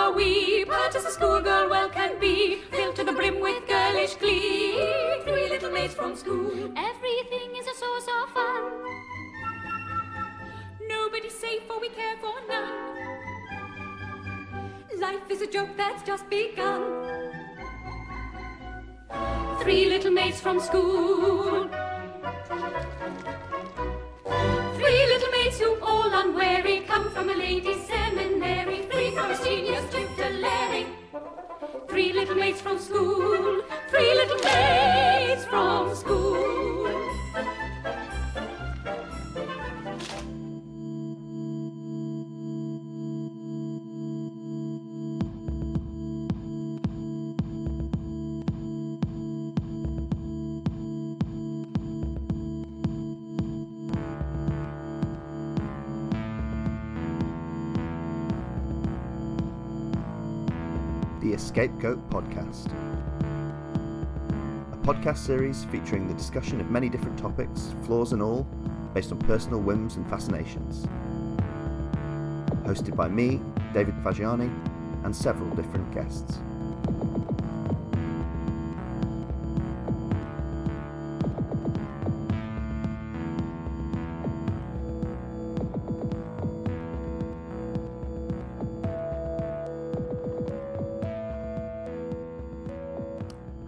are we, but as a schoolgirl well can be, filled to the brim with girlish glee. Three little maids from school, everything is a source of fun. Nobody's safe for we care for none. Life is a joke that's just begun. Three little maids from school. Three little maids who all unwary come from a ladies' seminary. Three from genius to Tulare. Three little maids from school. Three little maids from school. The EscapeGoat podcast. A podcast series featuring the discussion of many different topics, flaws and all, based on personal whims and fascinations. Hosted by me, David Fagiani, and several different guests.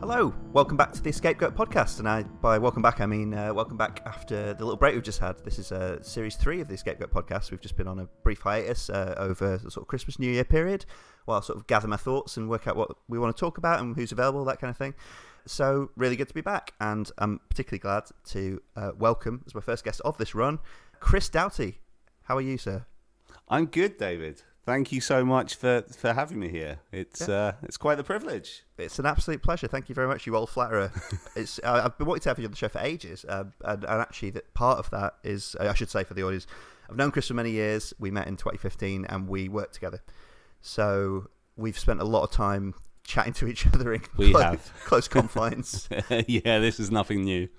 Hello, welcome back to the EscapeGoat podcast, and by welcome back I mean welcome back after the little break we've just had. This is series 3 of the EscapeGoat podcast. We've just been on a brief hiatus over the sort of Christmas New Year period, while I sort of gather my thoughts and work out what we want to talk about and who's available, that kind of thing. So really good to be back, and I'm particularly glad to welcome, as my first guest of this run, Chris Doughty. How are you, sir? I'm good, David. Thank you so much for having me here. It's quite the privilege. It's an absolute pleasure. Thank you very much, you old flatterer. I've been wanting to have you on the show for ages, and actually that part of that is, I should say for the audience, I've known Chris for many years. We met in 2015 and we worked together. So we've spent a lot of time chatting to each other in close confines. Yeah, this is nothing new.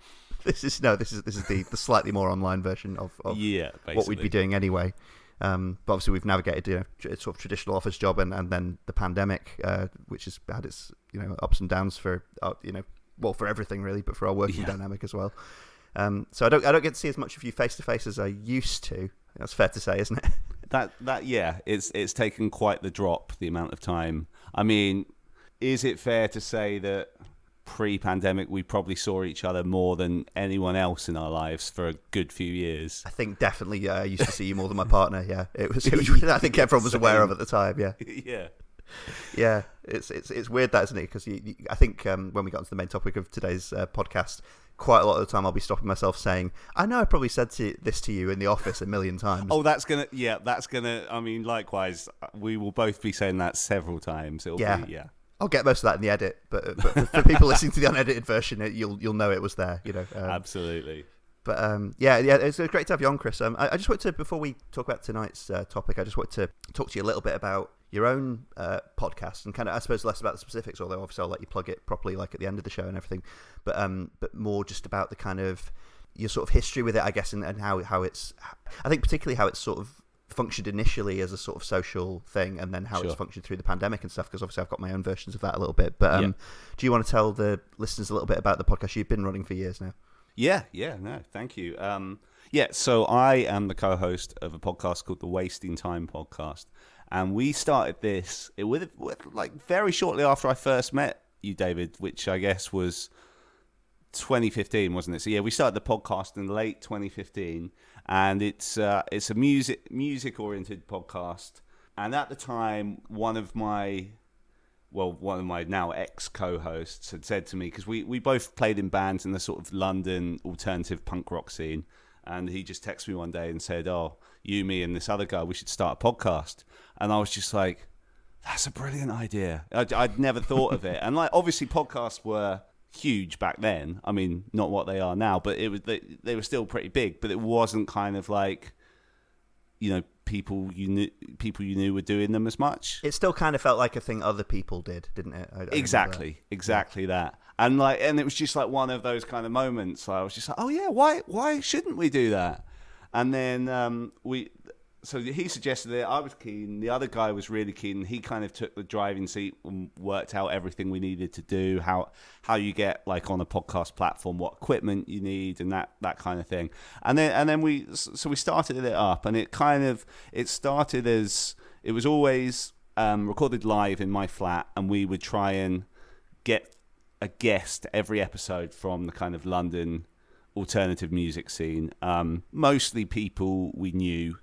This is the slightly more online version of what we'd be doing anyway. But obviously we've navigated sort of traditional office job and then the pandemic, which has had its ups and downs for for everything really, but for our working dynamic as well. So I don't get to see as much of you face to face as I used to. That's fair to say, isn't it? It's taken quite the drop, the amount of time. I mean, is it fair to say that pre-pandemic we probably saw each other more than anyone else in our lives for a good few years? I think definitely I used to see you more than my partner. It was I think everyone was aware of at the time. Yeah It's weird, that, isn't it? Because I think when we got into the main topic of today's podcast, quite a lot of the time I'll be stopping myself saying, I know I probably said this to you in the office a million times. That's gonna I mean, likewise, we will both be saying that several times. I'll get most of that in the edit, but for people listening to the unedited version, you'll know it was there. Absolutely. But it's great to have you on, Chris. I just wanted to, before we talk about tonight's topic, I just wanted to talk to you a little bit about your own podcast, and kind of, I suppose, less about the specifics, although obviously I'll let you plug it properly, like at the end of the show and everything. But more just about the kind of your sort of history with it, I guess, and how it's, I think particularly how it's sort of functioned initially as a sort of social thing, and then how it's functioned through the pandemic and stuff, because obviously I've got my own versions of that a little bit. But do you want to tell the listeners a little bit about the podcast? You've been running for years now. No, thank you. So I am the co-host of a podcast called the Wasting Time Podcast, and we started this with like very shortly after I first met you, David, which I guess was 2015, wasn't it? So yeah, we started the podcast in late 2015, and it's a music oriented podcast. And at the time, one of my now ex co-hosts had said to me, because we both played in bands in the sort of London alternative punk rock scene, and he just texted me one day and said, "Oh, you, me, and this other guy, we should start a podcast." And I was just like, "That's a brilliant idea." I'd never thought of it, and like obviously podcasts were huge back then. I mean, not what they are now, but they were still pretty big. But it wasn't kind of like, people you knew were doing them as much. It still kind of felt like a thing other people did, didn't it? Exactly that. And it was just like one of those kind of moments. I was just like, oh yeah, why shouldn't we do that? And then so he suggested it. I was keen. The other guy was really keen. He kind of took the driving seat and worked out everything we needed to do, how you get like on a podcast platform, what equipment you need, and that kind of thing. And then we started it up, and it started as it was always recorded live in my flat, and we would try and get a guest every episode from the kind of London alternative music scene. Mostly people we knew,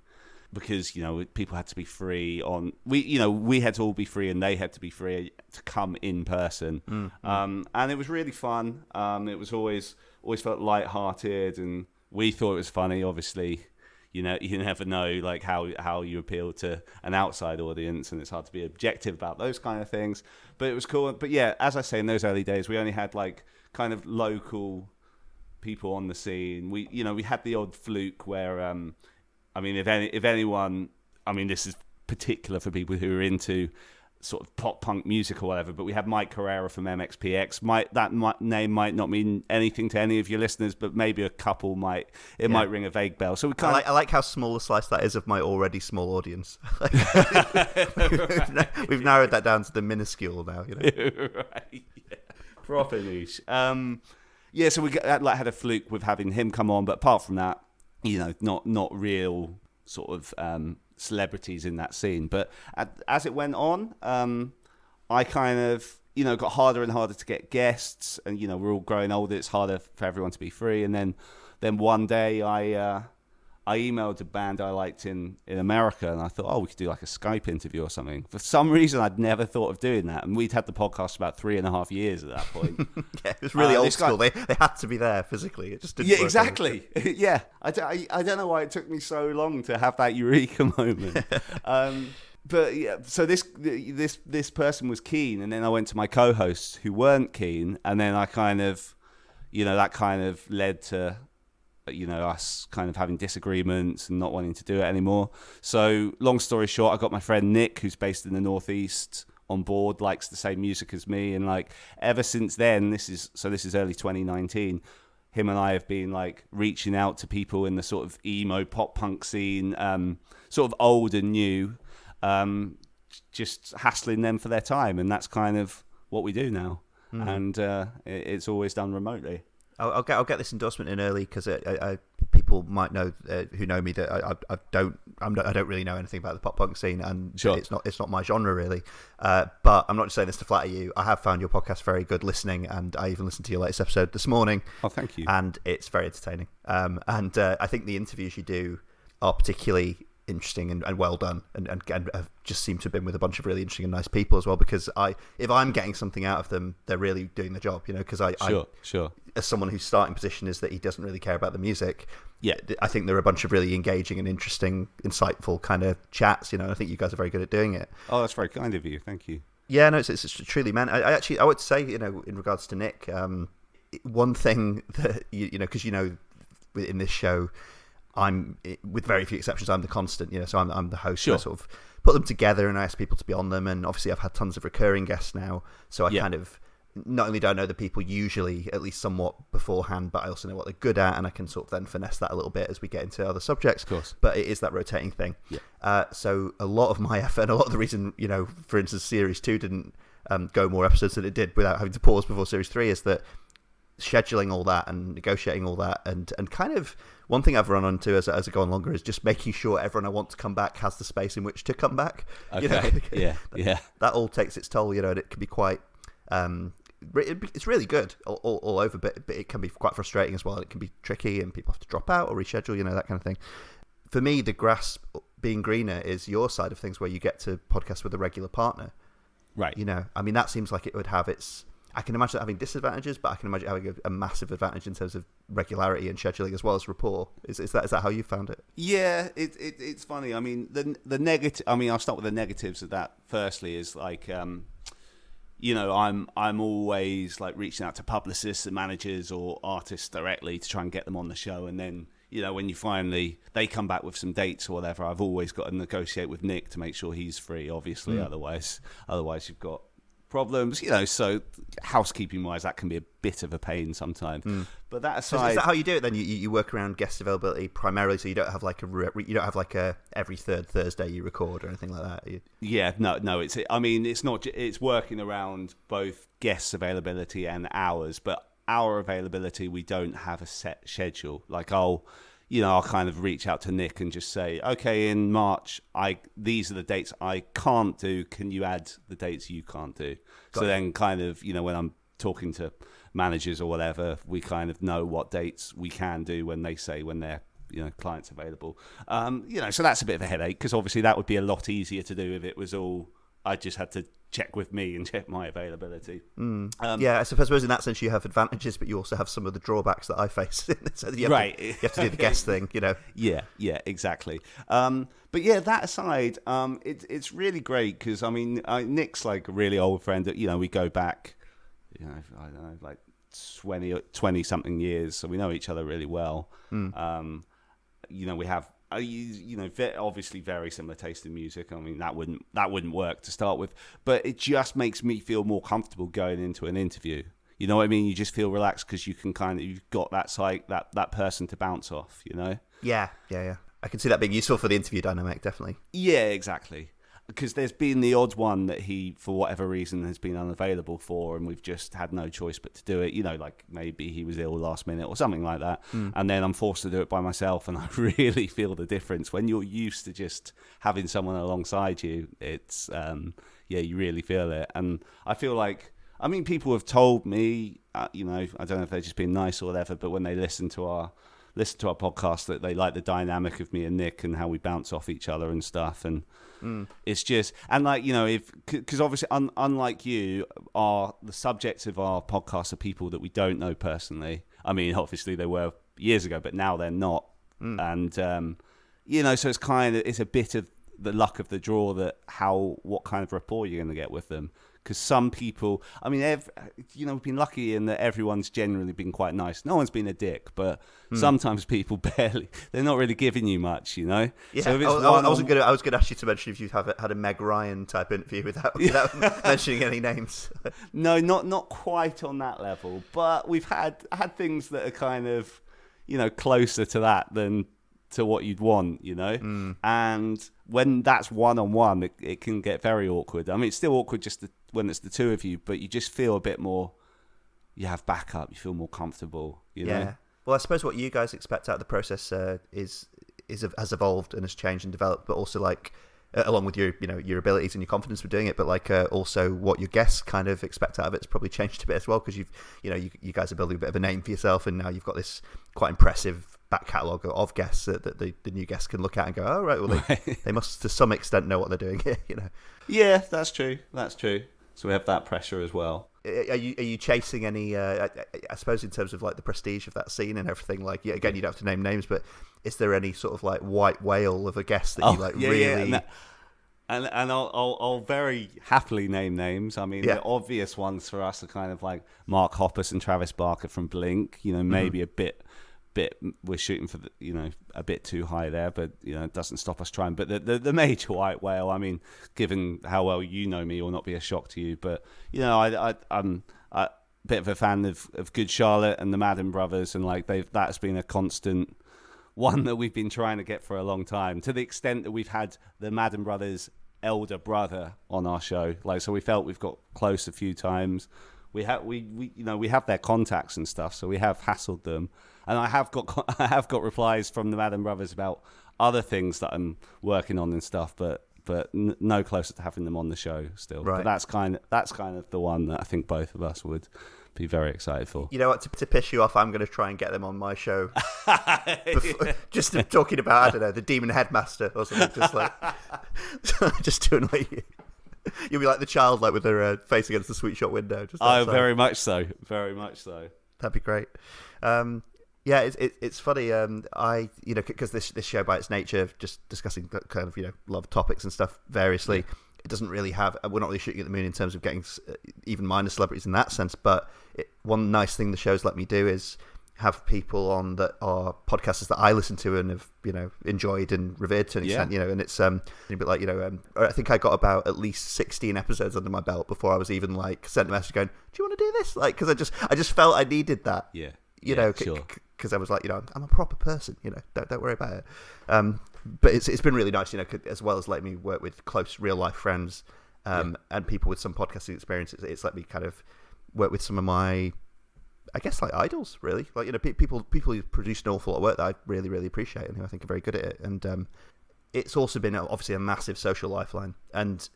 because people had to be free we had to all be free, and they had to be free to come in person. And it was really fun. It was always felt lighthearted, and we thought it was funny. Obviously, you never know like how you appeal to an outside audience, and it's hard to be objective about those kind of things. But it was cool. But yeah, as I say, in those early days, we only had like kind of local people on the scene. We had the odd fluke where if anyone, this is particular for people who are into sort of pop punk music or whatever, but we had Mike Herrera from MXPX. Name might not mean anything to any of your listeners, but maybe a couple might ring a vague bell. So I like how small a slice that is of my already small audience. We've narrowed that down to the minuscule now. Right, yeah. Proper niche. So we had a fluke with having him come on, but apart from that, not real sort of celebrities in that scene. But as it went on, I kind of got harder and harder to get guests, and we're all growing older. It's harder for everyone to be free. And then one day I emailed a band I liked in America, and I thought, we could do like a Skype interview or something. For some reason, I'd never thought of doing that, and we'd had the podcast about 3.5 years at that point. Yeah, it was really old school. They had to be there physically. It just didn't work. Exactly. Yeah, I don't know why it took me so long to have that eureka moment. But yeah, so this person was keen, and then I went to my co-hosts who weren't keen, and then I kind of, that kind of led to us kind of having disagreements and not wanting to do it anymore. So long story short, I got my friend Nick, who's based in the Northeast, on board, likes the same music as me, and like ever since then, this is early 2019, him and I have been like reaching out to people in the sort of emo pop punk scene, sort of old and new, just hassling them for their time, and that's kind of what we do now. And it's always done remotely. I'll get this endorsement in early, because people might know who know me that I don't really know anything about the pop punk scene, and sure. it's not my genre really. But I'm not just saying this to flatter you. I have found your podcast very good listening, and I even listened to your latest episode this morning. Oh, thank you. And it's very entertaining. And I think the interviews you do are particularly interesting and well done, and have just seemed to have been with a bunch of really interesting and nice people as well, because if I'm getting something out of them, they're really doing the job, because Sure. As someone whose starting position is that he doesn't really care about the music, yeah, I think there are a bunch of really engaging and interesting, insightful kind of chats, I think you guys are very good at doing it. Oh, that's very kind of you, thank you. Yeah, no, it's truly, man. I would say, in regards to Nick, one thing that because in this show, I'm, with very few exceptions, I'm the constant, so I'm the host. Sure. I sort of put them together and I ask people to be on them, and obviously I've had tons of recurring guests now, so I kind of, not only do I know the people usually at least somewhat beforehand, but I also know what they're good at, and I can sort of then finesse that a little bit as we get into other subjects. Of course. But it is that rotating thing. Yeah. So a lot of my effort, and a lot of the reason, for instance, Series 2 didn't go more episodes than it did without having to pause before Series 3, is that scheduling all that and negotiating all that, and kind of one thing I've run onto as I go on longer is just making sure everyone I want to come back has the space in which to come back. Okay. Yeah. That all takes its toll, and it can be quite it's really good all over, but it can be quite frustrating as well. It can be tricky, and people have to drop out or reschedule, that kind of thing. For me, the grass being greener is your side of things, where you get to podcast with a regular partner. Right. That seems like it would have its... I can imagine it having disadvantages, but I can imagine having a massive advantage in terms of regularity and scheduling, as well as rapport. Is that how you found it? Yeah, it's funny. I mean, the negative. I mean, I'll start with the negatives of that. Firstly, is like, I'm always like reaching out to publicists and managers or artists directly to try and get them on the show, and then when they come back with some dates or whatever, I've always got to negotiate with Nick to make sure he's free. Obviously, otherwise you've got problems, so housekeeping wise that can be a bit of a pain sometimes. But that aside, so is that how you do it then? You work around guest availability primarily, so you don't have like a every third Thursday you record or anything like that? Yeah, no, it's working around both guests availability and ours, but our availability, we don't have a set schedule. Like I'll kind of reach out to Nick and just say, okay, in March, these are the dates I can't do. Can you add the dates you can't do? Then kind of, when I'm talking to managers or whatever, we kind of know what dates we can do when they say when their clients available. So that's a bit of a headache, because obviously that would be a lot easier to do if it was all, I just had to check with me and check my availability. I suppose in that sense you have advantages, but you also have some of the drawbacks that I face. So you have to do the guest thing, Yeah, exactly. But yeah, that aside, it's really great because Nick's like a really old friend that we go back, I don't know, like 20 something years, so we know each other really well. We have obviously very similar taste in music. That wouldn't work to start with, but it just makes me feel more comfortable going into an interview. You know what I mean? You just feel relaxed because you can you've got that person to bounce off. Yeah. I can see that being useful for the interview dynamic, definitely. Yeah, exactly. Because there's been the odd one that he, for whatever reason, has been unavailable for, and we've just had no choice but to do it. Like maybe he was ill last minute or something like that, and then I'm forced to do it by myself, and I really feel the difference when you're used to just having someone alongside you. It's you really feel it, and I feel like people have told me, I don't know if they're just being nice or whatever, but when they listen to our podcast, that they like the dynamic of me and Nick and how we bounce off each other and stuff. And it's just, and because obviously unlike you, the subjects of our podcast are people that we don't know personally. Obviously they were years ago, but now they're not. And so it's a bit of the luck of the draw that what kind of rapport you're going to get with them. Because some people, we've been lucky in that everyone's generally been quite nice. No one's been a dick, but sometimes people they're not really giving you much, Yeah. So if it's I was going to ask you to mention if you've had a Meg Ryan type interview without mentioning any names. No, not quite on that level, but we've had things that are kind of, closer to that than to what you'd want, and when that's one-on-one, it can get very awkward. It's still awkward when it's the two of you, but you just feel a bit more, you have backup, you feel more comfortable, Yeah. Well, I suppose what you guys expect out of the process has evolved and has changed and developed, but also along with your your abilities and your confidence for doing it, but also what your guests kind of expect out of it's probably changed a bit as well, because you guys are building a bit of a name for yourself, and now you've got this quite impressive back catalogue of guests that the new guests can look at and go, oh right, well they must to some extent know what they're doing here, Yeah, that's true. So we have that pressure as well. Are you chasing any? I suppose in terms of the prestige of that scene and everything. Again, you don't have to name names, but is there any sort of white whale of a guest that you really? Yeah. And I'll very happily name names. The obvious ones for us are kind of like Mark Hoppus and Travis Barker from Blink. Maybe a bit we're shooting for a bit too high there, but it doesn't stop us trying. But the major white whale, given how well you know me, will not be a shock to you. But I'm a bit of a fan of Good Charlotte and the Madden Brothers, and that's been a constant one that we've been trying to get for a long time. To the extent that we've had the Madden Brothers' elder brother on our show, so we felt we've got close a few times. We have their contacts and stuff, so we have hassled them. And I have got replies from the Madden Brothers about other things that I'm working on and stuff, but no closer to having them on the show still. Right. But that's kind of the one that I think both of us would be very excited for. You know what? To piss you off, I'm going to try and get them on my show. Just talking about, I don't know, the Demon Headmaster or something, just to annoy you. You'll be like the child, with their face against the sweet shop window. Very much so. Very much so. That'd be great. Yeah, it's funny. Because this show by its nature, just discussing kind of a lot of topics and stuff variously, it doesn't really have. We're not really shooting at the moon in terms of getting even minor celebrities in that sense. But one nice thing the show's let me do is have people on that are podcasters that I listen to and have, enjoyed and revered to an extent, and it's a bit like, I think I got about at least 16 episodes under my belt before I was even like sent a message going, do you want to do this? Like, because I just felt I needed that. Yeah. Sure. Because I was like, I'm a proper person, don't worry about it. But it's been really nice, as well as letting me work with close real life friends and people with some podcasting experience. It's let me kind of work with some of my, I guess, like idols, really. Like, people who produce an awful lot of work that I really, really appreciate and who I think are very good at it. And it's also been obviously a massive social lifeline, and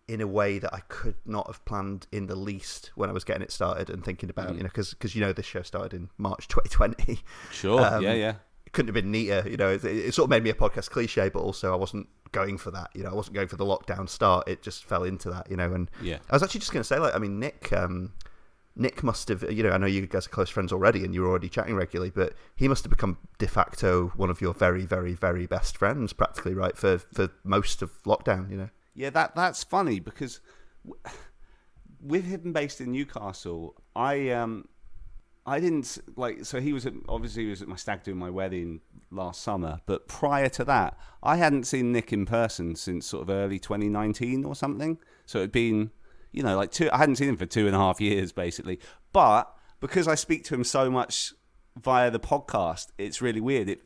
in a way that I could not have planned in the least when I was getting it started and thinking about, because this show started in March 2020. Sure, yeah. It couldn't have been neater, it sort of made me a podcast cliche, but also I wasn't going for that, I wasn't going for the lockdown start. It just fell into that, and I was actually just going to say, like, I mean, Nick must have, I know you guys are close friends already and you're already chatting regularly, but he must have become de facto one of your very, very, very best friends practically, right, for most of lockdown, Yeah, that's funny because with him based in Newcastle, I didn't like. So he was at my stag do my wedding last summer, but prior to that, I hadn't seen Nick in person since sort of early 2019 or something. So it'd been, I hadn't seen him for 2.5 years basically. But because I speak to him so much via the podcast, it's really weird.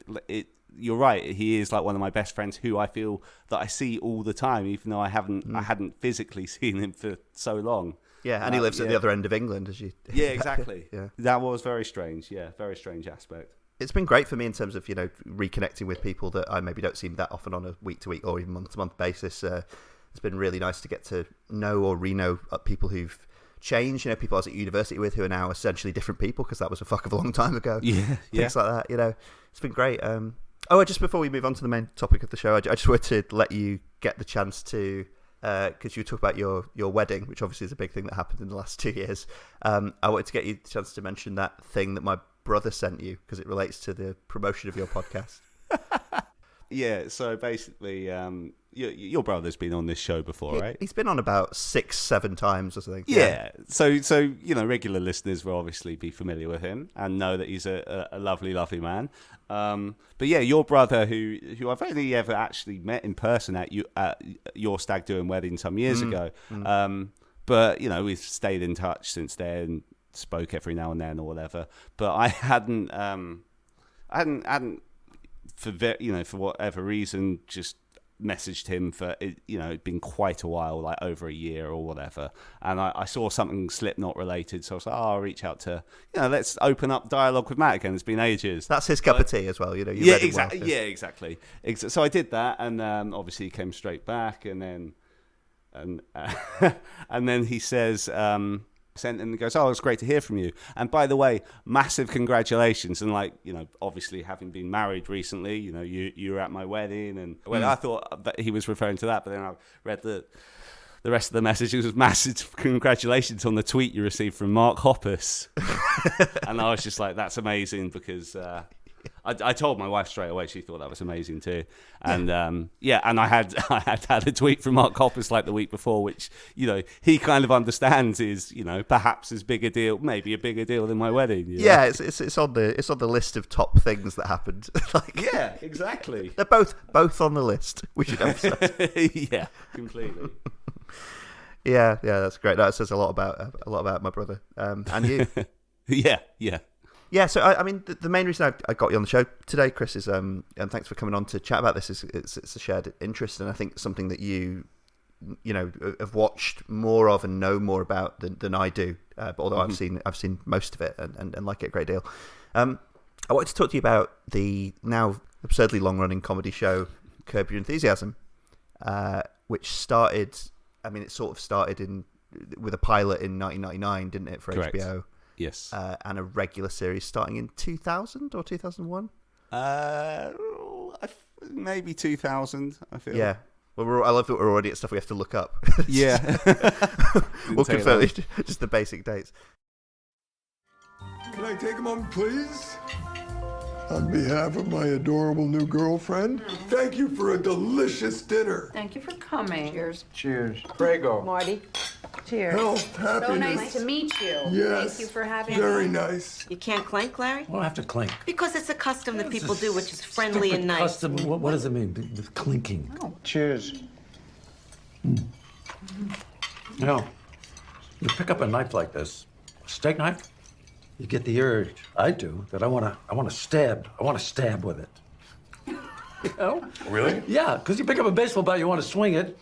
You're right. He is like one of my best friends who I feel that I see all the time, even though I hadn't physically seen him for so long. Yeah, and he lives at the other end of England, as you. Yeah, exactly. Yeah, that was very strange. Yeah, very strange aspect. It's been great for me in terms of reconnecting with people that I maybe don't see that often on a week to week or even month to month basis. It's been really nice to get to know or re-know people who've changed. People I was at university with who are now essentially different people because that was a fuck of a long time ago. Yeah, things like that. It's been great. Just before we move on to the main topic of the show, I just wanted to let you get the chance to, because you talk about your wedding, which obviously is a big thing that happened in the last 2 years. I wanted to get you the chance to mention that thing that my brother sent you because it relates to the promotion of your podcast. Yeah, so basically, your brother's been on this show before, right? He's been on about 6-7 times or something. Yeah. So regular listeners will obviously be familiar with him and know that he's a lovely, lovely man. But yeah, your brother, who I've only ever actually met in person at your stag do and wedding some years ago. But we've stayed in touch since then, spoke every now and then or whatever. But I hadn't for whatever reason just messaged him for it'd been quite a while, like over a year or whatever, and I saw something Slipknot related, so I was like, I'll reach out to let's open up dialogue with Matt again. It's been ages. That's his cup of tea as well, yeah, exactly. Yeah, exactly. So I did that, and obviously he came straight back, and then he says sent and goes, it's great to hear from you, and by the way, massive congratulations. And obviously having been married recently, you were at my wedding, and I thought that he was referring to that, but then I read the rest of the message. It was massive congratulations on the tweet you received from Mark Hoppus. And I was just like, that's amazing, because I told my wife straight away. She thought that was amazing too, and and I had a tweet from Mark Hoppus like the week before, which he kind of understands is perhaps as big a deal, maybe a bigger deal than my wedding. Yeah, it's on the list of top things that happened. Yeah, exactly. They're both on the list. We should emphasize. Yeah, completely. Yeah, that's great. That says a lot about my brother and you. Yeah. Yeah, so I mean, the main reason I got you on the show today, Chris, is and thanks for coming on to chat about this. It's a shared interest, and I think something that you have watched more of and know more about than I do. But although I've seen most of it and like it a great deal. I wanted to talk to you about the now absurdly long running comedy show Curb Your Enthusiasm, which started. I mean, it sort of started with a pilot in 1999, didn't it, for Correct. HBO? Yes. And a regular series starting in 2000 or 2001? Maybe 2000, I feel. Yeah. Well, I love that we're already at stuff we have to look up. Yeah. We'll confirm just the basic dates. Can I take a moment, please? On behalf of my adorable new girlfriend, thank you for a delicious dinner. Thank you for coming. Cheers. Cheers. Prego. Marty. Cheers. Health, happiness. So nice to meet you. Yes. Thank you for having Very me. nice. You can't clink, Larry? I don't have to clink. Because it's a custom that people do, which is friendly Stupid and nice. Custom. What does it mean? The clinking. Cheers. You know, you pick up a knife like this, a steak knife, you get the urge. I do that. I want to stab. I want to stab with it. You know? Really? Yeah, because you pick up a baseball bat, you want to swing it.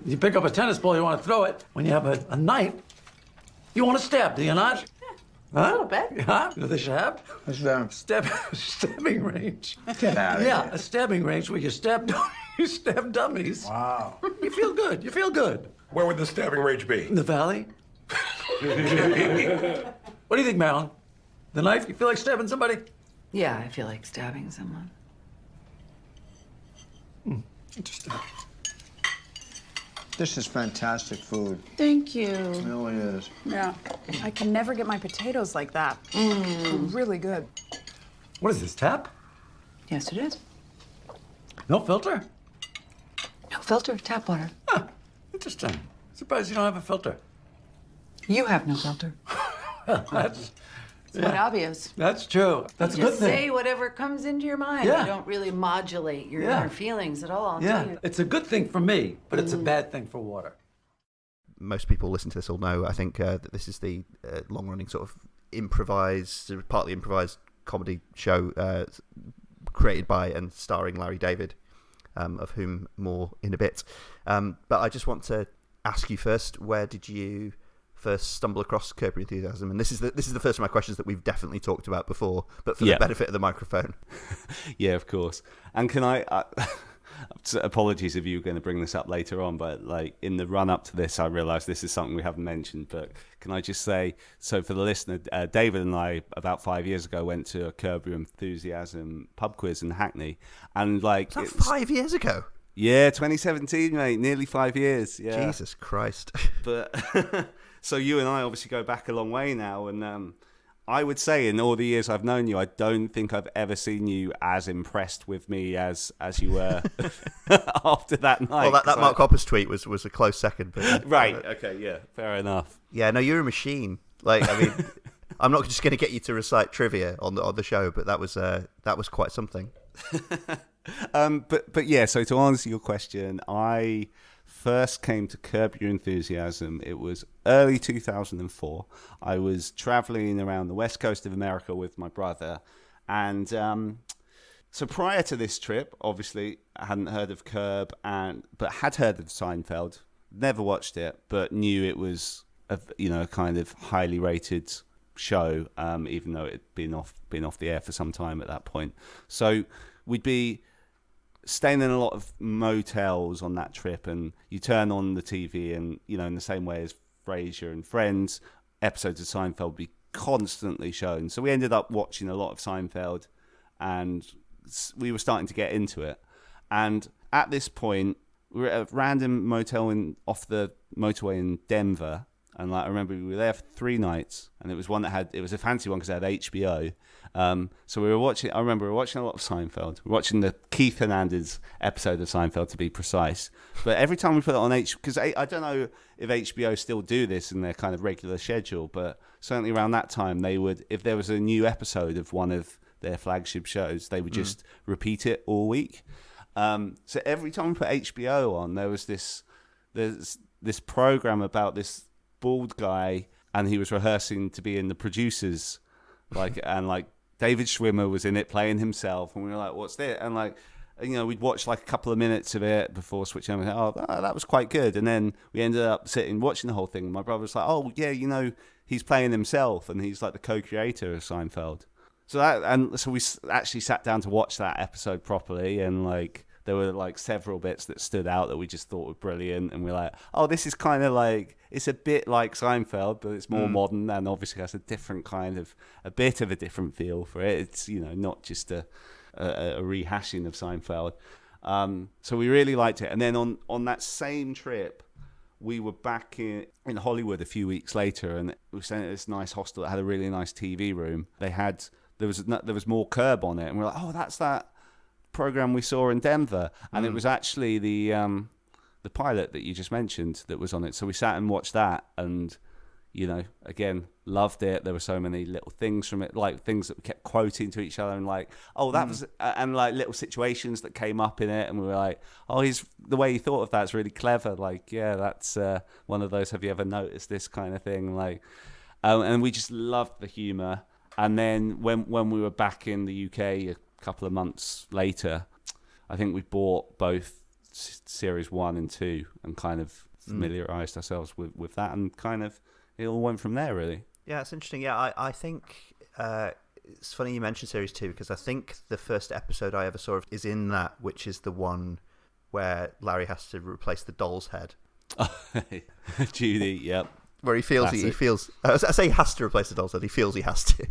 You pick up a tennis ball, you want to throw it. When you have a knife, you want to stab, do you not? Huh? A little bit. Yeah, you know they should have? What's that? Stabbing range. Get out of Yeah, here. a stabbing range where you stab dummies. Wow. You feel good. You feel good. Where would the stabbing range be? In the valley. What do you think, Marilyn? The knife? You feel like stabbing somebody? Yeah, I feel like stabbing someone. Interesting. This is fantastic food. Thank you. It really is. Yeah. I can never get my potatoes like that. They're really good. What is this, tap? Yes, it is. No filter? No filter, tap water. Huh. Interesting. Surprised you don't have a filter. You have no filter. That's It's quite obvious. That's true. That's a You good just thing. say whatever comes into your mind. Yeah. You don't really modulate your Yeah. inner feelings at all. Yeah, it's a good thing for me, but it's a bad thing for water. Most people listen to this will know, I think, that this is the long-running sort of improvised, partly improvised comedy show created by and starring Larry David, of whom more in a bit. But I just want to ask you first, where did you first stumble across Curb Your Enthusiasm? And this is the first of my questions that we've definitely talked about before, but for the benefit of the microphone. Yeah, of course. And can I apologies if you were going to bring this up later on, but like in the run up to this, I realized this is something we haven't mentioned, but can I just say, so for the listener, David and I about 5 years ago went to a Curb Your Enthusiasm pub quiz in Hackney, and like Was that 5 years ago? Yeah, 2017, mate, nearly 5 years. Yeah. Jesus Christ. But so you and I obviously go back a long way now, and I would say in all the years I've known you, I don't think I've ever seen you as impressed with me as you were after that night. Well, that Mark Hoppus tweet was a close second. But, right, okay, yeah, fair enough. Yeah, no, you're a machine. Like, I mean, I'm not just going to get you to recite trivia on the show, but that was quite something. But yeah, so to answer your question, I first came to Curb Your Enthusiasm. It was early 2004. I was traveling around the west coast of America with my brother, and so prior to this trip, obviously I hadn't heard of Curb, but had heard of Seinfeld. Never watched it, but knew it was a kind of highly rated show, even though it'd been off the air for some time at that point. So we'd be staying in a lot of motels on that trip, and you turn on the TV and, in the same way as Frasier and Friends, episodes of Seinfeld would be constantly shown. So we ended up watching a lot of Seinfeld, and we were starting to get into it. And at this point, we were at a random motel off the motorway in Denver. And I remember we were there for 3 nights, and it was a fancy one because it had HBO. So we were watching. I remember we were watching a lot of Seinfeld. We were watching the Keith Hernandez episode of Seinfeld, to be precise. But every time we put it on because I don't know if HBO still do this in their kind of regular schedule, but certainly around that time they would, if there was a new episode of one of their flagship shows, they would just repeat it all week. So every time we put HBO on, there's this program about this bald guy, and he was rehearsing to be in The Producers, and David Schwimmer was in it playing himself, and we were like, what's this? And we'd watch like a couple of minutes of it before switching over. That was quite good. And then we ended up sitting watching the whole thing. My brother was like, oh yeah, he's playing himself, and he's like the co-creator of Seinfeld. So we actually sat down to watch that episode properly, and there were several bits that stood out that we just thought were brilliant, and we're like, oh, this is kind of it's a bit like Seinfeld, but it's more modern, and obviously has a bit of a different feel for it. It's not just a rehashing of Seinfeld. So we really liked it. And then on that same trip, we were back in Hollywood a few weeks later, and we were staying at this nice hostel that had a really nice TV room. There was more Curb on it, and we're like, oh, that's that program we saw in Denver. And it was actually the the pilot that you just mentioned that was on it. So we sat and watched that, and again, loved it. There were so many little things from it, like things that we kept quoting to each other, and like, oh, that was, and like little situations that came up in it, and we were like, oh, the way he thought of that's really clever. Like, yeah, that's one of those. Have you ever noticed this kind of thing? Like, and we just loved the humor. And then when we were back in the UK a couple of months later, I think we bought both series 1 and 2 and kind of familiarized ourselves with that, and kind of it all went from there, really. Yeah, it's interesting. Yeah, I think it's funny you mentioned series 2, because I think the first episode I ever saw is in that, which is the one where Larry has to replace the doll's head. Judy, yep. Where he feels he feels. I say he has to replace the doll's head. He feels he has to.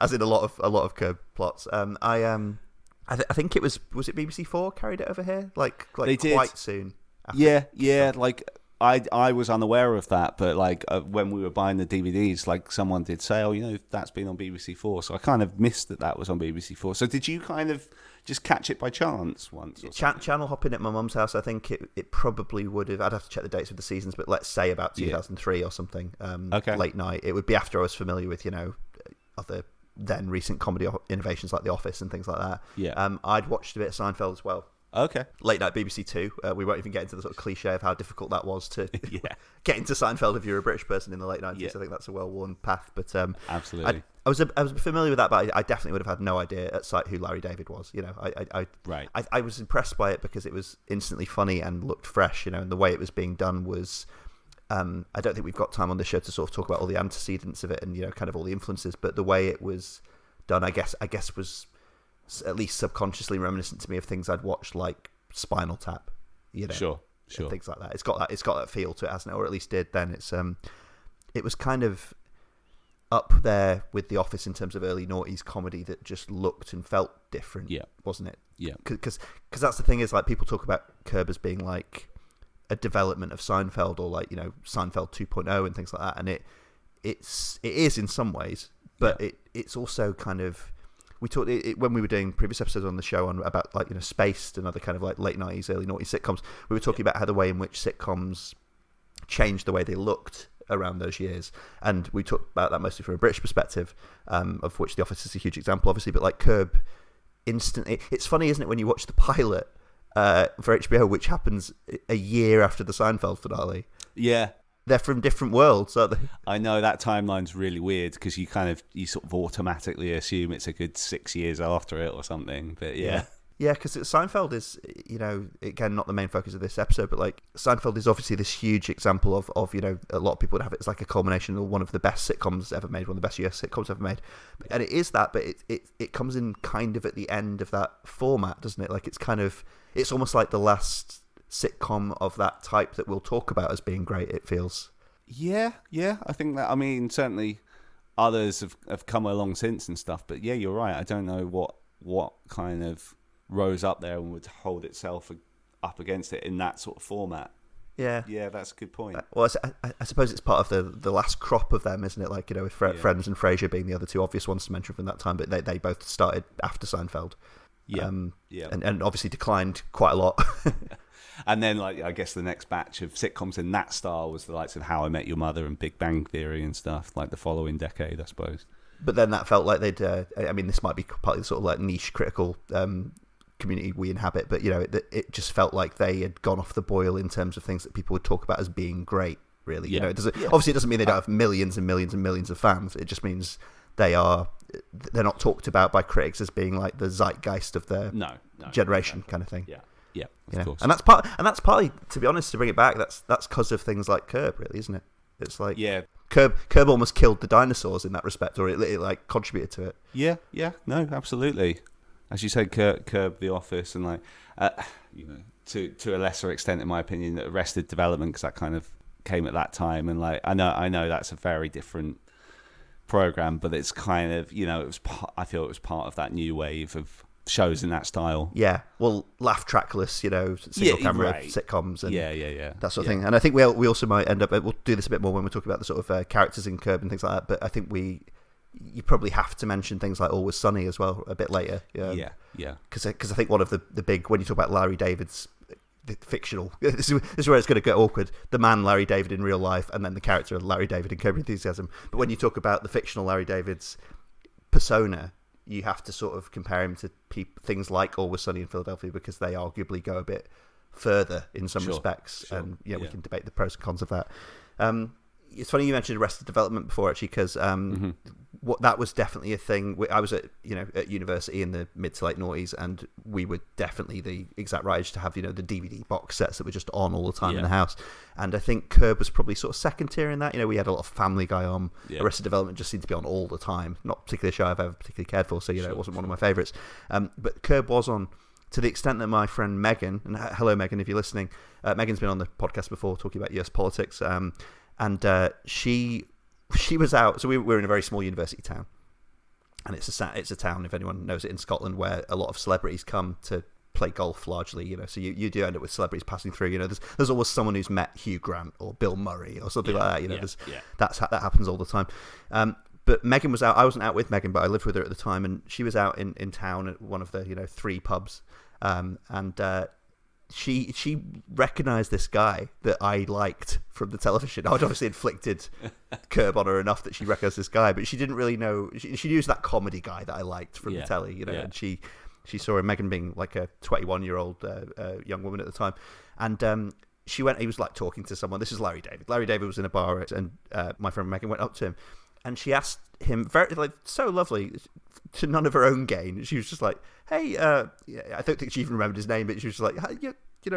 As in a lot of Curb plots. I think it was it BBC 4 carried it over here like they did. Quite soon. Yeah. Like I was unaware of that, but like when we were buying the DVDs, like someone did say, oh, that's been on BBC 4. So I kind of missed that was on BBC 4. So did you kind of just catch it by chance once? Channel hopping at my mum's house. I think it probably would have. I'd have to check the dates of the seasons, but let's say about 2003 or something. Late night. It would be after I was familiar with other then recent comedy innovations like The Office and things like that. Yeah. I'd watched a bit of Seinfeld as well. Okay. Late night BBC 2. We won't even get into the sort of cliche of how difficult that was to get into Seinfeld if you're a British person in the late 90s. I think that's a well-worn path. But absolutely. I was familiar with that, but I definitely would have had no idea at sight who Larry David was. I was impressed by it because it was instantly funny and looked fresh. And the way it was being done was. I don't think we've got time on this show to sort of talk about all the antecedents of it and kind of all the influences, but the way it was done, I guess was at least subconsciously reminiscent to me of things I'd watched, like Spinal Tap, sure, and things like that. It's got that feel to it, hasn't it? Or at least did then. It was kind of up there with The Office in terms of early noughties comedy that just looked and felt different, wasn't it? Yeah, because that's the thing is, like, people talk about Curb as being like a development of Seinfeld, or like Seinfeld 2.0 and things like that, and it is in some ways, but it's also kind of, we talked when we were doing previous episodes on the show about like Spaced and other kind of like late 90s early noughties sitcoms. We were talking about how the way in which sitcoms changed the way they looked around those years, and we talked about that mostly from a British perspective, of which The Office is a huge example, obviously, but like Curb instantly, it's funny, isn't it, when you watch the pilot for HBO, which happens a year after the Seinfeld finale. Yeah. They're from different worlds, aren't they? I know, that timeline's really weird because you sort of automatically assume it's a good 6 years after it or something. But yeah. Yeah, because Seinfeld is, again, not the main focus of this episode, but like Seinfeld is obviously this huge example of a lot of people would have it as like a culmination of one of the best sitcoms ever made, one of the best US sitcoms ever made. And it is that, but it comes in kind of at the end of that format, doesn't it? Like it's almost like the last sitcom of that type that we'll talk about as being great, it feels. Yeah, I think that, certainly others have come along since and stuff, but yeah, you're right. I don't know what kind of rose up there and would hold itself up against it in that sort of format. Yeah, that's a good point. Well, I suppose it's part of the last crop of them, isn't it? Like, with Friends and Frasier being the other two obvious ones to mention from that time, but they both started after Seinfeld. And obviously declined quite a lot. And then, like, I guess the next batch of sitcoms in that style was the likes of How I Met Your Mother and Big Bang Theory and stuff, like the following decade, I suppose. But then that felt like they'd, this might be partly the sort of like niche critical community we inhabit, but, it just felt like they had gone off the boil in terms of things that people would talk about as being great, really. Obviously it doesn't mean they don't have millions and millions and millions of fans. It just means they're not talked about by critics as being like the zeitgeist of their generation kind of thing. Yeah, of course. And that's partly, to be honest, to bring it back, that's because of things like Curb, really, isn't it? It's like Curb almost killed the dinosaurs in that respect, or it like contributed to it. Yeah, no, absolutely. As you said, Curb, The Office, and like to a lesser extent, in my opinion, Arrested Development, because that kind of came at that time, and like I know that's a very different program, but it's kind of I feel it was part of that new wave of shows in that style. Yeah, well, laugh trackless, single camera sitcoms and that sort of thing. And I think we also might end up, we'll do this a bit more when we talk about the sort of characters in Curb and things like that, but I think we you probably have to mention things like Always Sunny as well a bit later. Yeah. Because I think one of the big, when you talk about Larry David's the fictional, this is where it's going to get awkward, the man Larry David in real life and then the character Larry David in Curb Your Enthusiasm. But when you talk about the fictional Larry David's persona, you have to sort of compare him to things like Always Sunny in Philadelphia, because they arguably go a bit further in some respects. And we can debate the pros and cons of that. It's funny you mentioned Arrested Development before, actually, because what that was definitely a thing. I was at university in the mid to late noughties, and we were definitely the exact right age to have the DVD box sets that were just on all the time in the house. And I think Curb was probably sort of second tier in that. We had a lot of Family Guy on. Arrested Development just seemed to be on all the time. Not particularly a show I've ever particularly cared for, so it wasn't one of my favourites. But Curb was on, to the extent that my friend Megan, and hello Megan if you're listening, Megan's been on the podcast before talking about US politics, and she was out. So we were in a very small university town, and it's a town, if anyone knows it, in Scotland, where a lot of celebrities come to play golf largely. So you do end up with celebrities passing through. There's always someone who's met Hugh Grant or Bill Murray or something like that. That happens all the time. But Megan was out. I wasn't out with Megan, but I lived with her at the time, and she was out in town at one of the 3 pubs, and she recognised this guy that I liked from the television. I'd obviously inflicted Curb on her enough that she recognised this guy, but she didn't really know. She knew that comedy guy that I liked from the telly, and she saw Megan being like a 21-year-old young woman at the time, and she went. He was like talking to someone. This is Larry David. Larry David was in a bar, and my friend Megan went up to him, and she asked him, very so lovely, to none of her own gain. She was just like, "Hey," I don't think she even remembered his name, but she was just like, "Hey,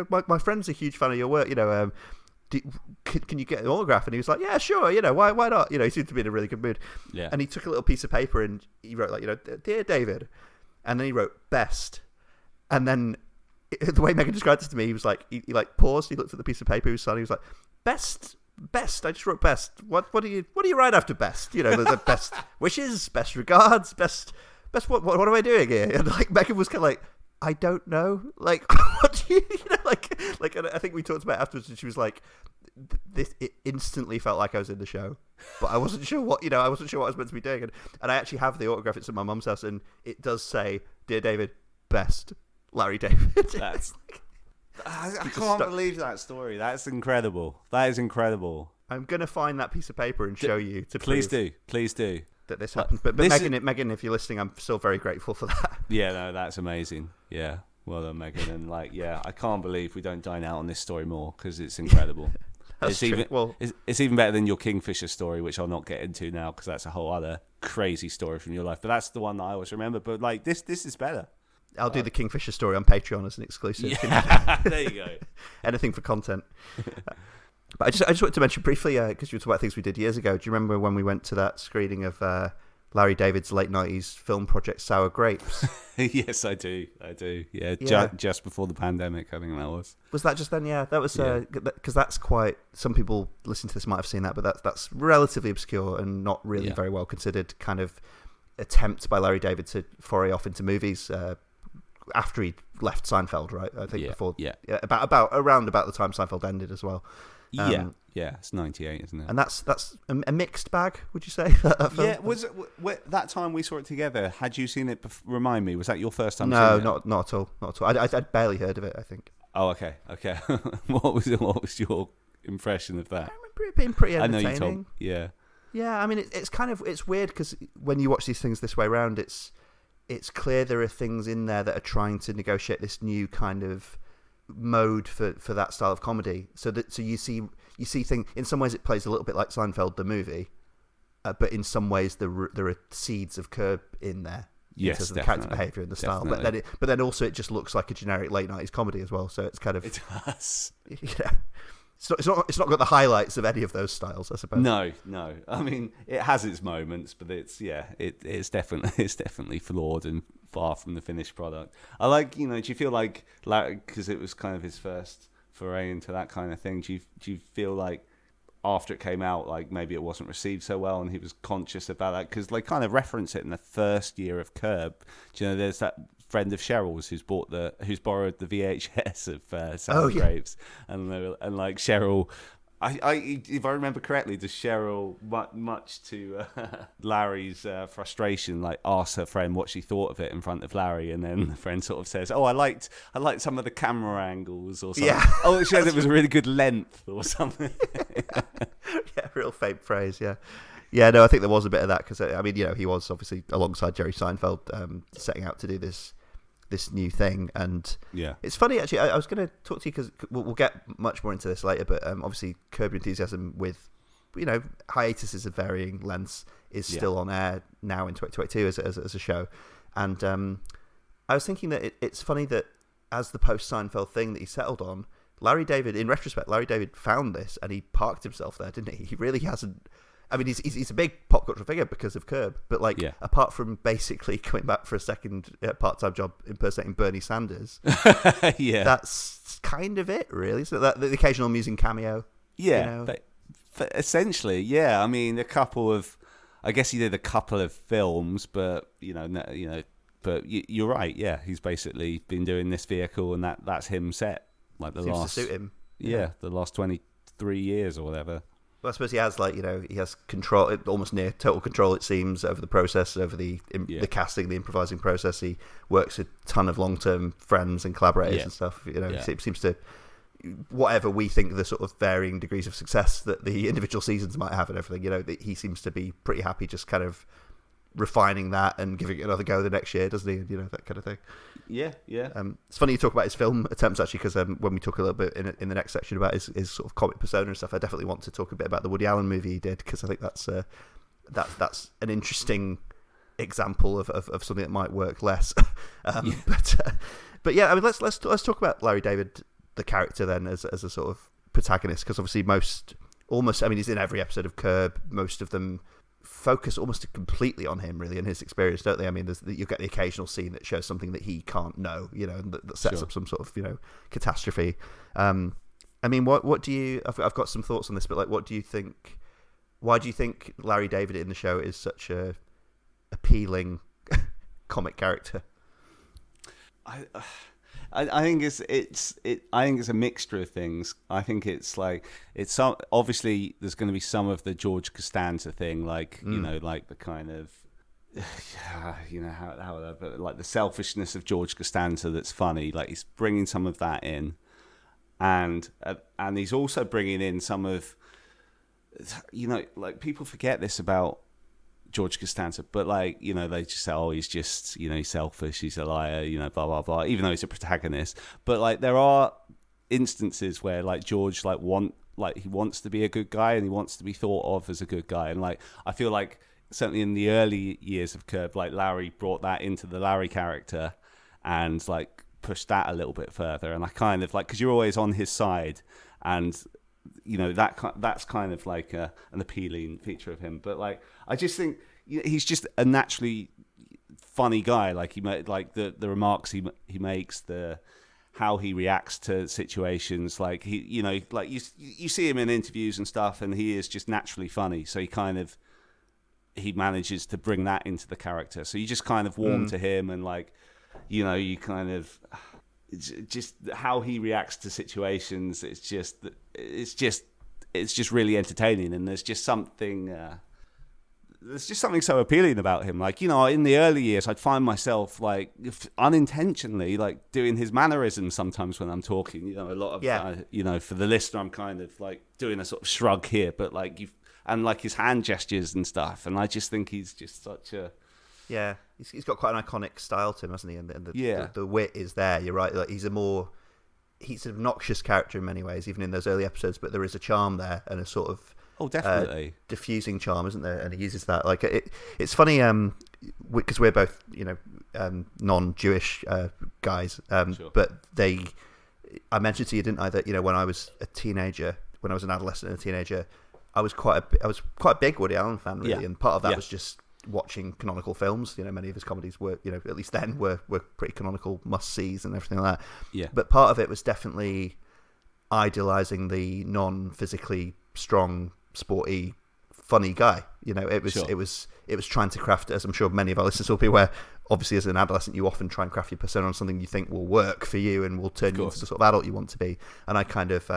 my friend's a huge fan of your work. Can you get an autograph?" And he was like, "Yeah, sure. Why not?" He seemed to be in a really good mood. Yeah. And he took a little piece of paper and he wrote "Dear David," and then he wrote "Best," and then the way Megan described it to me, he was like, he paused, he looked at the piece of paper he was signing, he was like, "Best. I just wrote best. What do you write after best? The best wishes, best regards, best. What am I doing here?" And Megan was kind of like, "I don't know. What do you And I think we talked about it afterwards, and she was like, "This it instantly felt like I was in the show, but I wasn't sure what I wasn't sure what I was meant to be doing." And I actually have the autograph. It's at my mum's house, and it does say, "Dear David, best, Larry David." That's. I can't believe that story. That's incredible. That is incredible. I'm going to find that piece of paper and show you. Please do. That this happens. But Megan, if you're listening, I'm still very grateful for that. Yeah, no, that's amazing. Yeah, well done, Megan. And I can't believe we don't dine out on this story more, because it's incredible. That's true. It's even better than your Kingfisher story, which I'll not get into now, because that's a whole other crazy story from your life. But that's the one that I always remember. But this is better. I'll do the Kingfisher story on Patreon as an exclusive. Yeah, there you go. Anything for content. But I just wanted to mention briefly, because you were talking about things we did years ago. Do you remember when we went to that screening of Larry David's late 90s film project Sour Grapes? Yes, I do. Yeah, just before the pandemic, I think that was. Was that just then? Yeah, that was because that's quite. Some people listening to this might have seen that, but that's relatively obscure and not really very well considered kind of attempt by Larry David to foray off into movies. After he left Seinfeld, right? I think before, about around about the time Seinfeld ended as well. It's 98, isn't it? And that's a mixed bag, would you say? That film? Yeah, was it, that time we saw it together? Had you seen it? Remind me, was that your first time? No, seeing it? not at all. I'd barely heard of it, I think. Oh, okay. What was your impression of that? I remember it being pretty entertaining. I know you told. Yeah. I mean, it's weird because when you watch these things this way around, it's clear there are things in there that are trying to negotiate this new kind of mode for that style of comedy. So you see things, in some ways it plays a little bit like Seinfeld the movie, but in some ways there are seeds of Curb in there. Yes, in terms of the definitely. character behaviour and the Definitely. style. But then also it just looks like a generic late 90s comedy as well. So it's kind of it does. It's not got the highlights of any of those styles, I suppose. No. I mean, it has its moments, but it's definitely flawed and far from the finished product. I like, do you feel like because it was kind of his first foray into that kind of thing? Do you feel like after it came out, like maybe it wasn't received so well, and he was conscious about that? Because they kind of reference it in the first year of Curb. There's that friend of Cheryl's who's borrowed the VHS of Sour Grapes, and like Cheryl If I remember correctly, does Cheryl, much to Larry's frustration, like asks her friend what she thought of it in front of Larry, and then the friend sort of says, "Oh, I liked some of the camera angles or something." Yeah. Oh, it shows it was a really good length or something. Yeah, real fake phrase. Yeah. Yeah, no, I think there was a bit of that because I mean, he was obviously alongside Jerry Seinfeld, setting out to do this new thing, and Yeah. it's funny actually. I was going to talk to you because we'll get much more into this later, but obviously, Curb Your Enthusiasm with hiatuses of varying lengths is still on air now in 2022 as a show, and I was thinking that it's funny that as the post Seinfeld thing that he settled on, Larry David, in retrospect, found this and he parked himself there, didn't he? He really hasn't. I mean, he's a big pop culture figure because of Curb, but apart from basically coming back for a second part-time job impersonating Bernie Sanders, that's kind of it, really. So that the occasional amusing cameo, but essentially, yeah. I mean, I guess he did a couple of films, but but you're right. Yeah, he's basically been doing this vehicle, and that's him set like the seems last to suit him. Yeah, the last 23 years or whatever. Well, I suppose he has he has control, almost near total control, it seems, over the process, over the casting, the improvising process. He works with a ton of long-term friends and collaborators and stuff. It seems to, whatever we think the sort of varying degrees of success that the individual seasons might have and everything, he seems to be pretty happy just kind of refining that and giving it another go the next year, doesn't he? That kind of thing. Yeah. It's funny you talk about his film attempts actually, because when we talk a little bit in the next section about his sort of comic persona and stuff, I definitely want to talk a bit about the Woody Allen movie he did, because I think that's an interesting example of something that might work less. But yeah, I mean, let's talk about Larry David, the character, then as a sort of protagonist, because obviously he's in every episode of Curb. Most of them focus almost completely on him, really, and his experience, don't they? I mean, you get the occasional scene that shows something that he can't know, and that sets up some sort of catastrophe. I mean, what do you? I've got some thoughts on this, but what do you think? Why do you think Larry David in the show is such a appealing comic character? I think it's a mixture of things. I think it's obviously there's going to be some of the George Costanza thing, like the kind of but the selfishness of George Costanza that's funny. Like, he's bringing some of that in, and he's also bringing in some of people forget this about George Costanza, but they just say, oh, he's just he's selfish, he's a liar, blah blah blah, even though he's a protagonist. But there are instances where George he wants to be a good guy, and he wants to be thought of as a good guy, and I feel like certainly in the early years of Curb, Larry brought that into the Larry character and pushed that a little bit further, and I kind of because you're always on his side, and that's kind of an appealing feature of him. But I just think he's just a naturally funny guy. He made the remarks he makes, how he reacts to situations. You see him in interviews and stuff, and he is just naturally funny. So he manages to bring that into the character. So you just kind of warm to him, and you kind of. It's just how he reacts to situations. It's just really entertaining, and there's just something so appealing about him. In the early years, I'd find myself unintentionally doing his mannerisms sometimes when I'm talking. A lot of for the listener, I'm kind of doing a sort of shrug here, but his hand gestures and stuff. And I just think he's just such a. Yeah, he's got quite an iconic style to him, hasn't he? And the wit is there. You're right. He's an obnoxious character in many ways, even in those early episodes. But there is a charm there, and a sort of definitely diffusing charm, isn't there? And he uses that. It's funny because we're both non-Jewish guys, sure. But I mentioned to you, didn't I, that when I was a teenager, when I was an adolescent and a teenager, I was quite a big Woody Allen fan, really, and part of that was just watching canonical films. Many of his comedies were, at least then, were pretty canonical must-sees and everything like that. Yeah. But part of it was definitely idolizing the non-physically strong, sporty, funny guy. It was trying to craft, as I'm sure many of our listeners will be aware, obviously as an adolescent you often try and craft your persona on something you think will work for you and will turn you into the sort of adult you want to be. And I kind of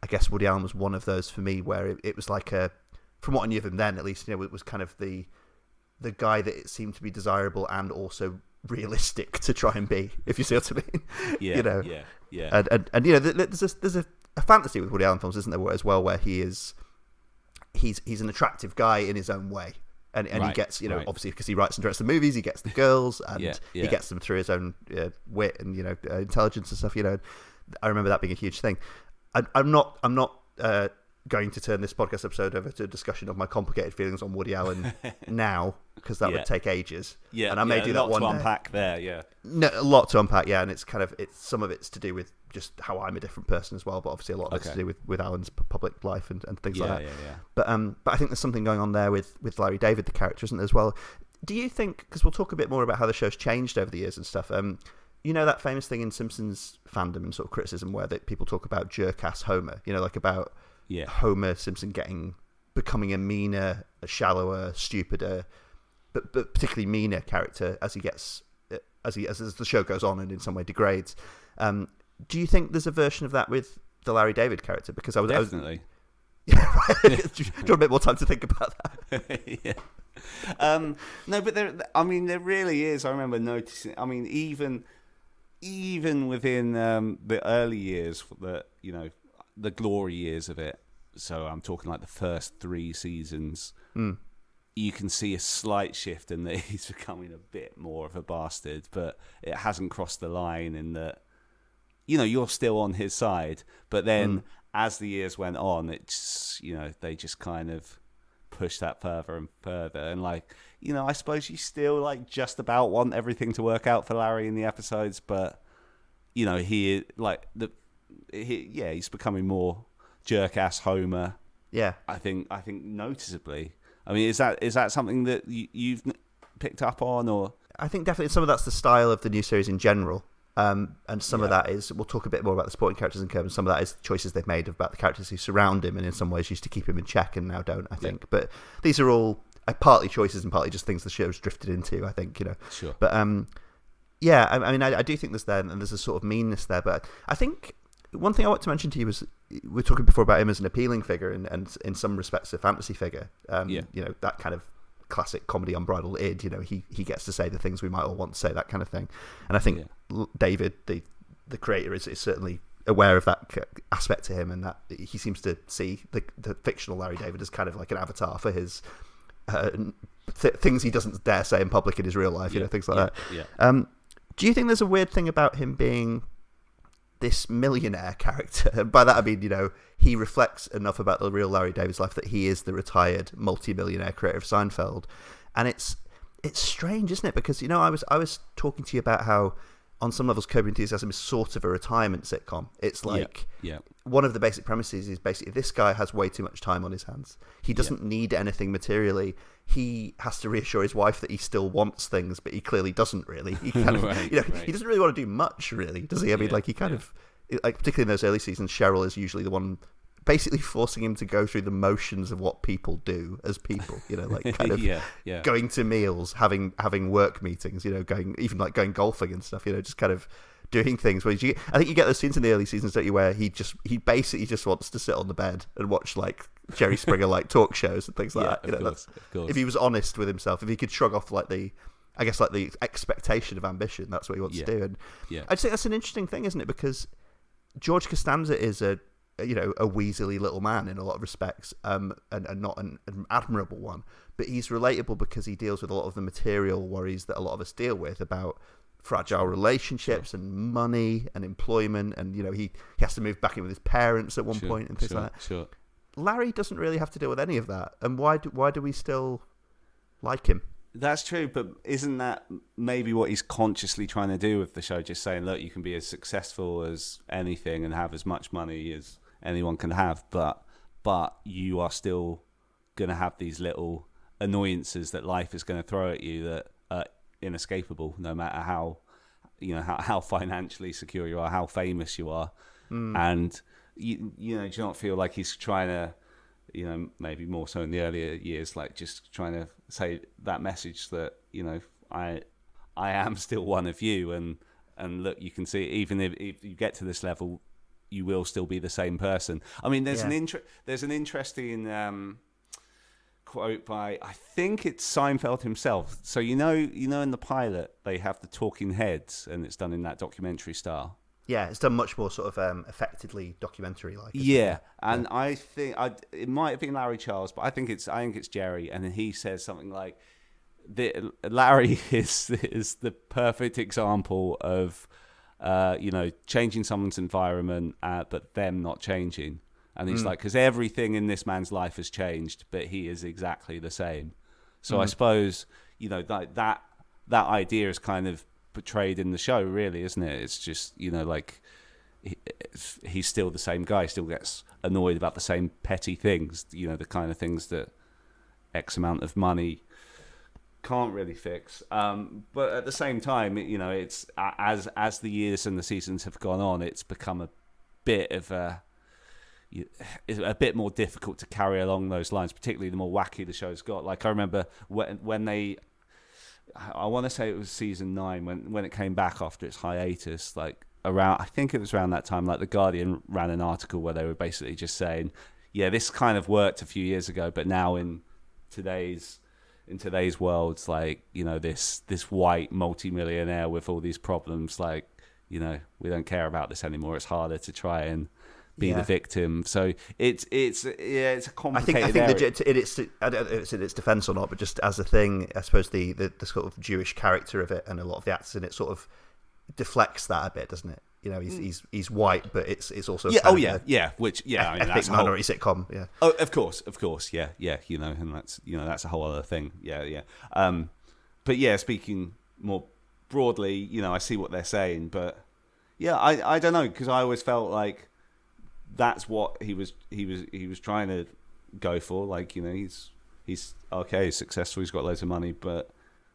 I guess Woody Allen was one of those for me where it was like from what I knew of him then, at least, it was kind of the guy that it seemed to be desirable and also realistic to try and be, if you see what I mean. Yeah, yeah. And there's a fantasy with Woody Allen films, isn't there, as well, where he's an attractive guy in his own way. And he gets, obviously because he writes and directs the movies, he gets the girls, and he gets them through his own wit and intelligence and stuff. I remember that being a huge thing. I'm not going to turn this podcast episode over to a discussion of my complicated feelings on Woody Allen now, because that would take ages. Yeah, and I may do that one day. A lot to unpack there. Yeah, no, a lot to unpack. Yeah, and it's some of it's to do with just how I'm a different person as well, but obviously a lot of it's to do with Alan's public life and things like that. Yeah. But I think there's something going on there with Larry David, the character, isn't there, as well? Do you think, because we'll talk a bit more about how the show's changed over the years and stuff, that famous thing in Simpsons fandom and sort of criticism where people talk about jerk-ass Homer, like about Homer Simpson becoming a meaner, a shallower, stupider, but particularly meaner character as he gets, as the show goes on and in some way degrades. Do you think there's a version of that with the Larry David character? Because definitely. Yeah, right. Do you want a bit more time to think about that? Yeah. No, but there really is. I remember noticing. I mean, even within the early years, the glory years of it. So I'm talking like the first 3 seasons. You can see a slight shift in that he's becoming a bit more of a bastard, but it hasn't crossed the line in that. You're still on his side, but then as the years went on, it's they just kind of push that further and further, and I suppose you still just about want everything to work out for Larry in the episodes, but he's becoming more jerk-ass Homer. Yeah, I think noticeably. I mean, is that something that you've picked up on, or? I think definitely some of that's the style of the new series in general. And some of that is, we'll talk a bit more about the supporting characters in Curb, and some of that is choices they've made about the characters who surround him, and in some ways used to keep him in check and now don't, I think. But these are all partly choices and partly just things the show's drifted into, I think, Sure. But I do think there's a sort of meanness there. But I think one thing I want to mention to you was, we were talking before about him as an appealing figure and in some respects a fantasy figure. That kind of classic comedy unbridled id, he gets to say the things we might all want to say, that kind of thing. And I think David, the creator, is certainly aware of that aspect to him, and that he seems to see the fictional Larry David as kind of like an avatar for his things he doesn't dare say in public in his real life, things like that. Do you think there's a weird thing about him being this millionaire character? And by that I mean, he reflects enough about the real Larry David's life that he is the retired multi-millionaire creator of Seinfeld. And it's strange, isn't it? Because I was talking to you about how on some levels Curb Your Enthusiasm is sort of a retirement sitcom. It's like one of the basic premises is basically this guy has way too much time on his hands. He doesn't need anything materially. He has to reassure his wife that he still wants things, but he clearly doesn't really. He kind of, he doesn't really want to do much, really, does he? I mean, he kind of, particularly in those early seasons, Cheryl is usually the one basically forcing him to go through the motions of what people do as people, going to meals, having work meetings, going golfing and stuff, just kind of doing things. I think you get those scenes in the early seasons, don't you, where he basically just wants to sit on the bed and watch Jerry Springer talk shows and things like that. Of course. If he was honest with himself, if he could shrug off the expectation of ambition, that's what he wants to do. And I'd say that's an interesting thing, isn't it? Because George Costanza is a weaselly little man in a lot of respects, and not an admirable one, but he's relatable because he deals with a lot of the material worries that a lot of us deal with about fragile relationships and money and employment, and he has to move back in with his parents at one point and things like that. Sure. Larry doesn't really have to deal with any of that, and why do we still like him? That's true, but isn't that maybe what he's consciously trying to do with the show? Just saying, look, you can be as successful as anything and have as much money as anyone can have, but you are still going to have these little annoyances that life is going to throw at you that are inescapable, no matter how how financially secure you are, how famous you are. And you do not feel like he's trying to, maybe more so in the earlier years, just trying to say that message that I am still one of you, and look, you can see, even if you get to this level, you will still be the same person. I mean, there's Yeah. there's an interesting quote by, I think it's Seinfeld himself. So you know in the pilot they have the talking heads, and it's done in that documentary style. Yeah, it's done much more sort of effectively documentary-like. isn't Yeah, it? and I think it might have been Larry Charles, but I think it's Jerry, and then he says something like, Larry is the perfect example of changing someone's environment, but them not changing. And he's like, because everything in this man's life has changed, but he is exactly the same. So I suppose that idea is kind of portrayed in the show, really, isn't it? It's just he's still the same guy, still gets annoyed about the same petty things, the kind of things that X amount of money can't really fix. But at the same time, it's as the years and the seasons have gone on, it's become a bit more difficult to carry along those lines, particularly the more wacky the show's got. Like, I remember when they, I want to say it was season 9 when it came back after its hiatus, like I think it was around that time, like The Guardian ran an article where they were basically just saying, yeah, this kind of worked a few years ago, but now in today's world, it's like, this white multimillionaire with all these problems, like, we don't care about this anymore. It's harder to try and be the victim. So it's a complicated I think I don't know if it's in its defense or not, but just as a thing, I suppose the sort of Jewish character of it and a lot of the actors in it sort of deflects that a bit, doesn't it? He's white, but it's also which I mean, that's a minority sitcom. Yeah. Oh, of course, yeah, and that's a whole other thing. Yeah. But yeah, speaking more broadly, I see what they're saying, but yeah, I don't know, because I always felt like that's what he was trying to go for. Like, he's okay, he's successful, he's got loads of money, but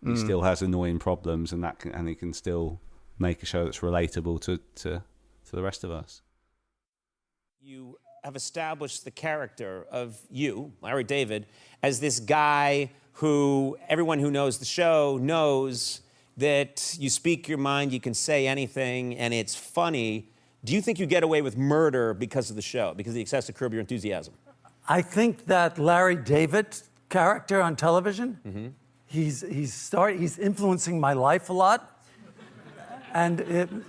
he still has annoying problems, and he can still make a show that's relatable to the rest of us. You have established the character of you, Larry David, as this guy who everyone who knows the show knows that you speak your mind, you can say anything, and it's funny. Do you think you get away with murder because of the show, because of the excess of Curb Your Enthusiasm? I think that Larry David character on television, he's influencing my life a lot, and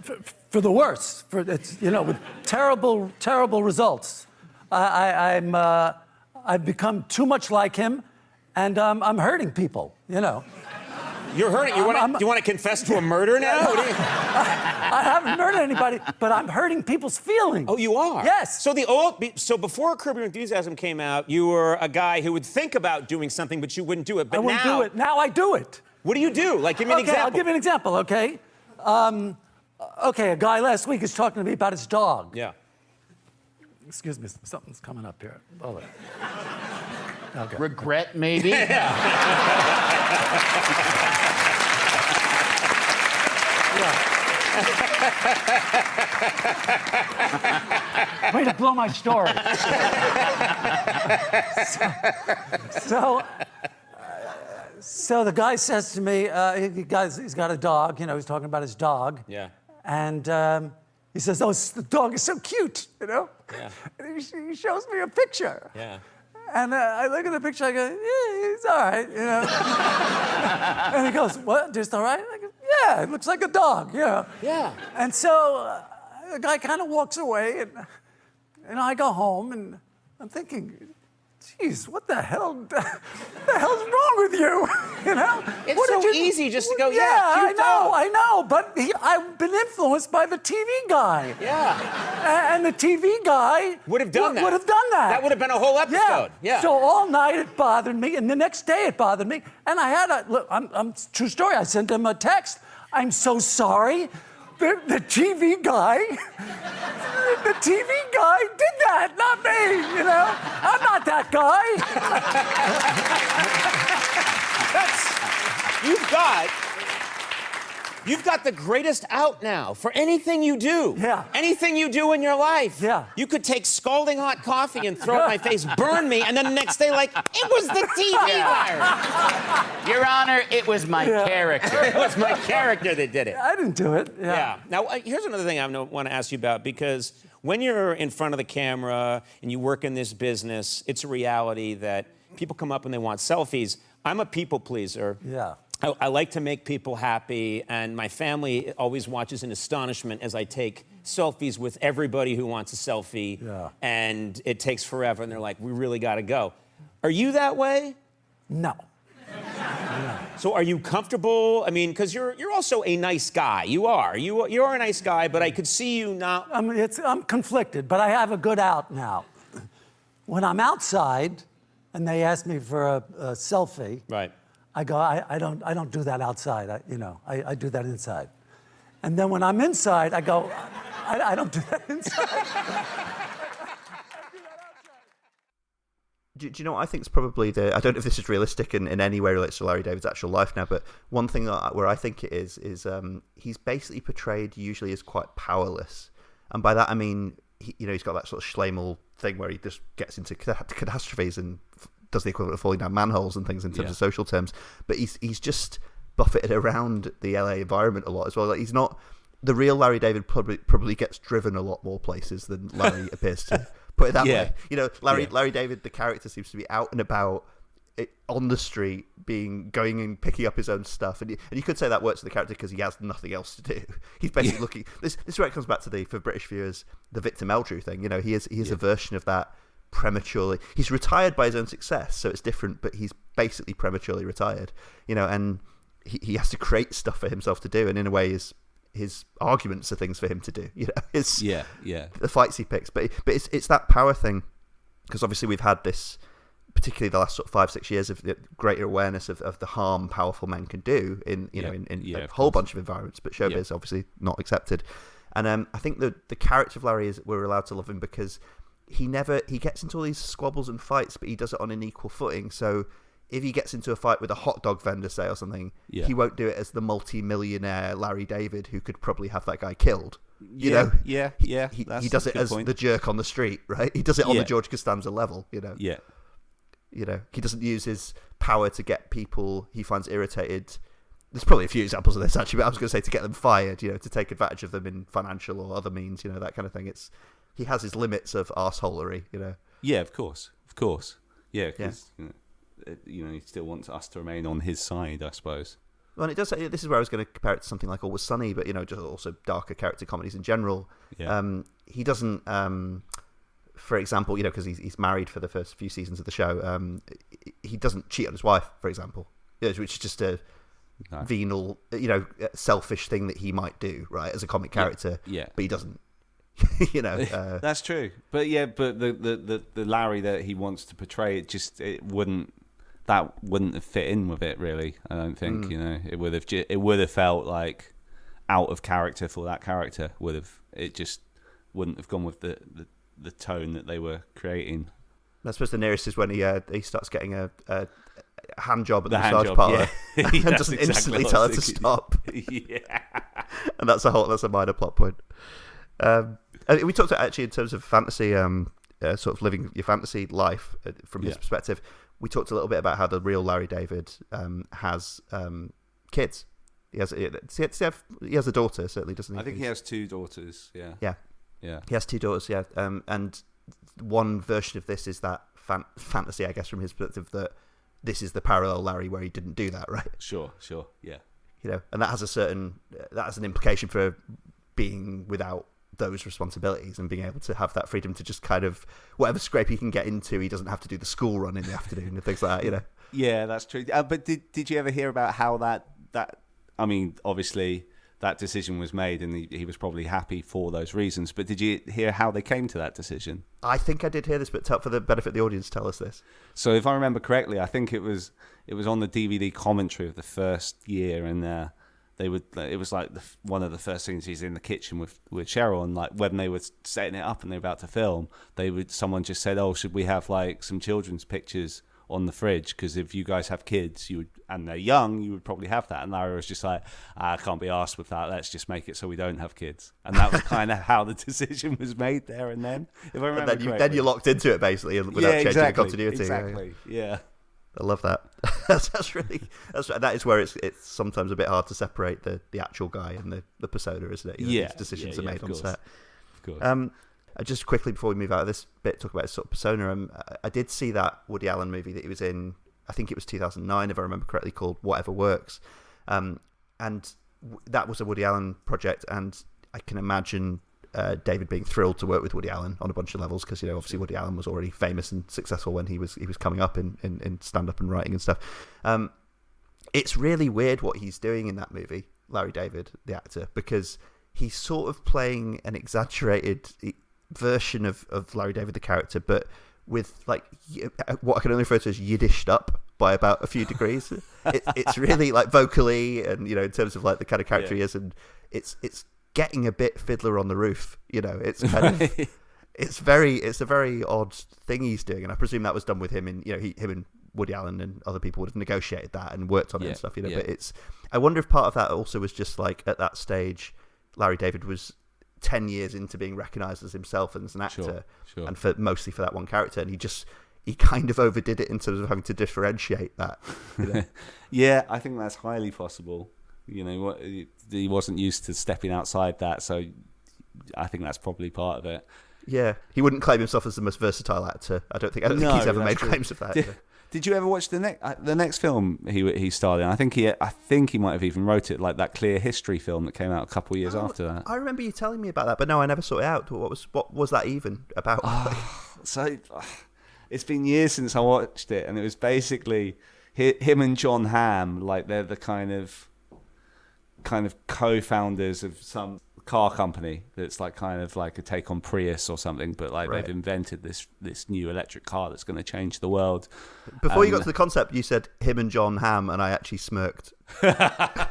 for the worse. With terrible results. I've become too much like him, and I'm hurting people. You're hurting. Do you want to confess to a murder now? I haven't murdered anybody, but I'm hurting people's feelings. Oh, you are? Yes. So before Curb Your Enthusiasm came out, you were a guy who would think about doing something, but you wouldn't do it. But I wouldn't do it. Now I do it. What do you do? Like, give me an example. I'll give you an example, okay? A guy last week is talking to me about his dog. Yeah. Excuse me, something's coming up here. Hold it. Okay. Regret, maybe? Way to blow my story. So the guy says to me, he's got a dog, he's talking about his dog. Yeah. And he says, oh, the dog is so cute, Yeah. And he shows me a picture. Yeah. And I look at the picture, I go, yeah, he's all right, And he goes, what, just all right? I go, yeah, it looks like a dog, Yeah. And so the guy kind of walks away, and I go home, and I'm thinking, geez, what the hell's wrong with you? It's What did so you- easy just to go, I cute dog. know, but I've been influenced by the TV guy. Yeah. And the TV guy Would have done that. Would have done that. That would have been a whole episode. Yeah. So all night it bothered me, and the next day it bothered me. And I had I'm true story. I sent him a text. I'm so sorry. The TV guy did that, not me. I'm not that guy. You've got the greatest out now for anything you do. Yeah. Anything you do in your life. Yeah. You could take scalding hot coffee and throw it in my face, burn me, and then the next day, like, it was the TV Larry. Your Honor, it was my character. It was my character that did it. I didn't do it. Yeah. Now, here's another thing I want to ask you about, because when you're in front of the camera and you work in this business, it's a reality that people come up and they want selfies. I'm a people pleaser. Yeah. I like to make people happy, and my family always watches in astonishment as I take selfies with everybody who wants a selfie, and it takes forever, and they're like, we really got to go. Are you that way? No. So are you comfortable? I mean, because you're also a nice guy. You are a nice guy, but I could see you not. I'm conflicted, but I have a good out now. When I'm outside and they ask me for a selfie, right? I go, I don't do that outside. I do that inside. And then when I'm inside, I go, I don't do that inside. Do you know what I think is probably I don't know if this is realistic and in any way relates to Larry David's actual life now, but one thing where I think it is he's basically portrayed usually as quite powerless. And by that I mean, he's got that sort of Schlemel thing where he just gets into catastrophes and does the equivalent of falling down manholes and things in terms of social terms. But he's just buffeted around the LA environment a lot as well. Like, he's not... The real Larry David probably gets driven a lot more places than Larry appears to. Put it that way. Larry David, the character, seems to be out and about on the street, going and picking up his own stuff. And you could say that works for the character because he has nothing else to do. He's basically looking... This is where it comes back to for British viewers, the Victor Meldrew thing. He is a version of that prematurely. He's retired by his own success, so it's different, but he's basically prematurely retired. And he has to create stuff for himself to do, and in a way his arguments are things for him to do. The fights he picks, but it's that power thing, because obviously we've had this, particularly the last sort of 5-6 years, of greater awareness of the harm powerful men can do in a whole bunch of environments, but showbiz obviously not accepted. And I think the character of Larry we're allowed to love him because he gets into all these squabbles and fights, but he does it on an equal footing. So if he gets into a fight with a hot dog vendor, say, or something, he won't do it as the multi-millionaire Larry David who could probably have that guy killed. He does it as the jerk on the street, right? He does it on the George Costanza level, he doesn't use his power to get people he finds irritated. There's probably a few examples of this, actually, but I was going to say to get them fired, to take advantage of them in financial or other means, that kind of thing. He has his limits of arseholery, Yeah, of course. Yeah, because he still wants us to remain on his side, I suppose. Well, and it does. This is where I was going to compare it to something like Always Sunny, but just also darker character comedies in general. Yeah. He doesn't, for example, because he's married for the first few seasons of the show. He doesn't cheat on his wife, for example, which is just a venal, selfish thing that he might do, right, as a comic character. Yeah. But he doesn't. That's true. But the Larry that he wants to portray, it wouldn't have fit in with it, really. I don't think it would have felt like out of character for that character. It just wouldn't have gone with the tone that they were creating. I suppose the nearest is when he starts getting a hand job at the massage parlor and doesn't instantly tell her to stop. Yeah, and that's a minor plot point. We talked about, actually, in terms of fantasy, sort of living your fantasy life from his perspective. We talked a little bit about how the real Larry David has kids. He has a daughter, certainly, doesn't he? I think he has 2 daughters. Yeah. He has 2 daughters. Yeah, and one version of this is that fantasy, I guess, from his perspective, that this is the parallel Larry where he didn't do that, right? Sure. Yeah. And that has an implication for being without those responsibilities and being able to have that freedom to just kind of whatever scrape he can get into, he doesn't have to do the school run in the afternoon and things like that. Yeah, that's true. But did you ever hear about how that I mean, obviously that decision was made and he was probably happy for those reasons, but did you hear how they came to that decision? I think I did hear this, but for the benefit of the audience, tell us this. So if I remember correctly, I think it was on the DVD commentary of the first year, and it was like one of the first things, he's in the kitchen with Cheryl, and like when they were setting it up and they were about to film, someone just said, "Oh, should we have like some children's pictures on the fridge? Because if you guys have kids, and they're young, you would probably have that." And Larry was just like, "I can't be arsed with that. Let's just make it so we don't have kids." And that was kind of how the decision was made there and then. If I remember correctly. Then you locked into it basically without changing the continuity. Exactly. Yeah. I love that. That is where it's sometimes a bit hard to separate the actual guy and the persona, isn't it? These decisions are made on set. Of course. Just quickly before we move out of this bit, talk about his sort of persona. I did see that Woody Allen movie that he was in. I think it was 2009, if I remember correctly, called Whatever Works, and that was a Woody Allen project. And I can imagine David being thrilled to work with Woody Allen on a bunch of levels because obviously Woody Allen was already famous and successful when he was coming up in stand up and writing and stuff. It's really weird what he's doing in that movie, Larry David, the actor, because he's sort of playing an exaggerated version of Larry David, the character, but with like what I can only refer to as Yiddished up by about a few degrees. It's really like vocally and in terms of like the kind of character he is, and it's getting a bit Fiddler on the Roof. It's kind of it's a very odd thing he's doing, and I presume that was done with him. And him and Woody Allen and other people would have negotiated that and worked on it and stuff. But I wonder if part of that also was just like at that stage, Larry David was 10 years into being recognised as himself and as an actor, and mostly for that one character, and he kind of overdid it in terms of having to differentiate that. Yeah, I think that's highly possible. He wasn't used to stepping outside that, so I think that's probably part of it. Yeah, he wouldn't claim himself as the most versatile actor. I don't think he's ever made claims of that. Did you ever watch the next film he starred in? I think he might have even wrote it, like that Clear History film that came out a couple of years after that. I remember you telling me about that, but no, I never saw it out. What was that even about? So it's been years since I watched it, and it was basically him and John Hamm, like they're the kind of co-founders of some car company that's like kind of like a take on Prius or something, but like they've invented this new electric car that's going to change the world. Before you got to the concept, you said him and John Hamm, and I actually smirked. Yeah,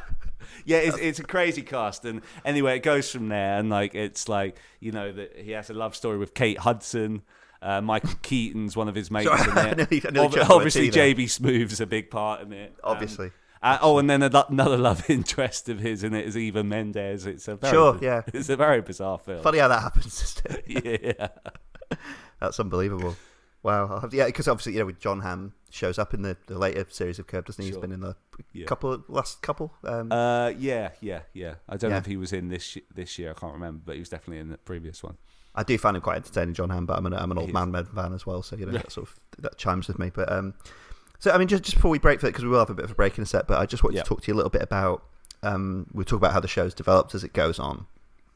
it's a crazy cast, and anyway, it goes from there, and like it's like that he has a love story with Kate Hudson. Michael Keaton's one of his mates in it. Obviously, JB Smooth's a big part in it. Obviously. And then another love interest of his in it is Eva Mendes. It's a very it's a very bizarre film. Funny how that happens, isn't it? Yeah, that's unbelievable. Wow. Because obviously with John Hamm shows up in the later series of Curb, doesn't he? He's been in the last couple. Yeah. I don't know if he was in this year. I can't remember, but he was definitely in the previous one. I do find him quite entertaining, John Hamm, but I'm an old man fan as well, so that chimes with me. But so I mean, just before we break for it, because we will have a bit of a break in a sec, but I just wanted to talk to you a little bit about. We'll talk about how the show's developed as it goes on.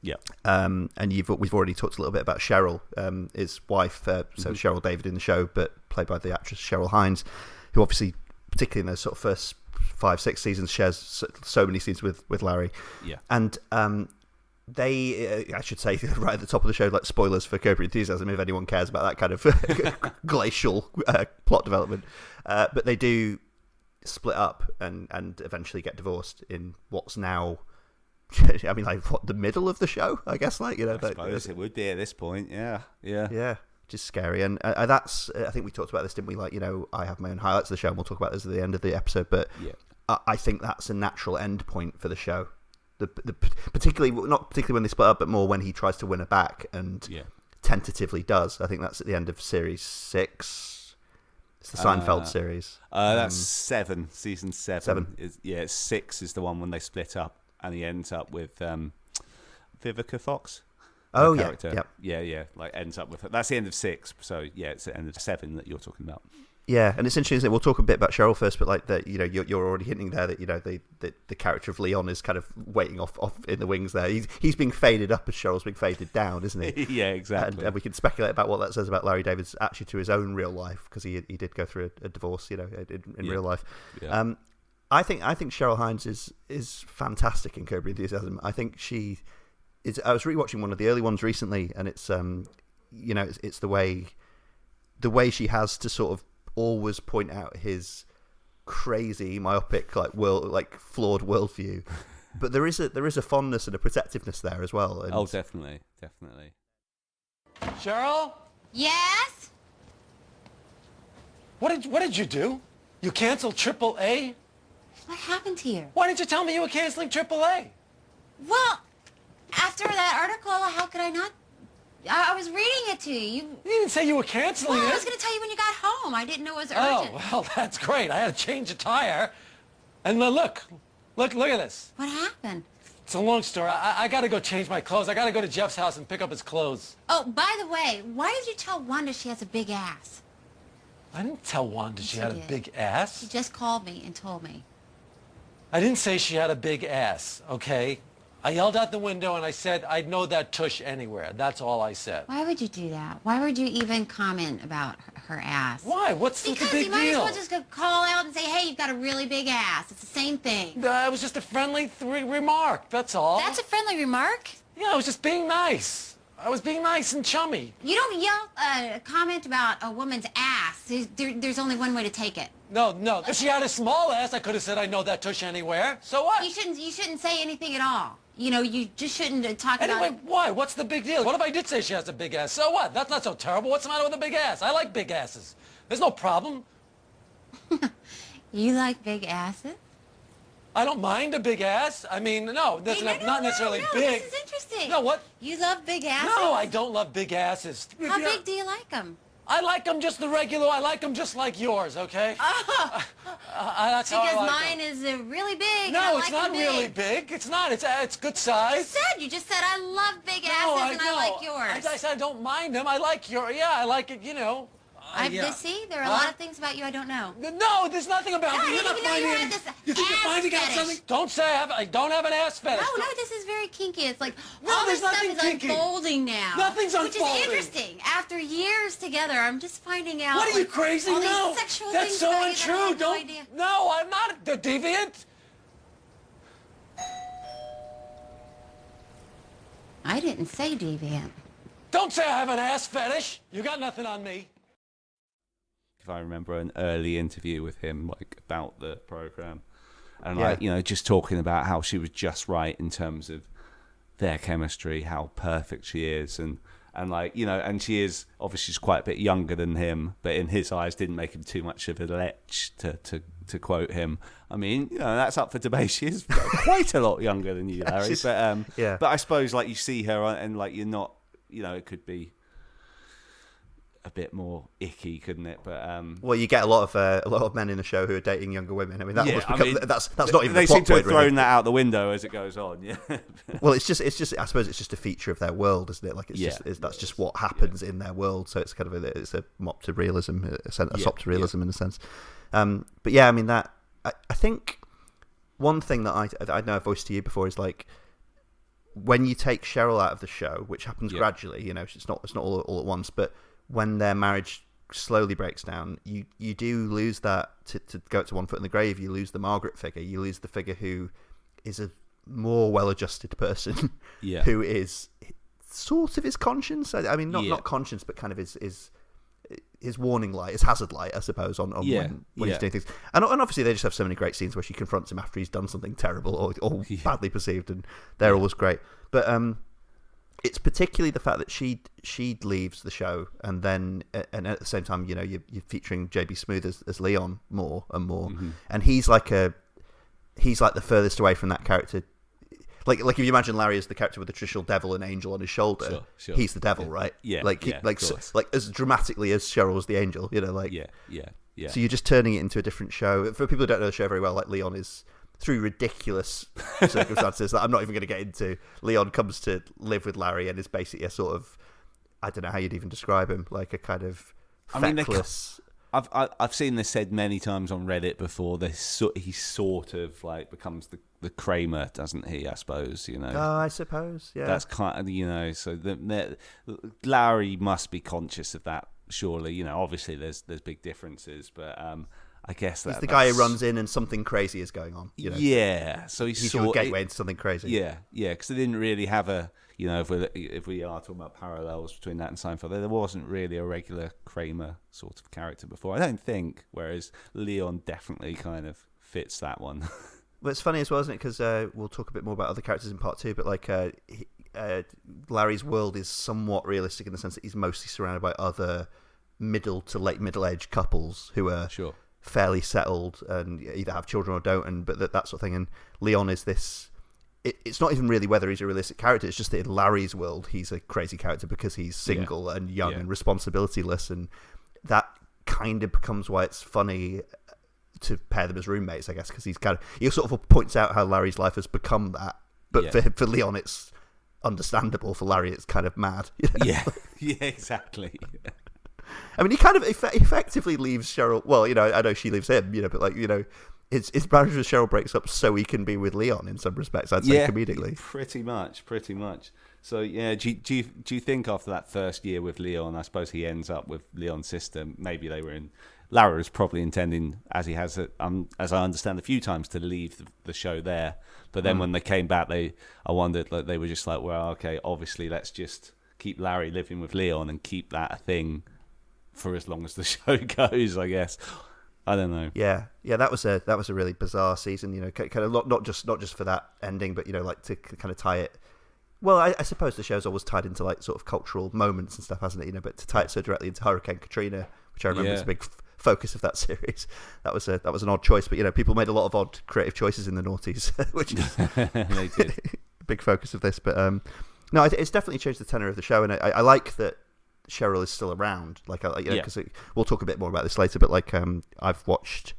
Yeah. And we've already talked a little bit about Cheryl, his wife. So Cheryl David in the show, but played by the actress Cheryl Hines, who obviously, particularly in those sort of first 5-6 seasons, shares so many scenes with Larry. Yeah. And they, I should say, right at the top of the show, like spoilers for Curb Your Enthusiasm, if anyone cares about that kind of glacial plot development. But they do split up and eventually get divorced in what's now, I mean, like the middle of the show, I guess. I suppose it would be at this point. Yeah. Just scary, and that's. I think we talked about this, didn't we? I have my own highlights of the show, and we'll talk about this at the end of the episode. But I think that's a natural end point for the show. Particularly not particularly when they split up, but more when he tries to win her back and tentatively does. I think that's at the end of series 6. It's the Seinfeld series. That's 7, season 7. 6 is the one when they split up, and he ends up with Vivica Fox. Oh character. Yeah. Like ends up with her. That's the end of 6. So it's the end of 7 that you're talking about. Yeah, and it's interesting, isn't it? We'll talk a bit about Cheryl first, but like that, you're already hinting there that the character of Leon is kind of waiting off in the wings there. He's being faded up as Cheryl's being faded down, isn't he? Yeah, exactly. And we can speculate about what that says about Larry David's actually to his own real life, because he did go through a divorce, in real life. Yeah. I think Cheryl Hines is fantastic in Curb Your Enthusiasm. I think she is. I was rewatching one of the early ones recently, and it's it's the way she has to sort of always point out his crazy myopic flawed worldview, but there is a fondness and a protectiveness there as well. And definitely. Cheryl? Yes? What did you do? You canceled AAA? What happened here? Why didn't you tell me you were canceling AAA? Well, after that article, how could I not? I was reading it to you. You didn't say you were canceling it. I was going to tell you when you got home. I didn't know it was urgent. Oh, well, that's great. I had to change a tire. And look at this. What happened? It's a long story. I got to go change my clothes. I got to go to Jeff's house and pick up his clothes. Oh, by the way, why did you tell Wanda she has a big ass? I didn't tell Wanda she You had a did. big ass. She just called me and told me. I didn't say she had a big ass, okay? I yelled out the window and I said, I'd know that tush anywhere. That's all I said. Why would you do that? Why would you even comment about her ass? Why? What's the Because big you might as deal? well just go call out and say, hey, you've got a really big ass. It's the same thing. It was just a friendly remark, that's all. That's a friendly remark? Yeah, I was just being nice. I was being nice and chummy. You don't yell a comment about a woman's ass. There's only one way to take it. No. If she had a small ass, I could have said I know that tush anywhere. So what? You shouldn't say anything at all. You know, you just shouldn't talk Anyway, about... why? What's the big deal? What if I did say she has a big ass? So what? That's not so terrible. What's the matter with a big ass? I like big asses. There's no problem. You like big asses? I don't mind a big ass. I mean, no, that's not necessarily big. This is interesting. No, what? You love big asses? No, I don't love big asses. How big do you like them? I like them just the regular. I like them just like yours, okay? Oh. That's how I Because like mine 'em. is really big. and No, I it's like not 'em really big. big. It's not. It's good size. You just said I love big asses No, and I like yours. I said I don't mind them. I like your. Yeah, I like it. You know. See, there are a lot of things about you I don't know. No, there's nothing about No, me. You're not you know finding you any- have this You think you're ass finding out fetish. something? Don't say I don't have an ass fetish. No, this is very kinky. It's like No, all there's this stuff nothing is kinky. unfolding now. Nothing's Which unfolding. is interesting. After years together, I'm just finding out. What are you like, crazy? all these No, sexual that's things so about you that I untrue. had no Don't. idea. No, I'm not the deviant. I didn't say deviant. Don't say I have an ass fetish. You got nothing on me. If I remember an early interview with him, like about the program, and Yeah. like, you know, just talking about how she was just right in terms of their chemistry, how perfect she is, and like, you know, and she is obviously she's quite a bit younger than him, but in his eyes didn't make him too much of a lech, to quote him. I mean, you know, that's up for debate. She is quite a lot younger than you, Larry. But I suppose like you see her and like you're not, you know, it could be a bit more icky, couldn't it? But well, you get a lot of men in the show who are dating younger women. I mean, yeah, that's not even. They the plot seem to have point, really. thrown that out the window as it goes on. Yeah. Well, it's just. I suppose it's just a feature of their world, isn't it? Like that's just what happens in their world. So it's kind of it's a mop to realism, a sop to realism in a sense. But yeah, I mean that. I think one thing that I know I've voiced to you before is like when you take Cheryl out of the show, which happens gradually. You know, it's not all at once, but when their marriage slowly breaks down, you do lose that to go to one foot in the grave. You lose the Margaret figure. You lose the figure who is a more well-adjusted person, who is sort of his conscience. I mean, not conscience, but kind of his warning light, his hazard light, I suppose, on when he's doing things. And obviously, they just have so many great scenes where she confronts him after he's done something terrible or badly perceived, and they're always great. But it's particularly the fact that she leaves the show, and then and at the same time, you know, you're featuring JB Smoove as Leon more and more, and he's like the furthest away from that character. Like if you imagine Larry as the character with the traditional devil and angel on his shoulder, Sure. he's the devil, right? Yeah, like as dramatically as Cheryl was the angel, you know, like yeah. So you're just turning it into a different show. For people who don't know the show very well, like Leon is, through ridiculous circumstances that I'm not even going to get into, Leon comes to live with Larry and is basically a sort of, I don't know how you'd even describe him, like a kind of feckless... I've seen this said many times on Reddit before. He sort of like becomes the Kramer, doesn't he? I suppose, you know. Oh, I suppose, yeah. That's kind of, you know. So Larry must be conscious of that, surely. You know, obviously there's big differences, but I guess he's the guy who runs in and something crazy is going on. You know? Yeah, so he's your gateway into something crazy. Yeah, because they didn't really have a. You know, if we are talking about parallels between that and Seinfeld, there wasn't really a regular Kramer sort of character before, I don't think. Whereas Leon definitely kind of fits that one. Well, it's funny as well, isn't it? Because we'll talk a bit more about other characters in part 2, but like Larry's world is somewhat realistic in the sense that he's mostly surrounded by other middle to late middle-aged couples who are fairly settled and either have children or don't, but that sort of thing. And Leon is this. It's not even really whether he's a realistic character. It's just that in Larry's world, he's a crazy character because he's single and young and responsibilityless, and that kind of becomes why it's funny to pair them as roommates, I guess, because he sort of points out how Larry's life has become that But for Leon, it's understandable. For Larry, it's kind of mad. Yeah, exactly. I mean, he kind of effectively leaves Cheryl. Well, I know she leaves him, but like, his marriage with Cheryl breaks up so he can be with Leon in some respects. I'd say comedically. Pretty much. So yeah, do you think after that first year with Leon, I suppose he ends up with Leon's sister? Maybe they were in. Lara was probably intending, as he has, as I understand, a few times to leave the show there. But then when they came back, I wondered, like, they were just like, well, okay, obviously let's just keep Larry living with Leon and keep that a thing for as long as the show goes, I guess. I don't know. Yeah, that was a really bizarre season. Kind of not just for that ending, but like to kind of tie it. Well, I suppose the show's always tied into like sort of cultural moments and stuff, hasn't it? But to tie it so directly into Hurricane Katrina, which I remember was a big focus of that series, that was an odd choice. But people made a lot of odd creative choices in the noughties, which is they did. a big focus of this. But no, it's definitely changed the tenor of the show, and I like that Cheryl is still around. Like, because we'll talk a bit more about this later. But like, I've watched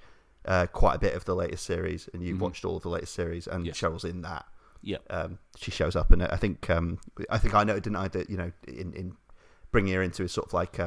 quite a bit of the latest series, and you've watched all of the latest series, and Cheryl's in that. Yeah, she shows up, and I think I know, didn't I? That in bringing her into his sort of like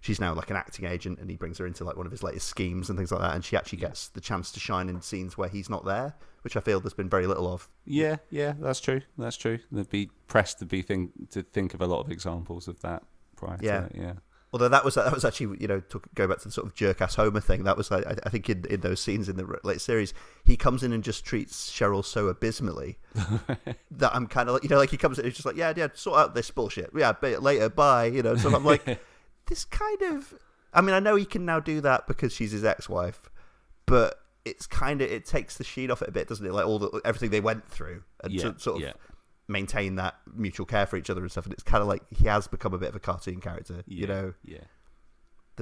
she's now like an acting agent, and he brings her into like one of his latest schemes and things like that, and she actually gets the chance to shine in scenes where he's not there, which I feel there's been very little of. Yeah, that's true. They'd be pressed to think of a lot of examples of that prior to that. Yeah. Although that was actually, to go back to the sort of jerk-ass Homer thing, that was, I think, in those scenes in the latest series, he comes in and just treats Cheryl so abysmally that I'm kind of like, he comes in and he's just like, yeah, sort out this bullshit. Yeah, later, bye. So I'm like, this kind of, I mean, I know he can now do that because she's his ex-wife, but it's kind of, it takes the sheen off it a bit, doesn't it? Like everything they went through and to sort of maintain that mutual care for each other and stuff, and it's kind of like he has become a bit of a cartoon character. There's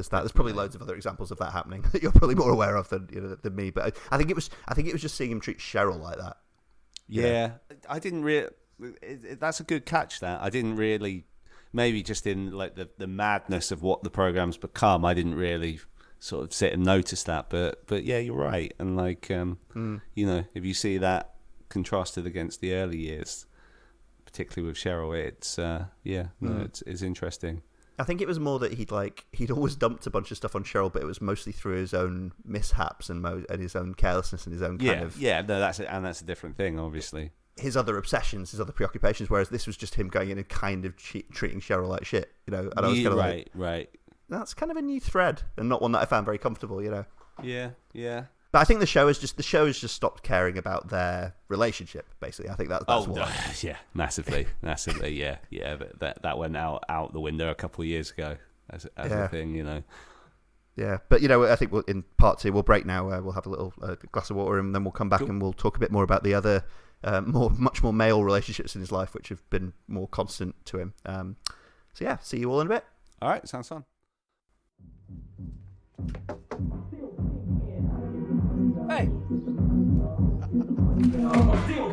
that. There's probably loads of other examples of that happening that you're probably more aware of than me. But I think it was just seeing him treat Cheryl like that. I didn't really. That's a good catch. That I didn't really. Maybe just in like the madness of what the program's become, I didn't really sort of sit and notice that. But yeah, you're right. And like if you see that contrasted against the early years, particularly with Cheryl, it's it's interesting. I think it was more that he'd always dumped a bunch of stuff on Cheryl, but it was mostly through his own mishaps and his own carelessness and his own kind of that's a different thing, obviously. His other obsessions, his other preoccupations, whereas this was just him going in and kind of treating Cheryl like shit, And I was kind of right. That's kind of a new thread and not one that I found very comfortable, Yeah. But I think the show has just stopped caring about their relationship. Basically, I think that's yeah, massively, yeah. But that went out the window a couple of years ago as a thing, Yeah, but I think in part 2 we'll break now. We'll have a little glass of water, and then we'll come back and we'll talk a bit more about the other, much more male relationships in his life, which have been more constant to him. So yeah, see you all in a bit. All right, sounds fun. Hey. Come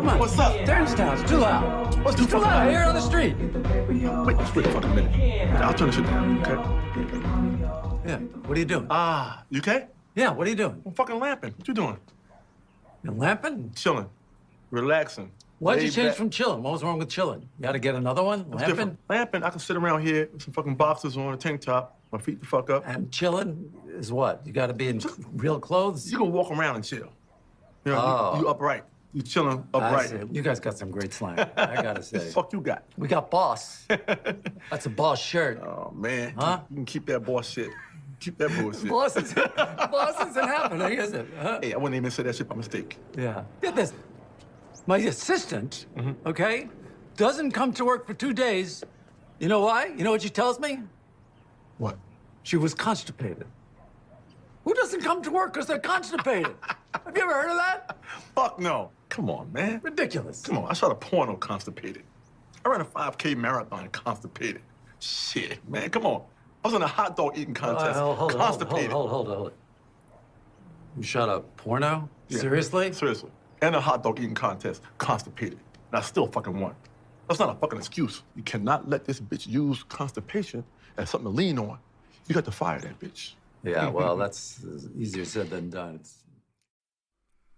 on. What's up? Turnstile, it's too loud. What's too too loud? Here on the street. Wait a fucking minute. I'll turn this shit down, okay? Yeah, what are you doing? You okay? Yeah, what are you doing? I'm fucking lamping. What you doing? You're lamping? Chilling. Relaxing. Why'd you Laid change back. from chilling? What was wrong with chilling? You gotta get another one? It's Lamping? different. Lamping, I can sit around here with some fucking boxers on, a tank top, my feet the fuck up. And chilling is what? You gotta be in real clothes? You can walk around and chill. You upright. You chilling I upright. see. You guys got some great slang, I gotta say. What the fuck you got? We got boss. That's a boss shirt. Oh, man. Huh? You can keep that boss shit. Keep that bullshit. Boss isn't happening, is it? Huh? Hey, I wouldn't even say that shit by mistake. Yeah. Get this. My assistant, okay, doesn't come to work for 2 days. You know why? You know what she tells me? What? She was constipated. Who doesn't come to work because they're constipated? Have you ever heard of that? Fuck no. Come on, man. Ridiculous. Come on, I shot a porno constipated. I ran a 5K marathon constipated. Shit, man, come on. I was in a hot dog eating contest constipated. Hold on. You shot a porno? Yeah. Seriously? Seriously. And a hot dog eating contest constipated. And I still fucking won. That's not a fucking excuse. You cannot let this bitch use constipation as something to lean on. You got to fire that bitch. Yeah, well, that's easier said than done.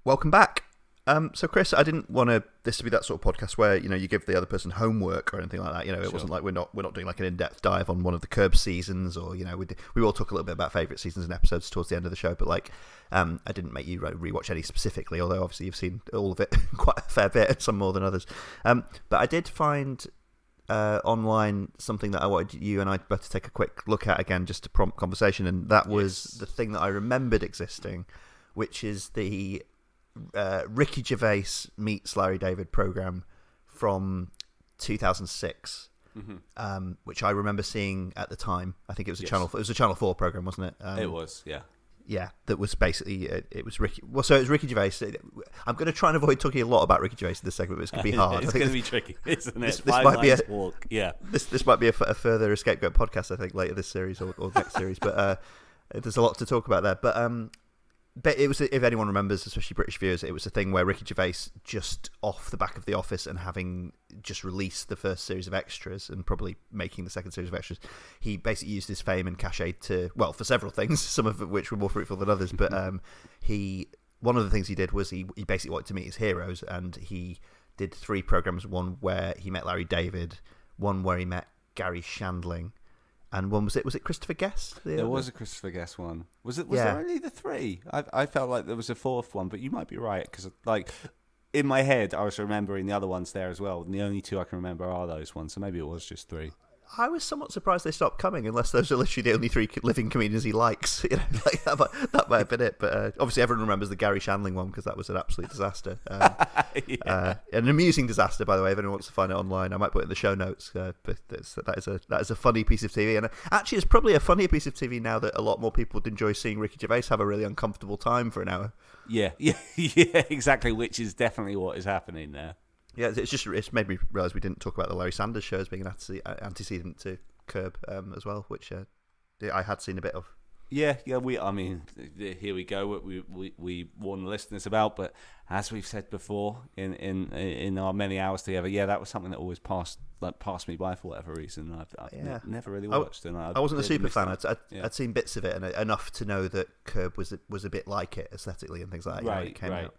Welcome back. So Chris, I didn't want this to be that sort of podcast where you give the other person homework or anything like that. It wasn't like we're not doing like an in-depth dive on one of the Curb seasons, or we all talk a little bit about favourite seasons and episodes towards the end of the show. But like, I didn't make you rewatch any specifically, although obviously you've seen all of it quite a fair bit, some more than others. But I did find online something that I wanted you and I both to take a quick look at again, just to prompt conversation, and that was the thing that I remembered existing, which is the Ricky Gervais meets Larry David program from 2006, which I remember seeing at the time. I think it was a Channel 4 program, wasn't it? It was, yeah. Yeah, that was basically it was Ricky. Well, so it was Ricky Gervais. I'm going to try and avoid talking a lot about Ricky Gervais in this segment, but it's going to be hard. It's going to be tricky, isn't it? This might be walk. Yeah. This might be a further EscapeGoat podcast, I think, later this series or next series. But there's a lot to talk about there. But it was, if anyone remembers, especially British viewers, it was a thing where Ricky Gervais, just off the back of The Office and having just released the first series of extras and probably making the second series of extras, he basically used his fame and cachet for several things, some of which were more fruitful than others. But one of the things he did was he basically wanted to meet his heroes, and he did 3 programs: one where he met Larry David, one where he met Gary Shandling, and one was it Christopher Guest? There was a Christopher Guest one. Was there only the 3? I felt like there was a 4th one, but you might be right, because like in my head I was remembering the other ones there as well, and the only 2 I can remember are those ones. So maybe it was just 3. I was somewhat surprised they stopped coming, unless those are literally the only 3 living comedians he likes. That might have been it. But obviously, everyone remembers the Gary Shandling one, because that was an absolute disaster. An amusing disaster, by the way. If anyone wants to find it online, I might put it in the show notes. But that is a funny piece of TV, and actually, it's probably a funnier piece of TV now that a lot more people would enjoy seeing Ricky Gervais have a really uncomfortable time for an hour. Yeah, exactly. Which is definitely what is happening there. Yeah, it's made me realise we didn't talk about the Larry Sanders Show as being an antecedent to Curb as well, which I had seen a bit of. Yeah. Here we go. We warn the listeners about, but as we've said before in our many hours together, that was something that always passed me by for whatever reason. I've never really watched, and I wasn't a super fan. I'd seen bits of it, and enough to know that Curb was a bit like it aesthetically and things like that. When it came out.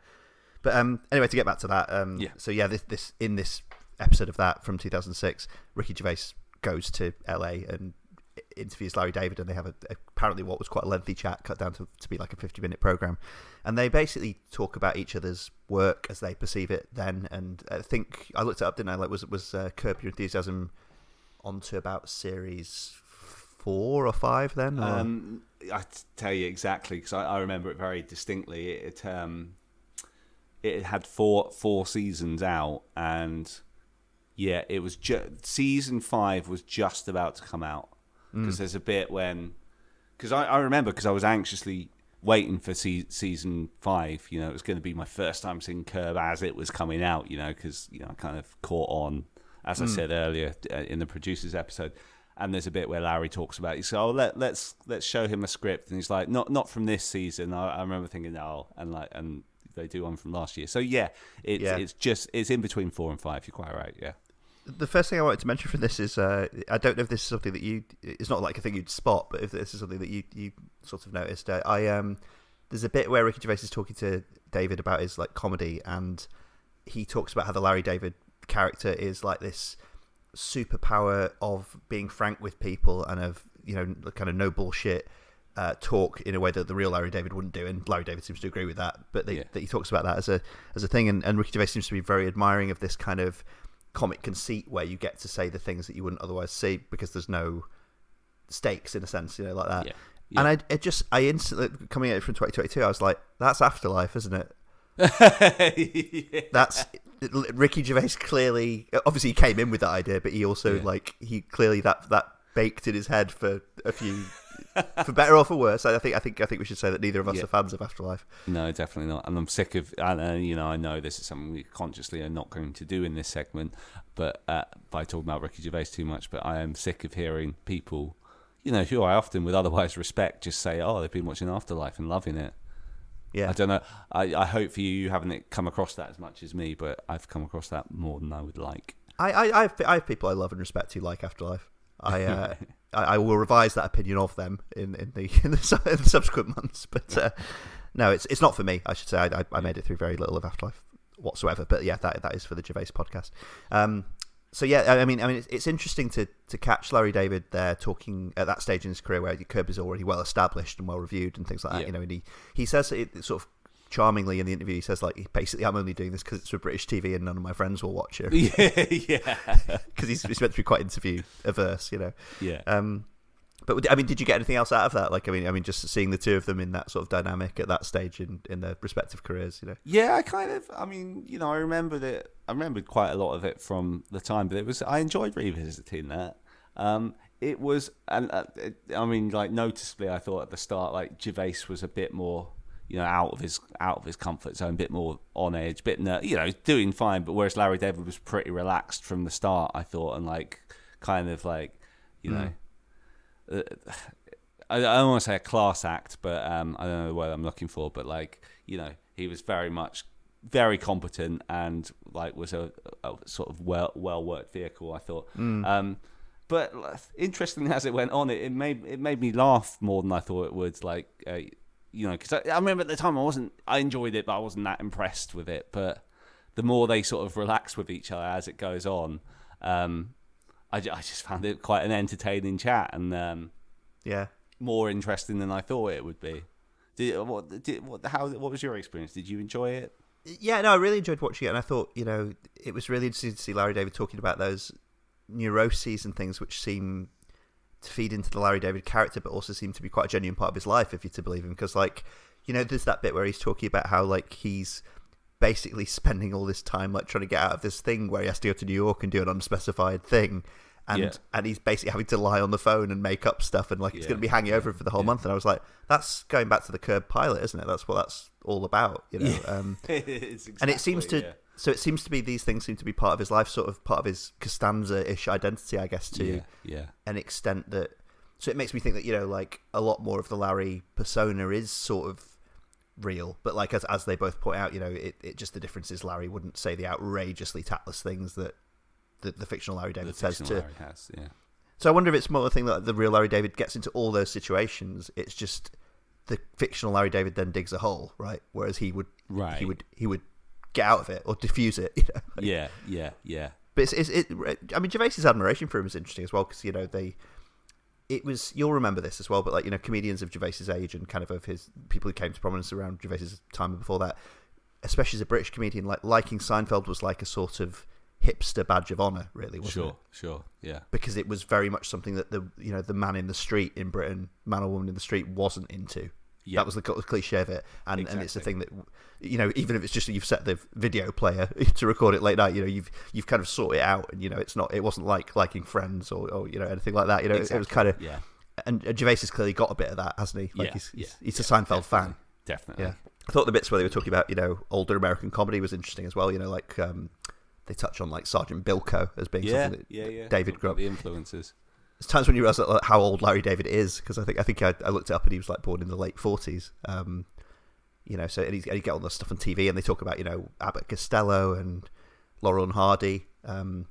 But anyway, to get back to that, so this in this episode of that from 2006, Ricky Gervais goes to LA and interviews Larry David, and they have apparently what was quite a lengthy chat, cut down to be like a 50-minute program, and they basically talk about each other's work as they perceive it then. And I think I looked it up, didn't I? Like, was Curb Your Enthusiasm onto about series 4 or 5 then? I tell you exactly, because I remember it very distinctly. It had four seasons out, and it was season 5 was just about to come out, because there's a bit because I remember, because I was anxiously waiting for season 5. It was going to be my first time seeing Curb as it was coming out. Because I kind of caught on, as I said earlier in the producers episode. And there's a bit where Larry talks about it. So let's show him a script, and he's like, not from this season. I remember thinking, and they do one from last year. So it's in between 4 and 5. You're quite right. Yeah. The first thing I wanted to mention from this is I don't know if this is something that it's not like a thing you'd spot, but if this is something that you sort of noticed. There's a bit where Ricky Gervais is talking to David about his like comedy, and he talks about how the Larry David character is like this superpower of being frank with people and of kind of no bullshit talk in a way that the real Larry David wouldn't do, and Larry David seems to agree with that. But that he talks about that as a thing, and Ricky Gervais seems to be very admiring of this kind of comic conceit where you get to say the things that you wouldn't otherwise say because there's no stakes, in a sense, like that. And I instantly, coming at it from 2022, I was like, that's Afterlife, isn't it? That's Ricky Gervais clearly. Obviously, he came in with that idea, but he also he clearly that baked in his head for a few. For better or for worse, I think we should say that neither of us are fans of Afterlife. No, definitely not. And I'm sick of. I know this is something we consciously are not going to do in this segment, but by talking about Ricky Gervais too much. But I am sick of hearing people, who I often with otherwise respect, just say, "Oh, they've been watching Afterlife and loving it." Yeah, I don't know. I hope for you haven't come across that as much as me, but I've come across that more than I would like. I have people I love and respect who like Afterlife. I will revise that opinion of them in the subsequent months, but no, it's not for me. I should say I made it through very little of Afterlife whatsoever. But yeah, that is for the Gervais podcast. So yeah, I mean, it's interesting to catch Larry David there talking at that stage in his career where Curb is already well established and well reviewed and things like that. Yeah. You know, and he says it sort of charmingly in the interview. He says like, basically, I'm only doing this because it's for British TV and none of my friends will watch it. Yeah. Because he's meant to be quite interview averse, you know. Yeah. But I mean, did you get anything else out of that? Like, I mean, just seeing the two of them in that sort of dynamic at that stage in their respective careers, you know. Yeah, I mean, you know, I remembered quite a lot of it from the time, but I enjoyed revisiting that. It was, and I mean, like noticeably, I thought at the start, like Gervais was a bit more, you know, out of his comfort zone, a bit more on edge, you know, doing fine. But whereas Larry David was pretty relaxed from the start, I thought, and like kind of like, you know. I don't want to say a class act, but I don't know the word I'm looking for. But like, you know, he was very competent and like was a sort of well worked vehicle, I thought. But interestingly, as it went on, it made me laugh more than I thought it would. Like, you know, because I remember at the time I enjoyed it, but I wasn't that impressed with it. But the more they sort of relax with each other as it goes on, I just found it quite an entertaining chat and more interesting than I thought it would be. What was your experience? Did you enjoy it? Yeah, no, I really enjoyed watching it, and I thought, you know, it was really interesting to see Larry David talking about those neuroses and things which seem to feed into the Larry David character, but also seem to be quite a genuine part of his life, if you're to believe him. Because, like, you know, there's that bit where he's talking about how, like, he's basically spending all this time, like, trying to get out of this thing where he has to go to New York and do an unspecified thing. And he's basically having to lie on the phone and make up stuff, and like it's going to be hanging over him for the whole month. And I was like, that's going back to the Curb pilot, isn't it? That's what that's all about, you know. And it seems to it seems to be, these things seem to be part of his life, sort of part of his Costanza-ish identity, I guess, to an extent that. So it makes me think that, you know, like a lot more of the Larry persona is sort of real, but like as they both point out, you know, it just, the difference is Larry wouldn't say the outrageously tactless things that the fictional Larry David says to. Larry has, yeah. So I wonder if it's more a thing that the real Larry David gets into all those situations. It's just the fictional Larry David then digs a hole, right? Whereas he would get out of it or diffuse it. You know? Yeah. But I mean, Gervais's admiration for him is interesting as well, because, you know, you'll remember this as well, but like, you know, comedians of Gervais's age and kind of his people who came to prominence around Gervais's time and before that, especially as a British comedian, like liking Seinfeld was like a sort of hipster badge of honor, really, wasn't it? Sure, yeah. Because it was very much something that the man in the street in Britain, man or woman in the street, wasn't into. Yeah. That was the cliche of it, and it's a thing that, you know, even if it's just you've set the video player to record it late night, you know, you've kind of sorted it out, and you know, it wasn't like liking Friends or you know, anything like that. You know, it was kind of And Gervais has clearly got a bit of that, hasn't he? Like he's a Seinfeld fan, definitely. Yeah, I thought the bits where they were talking about, you know, older American comedy was interesting as well. You know, like they touch on like Sergeant Bilko as being something that David grew up. The influences. There's times when you realise how old Larry David is, because I think I looked it up and he was like born in the late 40s. You know, so and you get all this stuff on TV, and they talk about, you know, Abbott Costello and Laurel and Hardy, and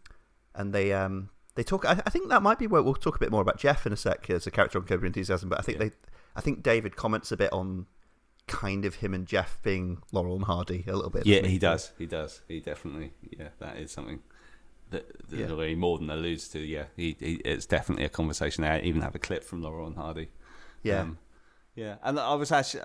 they talk. I think that might be where we'll talk a bit more about Jeff in a sec as a character on Curb Your Enthusiasm. But I think David comments a bit on kind of him and Jeff being Laurel and Hardy a little bit. Yeah, he does. He definitely. Yeah, that is something that he more than alludes to. Yeah, it's definitely a conversation. I even have a clip from Laurel and Hardy. Yeah, and I was actually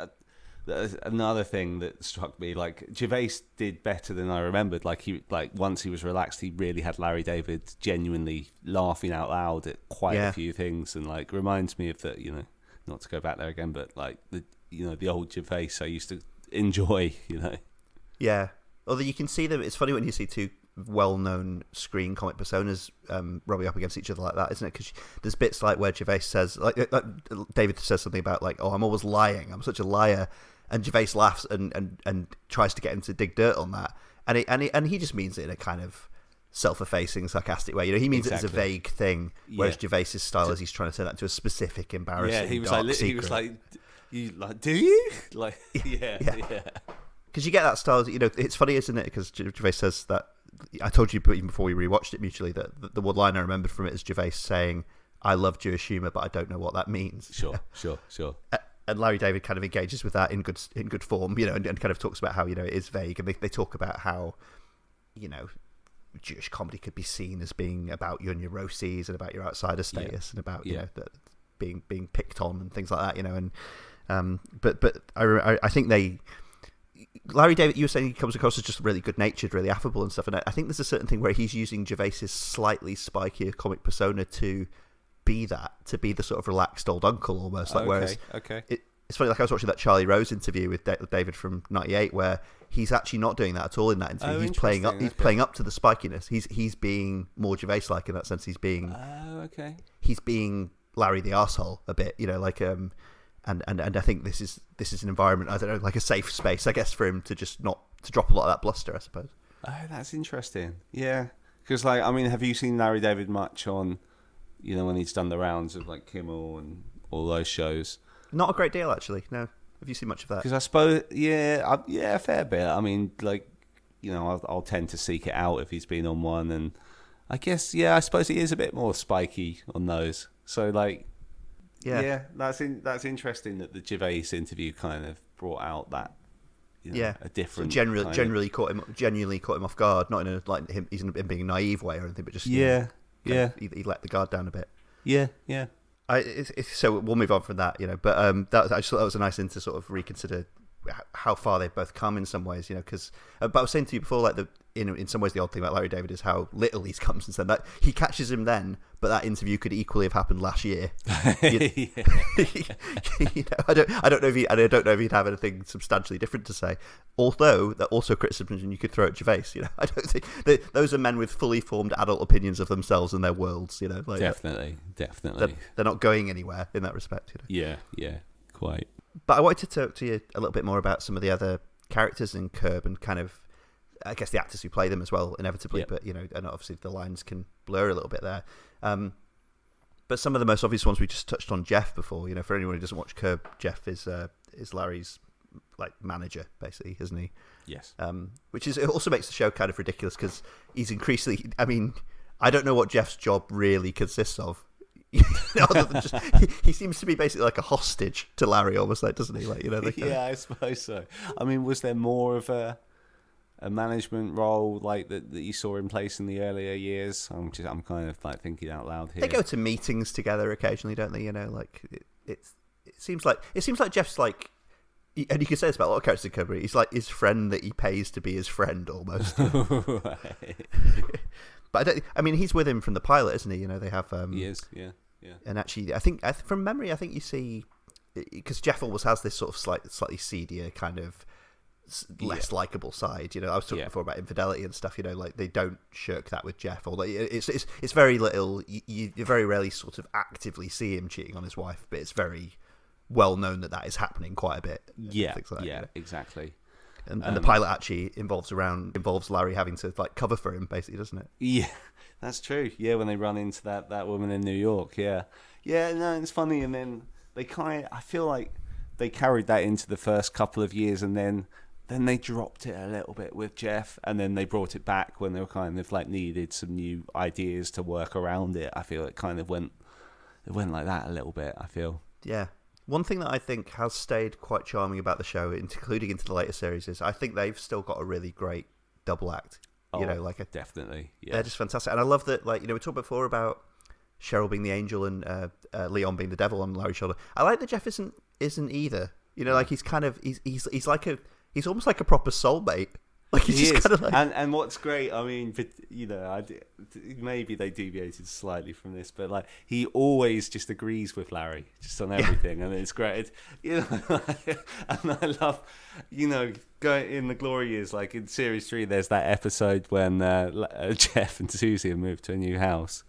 another thing that struck me. Like Gervais did better than I remembered. Once he was relaxed, he really had Larry David genuinely laughing out loud at quite a few things, and like reminds me of that. You know, not to go back there again, but like the old Gervais I used to enjoy. You know. Yeah, although you can see them. It's funny when you see two well-known screen comic personas rubbing up against each other like that, isn't it? Because there's bits like where Gervais says, like David says something about like, "Oh, I'm always lying. I'm such a liar," and Gervais laughs and tries to get him to dig dirt on that, and he just means it in a kind of self-effacing, sarcastic way. You know, he means it as a vague thing, whereas Gervais's style is he's trying to turn that into a specific, embarrassing, he was dark like, secret. He was like, "You like, do you?" Like, yeah. Because you get that style, you know. It's funny, isn't it? Because Gervais says that. I told you even before we rewatched it mutually that the one line I remembered from it is Gervais saying, "I love Jewish humour, but I don't know what that means." Sure. and Larry David kind of engages with that in good form, and kind of talks about how, it is vague, and they talk about how, Jewish comedy could be seen as being about your neuroses and about your outsider status and about being picked on and things like that, and but I think Larry David, you were saying he comes across as just really good-natured, really affable and stuff, and I think there's a certain thing where he's using Gervais's slightly spikier comic persona to be the sort of relaxed old uncle almost, whereas it's funny, like I was watching that Charlie Rose interview with David from '98 where he's actually not doing that at all in that interview. He's playing up to the spikiness. He's being more Gervais-like in that sense. He's being Larry the arsehole a bit, and I think this is an environment, I don't know, like a safe space, I guess, for him to just not to drop a lot of that bluster, I suppose. Oh, that's interesting. Yeah, because have you seen Larry David much on, when he's done the rounds of like Kimmel and all those shows? Not a great deal, actually. No. Have you seen much of that? Because I suppose, a fair bit. I mean, I'll tend to seek it out if he's been on one, and I guess, I suppose he is a bit more spiky on those. So, that's interesting that the Gervais interview kind of brought out that, a different. So genuinely caught him off guard, not in a he's in being naive way or anything, but just he let the guard down a bit. Yeah. So we'll move on from that, But I just thought that was a nice thing to sort of reconsider how far they've both come in some ways, because. But I was saying to you before, like in some ways, the odd thing about Larry David is how little he's come since then. That he catches him then, but that interview could equally have happened last year. I don't know if he'd have anything substantially different to say. Although that also criticism you could throw at Gervais. I don't think those are men with fully formed adult opinions of themselves and their worlds. Definitely. They're not going anywhere in that respect. Yeah, quite. But I wanted to talk to you a little bit more about some of the other characters in Curb and kind of, I guess, the actors who play them as well, inevitably. But and obviously the lines can blur a little bit there. But some of the most obvious ones we just touched on Jeff before. For anyone who doesn't watch Curb, Jeff is Larry's manager, basically, isn't he? Yes. Which it also makes the show kind of ridiculous because he's increasingly. I mean, I don't know what Jeff's job really consists of. Other than just, he seems to be basically like a hostage to Larry, almost, doesn't he? I suppose so. I mean, was there more of a management role that you saw in place in the earlier years? I'm kind of thinking out loud here. They go to meetings together occasionally, don't they? It seems like Jeff's and you can say this about a lot of characters in Cobra. He's like his friend that he pays to be his friend, almost. But he's with him from the pilot, isn't he? They have. He is, yeah. And actually, I think from memory, you see, because Jeff always has this sort of slightly seedier kind of less likable side. I was talking before about infidelity and stuff. They don't shirk that with Jeff. Although it's very little. You very rarely sort of actively see him cheating on his wife, but it's very well known that is happening quite a bit. Yeah, exactly. And the pilot actually involves Larry having to cover for him, basically, doesn't it? Yeah, that's true. Yeah, when they run into that woman in New York. Yeah. No, it's funny. And then I feel like they carried that into the first couple of years, and then they dropped it a little bit with Jeff, and then they brought it back when they were kind of needed some new ideas to work around it. I feel it kind of went like that a little bit. I feel. Yeah. One thing that I think has stayed quite charming about the show, including into the later series, is I think they've still got a really great double act. Definitely. Yeah. They're just fantastic. And I love that, we talked before about Cheryl being the angel and Leon being the devil on Larry's shoulder. I like that Jeff isn't either. He's kind of, he's almost like a proper soulmate. He's just kind of and what's great, maybe they deviated slightly from this, but he always just agrees with Larry just on everything, and it's great. And I love, going in the glory years, in series 3, there's that episode when Jeff and Susie have moved to a new house.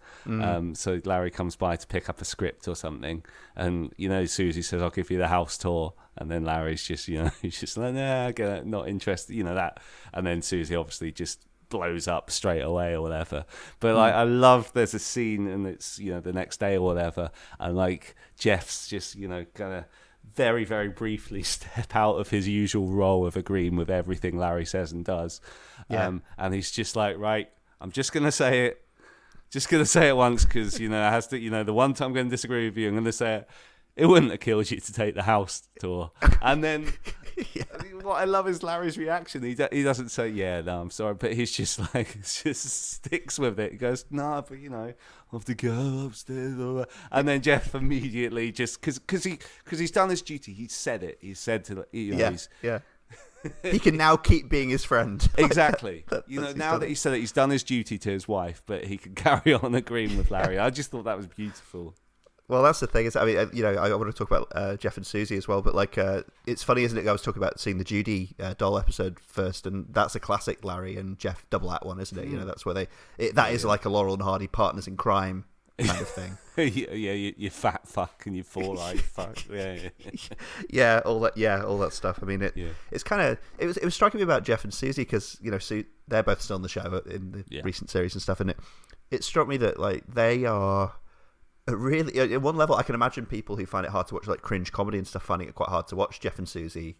So Larry comes by to pick up a script or something, and Susie says, "I'll give you the house tour." And then Larry's just, he's just like, "Nah, not interested," that. And then Susie obviously just blows up straight away or whatever. But I love there's a scene and it's, the next day or whatever. And Jeff's just, gonna very, very briefly step out of his usual role of agreeing with everything Larry says and does. Yeah. And he's just like, right, I'm just going to say it. Just going to say it once because, it has to, the one time I'm going to disagree with you, I'm going to say it. it wouldn't have killed you to take the house tour. And then I mean, what I love is Larry's reaction. He doesn't say, yeah, no, I'm sorry, but he's just like, just sticks with it. He goes, no, but you know, I have to go upstairs. And then Jeff immediately just, because he's done his duty. He said it. He said to, you know, he can now keep being his friend. Exactly. You know, now that he said it, he's done his duty to his wife, but he can carry on agreeing with Larry. I just thought that was beautiful. Well, that's the thing. Is, I mean, you know, I want to talk about Jeff and Susie as well, but like, it's funny, isn't it? I was talking about seeing the Judy doll episode first, and that's a classic Larry and Jeff double act one, isn't it? You know, that's where that is like a Laurel and Hardy partners in crime kind of thing. Yeah, you fat fuck and you four-eyed fuck. Yeah, all that stuff. I mean, it's kind of it was striking me about Jeff and Susie because you know, they're both still on the show in the recent series and stuff, and it struck me that like they are. Really, at one level, I can imagine people who find it hard to watch, like cringe comedy and stuff, finding it quite hard to watch Jeff and Susie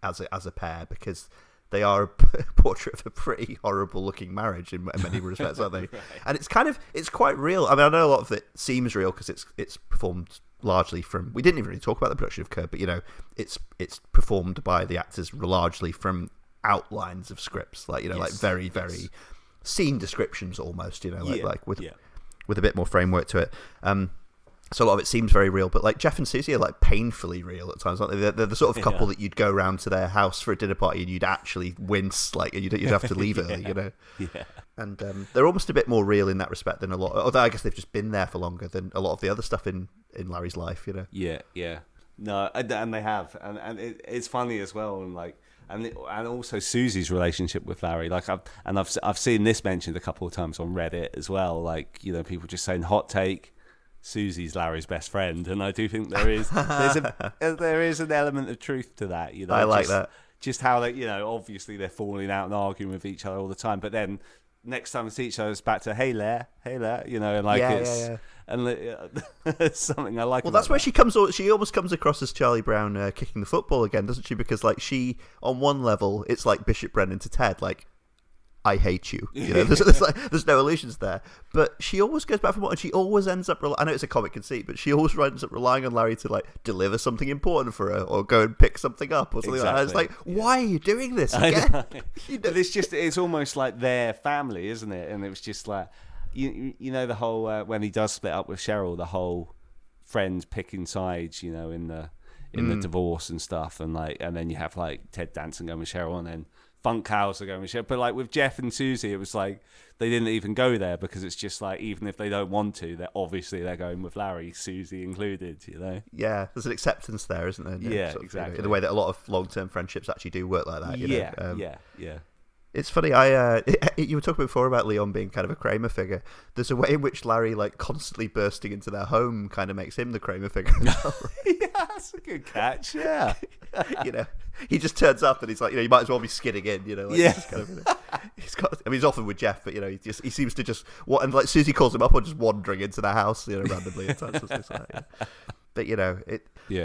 as a pair because they are a portrait of a pretty horrible-looking marriage in many respects, aren't they? Right. And it's quite real. I mean, I know a lot of it seems real because it's performed largely from. We didn't even really talk about the production of Curb, but you know, it's performed by the actors largely from outlines of scripts, like you know, like very very scene descriptions almost, you know, like with a bit more framework to it. So a lot of it seems very real, but like Jeff and Susie are like painfully real at times, aren't they? They're the sort of couple that you'd go around to their house for a dinner party and you'd actually wince, like you'd have to leave early, you know? Yeah. And they're almost a bit more real in that respect than a lot, although I guess they've just been there for longer than a lot of the other stuff in Larry's life, you know? Yeah. No, and they have. And it's funny as well, and like, and also Susie's relationship with Larry, like I've seen this mentioned a couple of times on Reddit as well. Like, you know, people just saying hot take, Susie's Larry's best friend, and I do think there is an element of truth to that. You know, I like that. Just how they, you know, obviously they're falling out and arguing with each other all the time, but then next time they see each other, it's back to hey Lair, you know, and like and it's something I like. Well, that's where she comes. She almost comes across as Charlie Brown kicking the football again, doesn't she? Because like she, on one level, it's like Bishop Brennan to Ted, like I hate you. You know, there's no illusions there. But she always goes back for more, and she always ends up. I know it's a comic conceit, but she always ends up relying on Larry to like deliver something important for her, or go and pick something up, or something like that. It's like, why are you doing this again? You know? It's almost like their family, isn't it? And it was just like. You know the whole when he does split up with Cheryl, the whole friends picking sides, you know, in the divorce and stuff, and then you have like Ted Danson going with Cheryl, and then Funkhauser going with Cheryl. But like with Jeff and Susie, it was like they didn't even go there because it's just like even if they don't want to, they're going with Larry, Susie included, you know. Yeah, there's an acceptance there, isn't there? Yeah, sort of, exactly. You know, in the way that a lot of long-term friendships actually do work like that. You know? Yeah. It's funny. You were talking before about Leon being kind of a Kramer figure. There's a way in which Larry, like, constantly bursting into their home, kind of makes him the Kramer figure. Yeah, that's a good catch. Yeah, you know, he just turns up and he's like, you know, you might as well be skidding in. You know, like, just kind of, you know, he's got. I mean, he's often with Jeff, but you know, he seems to just and like Susie calls him up on just wandering into the house, you know, randomly at times. But you know,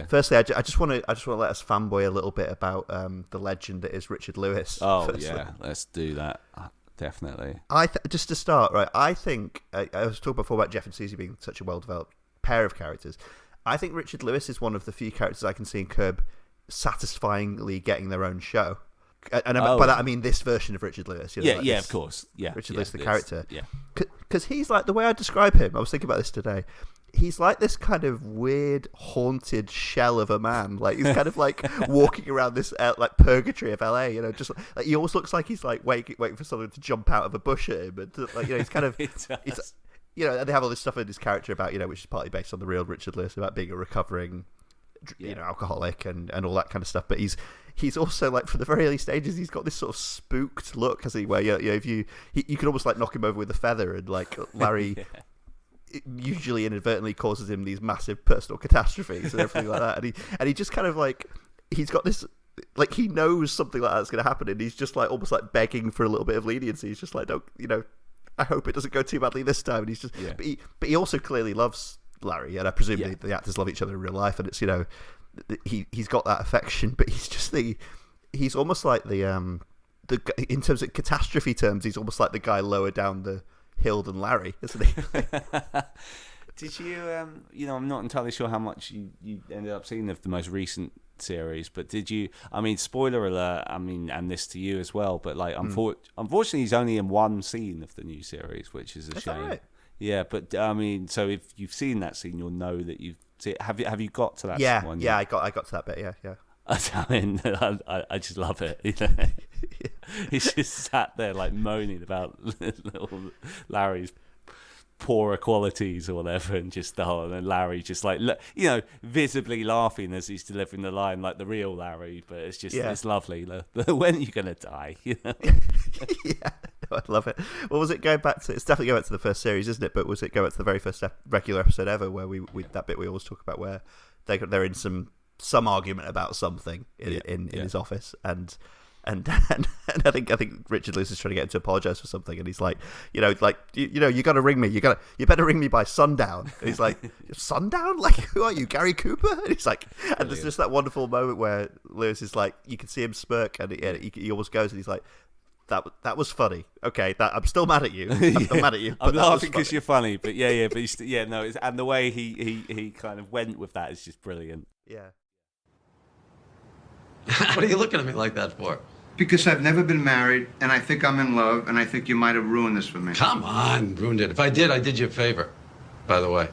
Firstly, I just want to let us fanboy a little bit about the legend that is Richard Lewis. Oh yeah, let's do that. Definitely. Just to start, right? I think I was talking before about Jeff and Susie being such a well-developed pair of characters. I think Richard Lewis is one of the few characters I can see in Curb satisfyingly getting their own show. And by that I mean this version of Richard Lewis. You know, of course. Yeah, Richard Lewis, the character. Yeah, because he's like, the way I describe him. I was thinking about this today. He's like this kind of weird, haunted shell of a man. Like he's kind of like walking around this like purgatory of LA. You know, just like he almost looks like he's like waiting for someone to jump out of a bush at him. And like, you know, he's kind of, you know, and they have all this stuff in his character about, you know, which is partly based on the real Richard Lewis, about being a recovering, you know, alcoholic and all that kind of stuff. But he's also like, from the very early stages, he's got this sort of spooked look, has he? Where you know, if you could almost like knock him over with a feather, and like Larry. It usually inadvertently causes him these massive personal catastrophes and everything like that, and he just kind of like, he's got this, like, he knows something like that's going to happen, and he's just like almost like begging for a little bit of leniency. He's just like, don't, you know, I hope it doesn't go too badly this time. And he's just, but he also clearly loves Larry, and I presume the actors love each other in real life, and it's, you know, he's got that affection, but he's just he's almost like the in terms of catastrophe terms, he's almost like the guy lower down the hill than Larry, isn't he? Did you, I'm not entirely sure how much you ended up seeing of the most recent series, but did you, spoiler alert, and this to you as well, but like, unfortunately he's only in one scene of the new series, which is a shame. That right? Yeah, but so if you've seen that scene, you'll know that you've seen, have you got to that one? Yeah, I got to that bit, yeah. I just love it. He's just sat there like moaning about little Larry's poorer qualities or whatever, and just and then Larry just like visibly laughing as he's delivering the line like the real Larry, but it's just it's lovely. When are you gonna die? Yeah, I love it. Well, was it going back to? It's definitely going back to the first series, isn't it? But was it going back to the very first regular episode ever, where we that bit we always talk about, where they're in some argument about something in his office, and I think Richard Lewis is trying to get him to apologize for something, and he's like, you got to ring me. You better ring me by sundown. And he's like, sundown? Like, who are you, Gary Cooper? And he's like, and there's just that wonderful moment where Lewis is like, you can see him smirk, and he almost goes, and he's like, that was funny. Okay, I'm still mad at you. I'm still mad at you. I'm laughing because you're funny, but and the way he kind of went with that is just brilliant. Yeah. What are you looking at me like that for? Because I've never been married, and I think I'm in love, and I think you might have ruined this for me. Come on, ruined it. If I did you a favor, by the way.